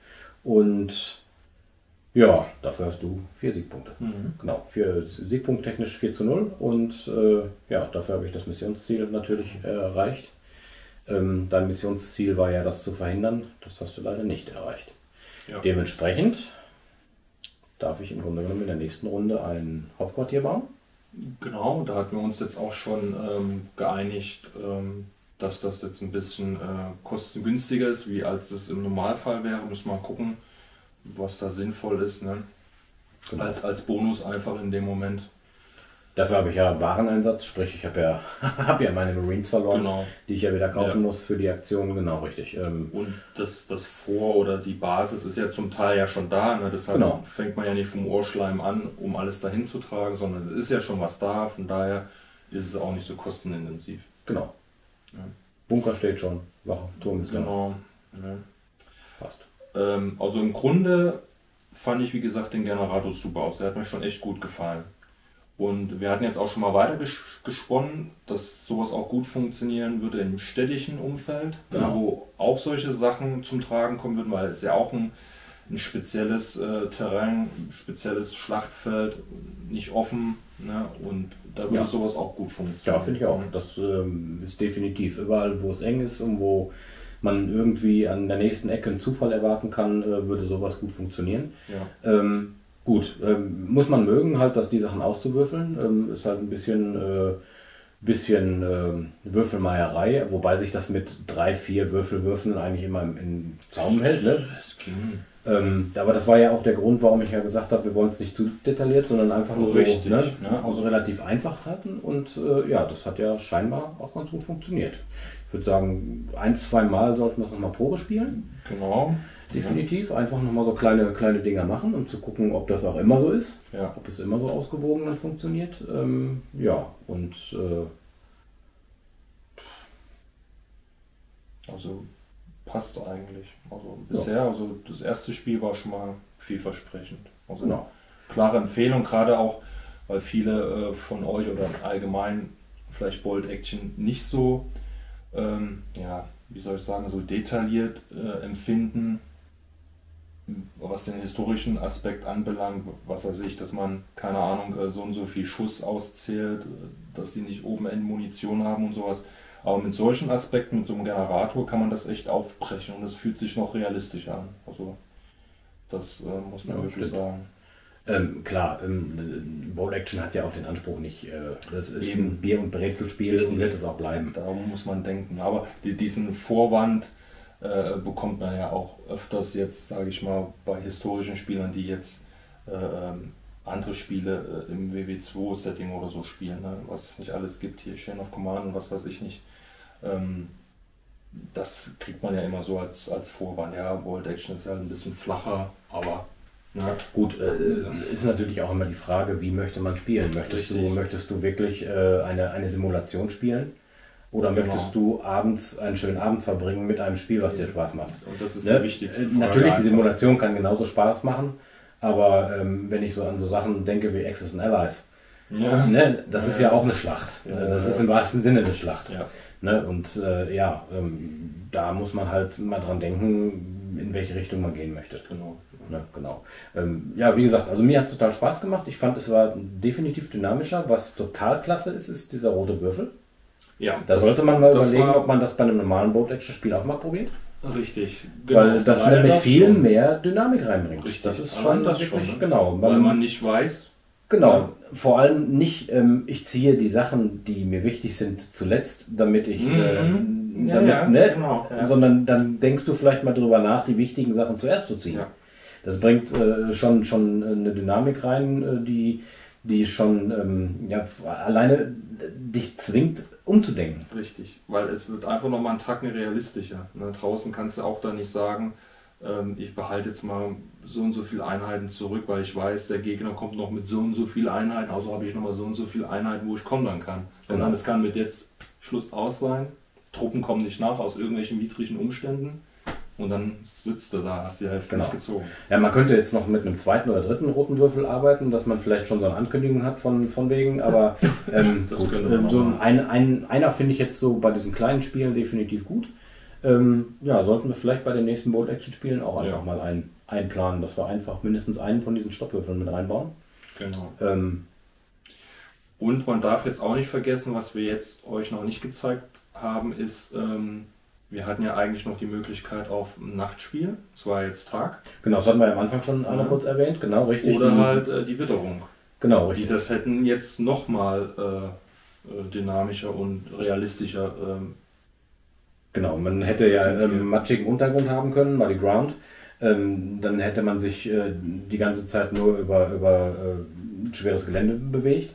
Und ja, dafür hast du 4 Siegpunkte. Mhm. Genau, Siegpunkt technisch 4:0 und ja, dafür habe ich das Missionsziel natürlich erreicht. Dein Missionsziel war ja, das zu verhindern. Das hast du leider nicht erreicht. Ja. Dementsprechend darf ich im Grunde genommen in der nächsten Runde ein Hauptquartier bauen. Genau, da hatten wir uns jetzt auch schon geeinigt, dass das jetzt ein bisschen kostengünstiger ist, wie als es im Normalfall wäre. Müssen wir mal gucken, was da sinnvoll ist. Ne? Genau. Als Bonus einfach in dem Moment. Dafür habe ich ja Wareneinsatz, sprich ich habe ja, hab ja meine Marines verloren, Genau. die ich ja wieder kaufen muss für die Aktion, genau, richtig. Und das Vor- oder die Basis ist ja zum Teil ja schon da. Ne? Deshalb Genau. fängt man ja nicht vom Ohrschleim an, um alles dahin zu tragen, sondern es ist ja schon was da. Von daher ist es auch nicht so kostenintensiv. Genau. Ja. Bunker steht schon, Wachturm ist da. Genau. Ja. Passt. Also im Grunde fand ich, wie gesagt, den Generator super aus. Der hat mir schon echt gut gefallen. Und wir hatten jetzt auch schon mal weiter gesponnen, dass sowas auch gut funktionieren würde im städtischen Umfeld, Genau. wo auch solche Sachen zum Tragen kommen würden, weil es ja auch ein spezielles Terrain, ein spezielles Schlachtfeld, nicht offen, ne? Und da würde Ja. sowas auch gut funktionieren. Ja, finde ich auch. Das ist definitiv überall, wo es eng ist und wo man irgendwie an der nächsten Ecke einen Zufall erwarten kann, würde sowas gut funktionieren. Ja. Gut, muss man mögen, halt, dass die Sachen auszuwürfeln. Ist halt ein bisschen Würfelmeierei, wobei sich das mit 3, 4 Würfeln eigentlich immer im Zaum hält. Ne? Es ging. Aber das war ja auch der Grund, warum ich ja gesagt habe, wir wollen es nicht zu detailliert, sondern einfach nur Richtig, so, ne? ne? Also relativ einfach halten. Und ja, das hat ja scheinbar auch ganz gut funktioniert. Ich würde sagen, 1, 2 Mal sollten wir es nochmal Probe spielen. Genau. Definitiv. Einfach nochmal so kleine Dinger machen, um zu gucken, ob das auch immer so ist. Ja. Ob es immer so ausgewogen dann funktioniert. Ja, und Also passt eigentlich. Also bisher, also das erste Spiel war schon mal vielversprechend. Also genau. klare Empfehlung, gerade auch, weil viele von euch oder allgemein vielleicht Bolt Action nicht so, ja, wie soll ich sagen, so detailliert empfinden, was den historischen Aspekt anbelangt, was weiß ich, dass man, keine Ahnung, so und so viel Schuss auszählt, dass die nicht oben Ende Munition haben und sowas. Aber mit solchen Aspekten, mit so einem Generator kann man das echt aufbrechen und das fühlt sich noch realistischer an. Also das muss man Ja, wirklich stimmt. sagen. Klar, Bolt Action hat ja auch den Anspruch nicht, das ist Eben. ein Bier- und Brezelspiel Richtig. und wird es auch bleiben. Darum muss man denken. Aber diesen Vorwand bekommt man ja auch öfters jetzt, sage ich mal, bei historischen Spielern, die jetzt andere Spiele im WW2-Setting oder so spielen, ne? Was es nicht alles gibt, hier Chain of Command und was weiß ich nicht. Das kriegt man ja immer so als Vorwand. Ja, Bolt Action ist halt ein bisschen flacher, aber ja, Gut, ist natürlich auch immer die Frage, wie möchte man spielen? Richtig. Möchtest du wirklich eine Simulation spielen? Oder Genau. möchtest du abends einen schönen Abend verbringen mit einem Spiel, was dir Spaß macht? und das ist Ne? die wichtigste Frage. Natürlich, die einfach. Simulation kann genauso Spaß machen, aber wenn ich so an so Sachen denke wie Axis and Allies, Ja. ne, das ist ja auch eine Schlacht. Ja, Das ja. ist im wahrsten Sinne eine Schlacht. Ja. Ne? Und ja, da muss man halt mal dran denken, in welche Richtung man gehen möchte. Genau. Ne, genau. Ja, wie gesagt, also mir hat es total Spaß gemacht. Ich fand, es war definitiv dynamischer. Was total klasse ist, ist dieser rote Würfel. Ja, Da sollte man mal das überlegen, war- ob man das bei einem normalen Bolt-Action-Spiel auch mal probiert. Richtig. Weil das Weil nämlich das viel schon- mehr Dynamik reinbringt. Richtig. Das ist Allein schon das wirklich, schon, ne? genau. Weil man nicht weiß. Genau, vor allem nicht, ich ziehe die Sachen, die mir wichtig sind, zuletzt, damit ich, Mhm. Ja, damit, ja, ne? genau, ja. Sondern dann denkst du vielleicht mal drüber nach, die wichtigen Sachen zuerst zu ziehen. Ja. Das bringt schon eine Dynamik rein, die schon ja, alleine dich zwingt, umzudenken. Richtig, weil es wird einfach nochmal einen Tacken realistischer. Ne? Draußen kannst du auch da nicht sagen, ich behalte jetzt mal so und so viele Einheiten zurück, weil ich weiß, der Gegner kommt noch mit so und so viele Einheiten, also habe ich nochmal so und so viele Einheiten, wo ich kontern kann. Sondern Genau. es kann mit jetzt Schluss aus sein, Truppen kommen nicht nach aus irgendwelchen widrigen Umständen und dann sitzt du da, hast die Hälfte Genau. nicht gezogen. Ja, man könnte jetzt noch mit einem zweiten oder dritten roten Würfel arbeiten, dass man vielleicht schon so eine Ankündigung hat von wegen, aber Das gut, könnte man so machen. einer finde ich jetzt so bei diesen kleinen Spielen definitiv gut. Ja, sollten wir vielleicht bei den nächsten Bolt-Action-Spielen auch einfach Ja. mal einplanen, dass wir einfach mindestens einen von diesen Stoppwürfeln mit reinbauen. Genau. Ähm, Und man darf jetzt auch nicht vergessen, was wir jetzt euch noch nicht gezeigt haben, ist, wir hatten ja eigentlich noch die Möglichkeit auf ein Nachtspiel, es war jetzt Tag, genau, das hatten wir ja am Anfang schon einmal Ja. kurz erwähnt, genau, richtig. oder die, halt die Witterung. genau, Die richtig. das hätten jetzt nochmal dynamischer und realistischer. Genau, man hätte ja Sind wir- matschigen Untergrund haben können, mal die Ground. Dann hätte man sich die ganze Zeit nur über schweres Gelände bewegt.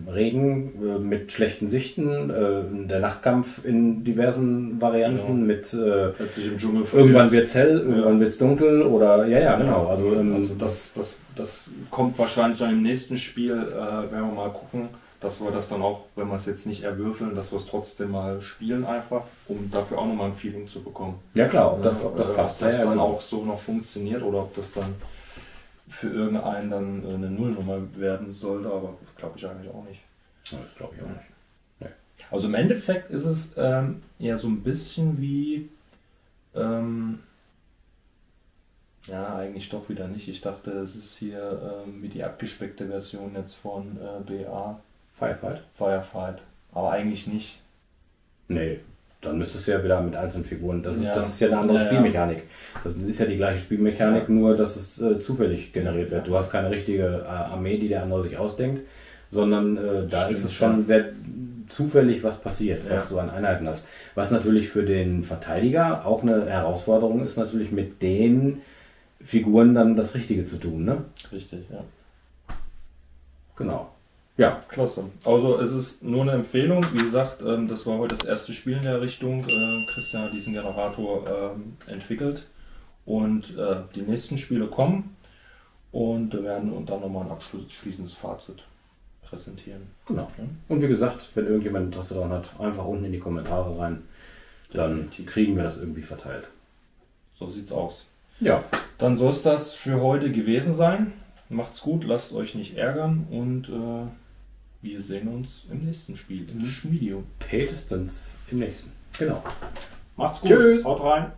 Regen mit schlechten Sichten, der Nachtkampf in diversen Varianten mit Plötzlich im Dschungel irgendwann wird es hell, irgendwann wird es dunkel oder genau. Also das kommt wahrscheinlich dann im nächsten Spiel, werden wir mal gucken, dass wir das dann auch, wenn wir es jetzt nicht erwürfeln, dass wir es trotzdem mal spielen einfach, um dafür auch nochmal ein Feeling zu bekommen. Ja klar, ob das passt. Ob das dann auch so noch funktioniert oder ob das dann für irgendeinen dann eine Nullnummer werden sollte, aber glaube ich eigentlich auch nicht. Ja, das glaube ich auch nicht. Nee. Also im Endeffekt ist es eher so ein bisschen wie, ja eigentlich doch wieder nicht. Ich dachte, es ist hier wie die abgespeckte Version jetzt von BA. Firefight. Aber eigentlich nicht. Nee, dann müsstest du ja wieder mit einzelnen Figuren. Das ist ja eine andere Spielmechanik. Das ist ja die gleiche Spielmechanik, nur dass es zufällig generiert wird. Du hast keine richtige Armee, die der andere sich ausdenkt, sondern da ist es schon sehr zufällig, was passiert, was du an Einheiten hast. Was natürlich für den Verteidiger auch eine Herausforderung ist, natürlich mit den Figuren dann das Richtige zu tun. Ne? Richtig, ja. Genau. Ja, klasse. Also es ist nur eine Empfehlung. Wie gesagt, das war heute das erste Spiel in der Richtung. Christian hat diesen Generator entwickelt und die nächsten Spiele kommen und wir werden dann nochmal ein abschließendes Fazit präsentieren. Genau. Und wie gesagt, wenn irgendjemand Interesse daran hat, einfach unten in die Kommentare rein. Dann kriegen wir das irgendwie verteilt. So sieht's aus. Ja. Dann soll es das für heute gewesen sein. Macht's gut, lasst euch nicht ärgern und wir sehen uns im nächsten Spiel, im nächsten Video. Spätestens im nächsten. Genau. Macht's gut. Tschüss. Haut rein.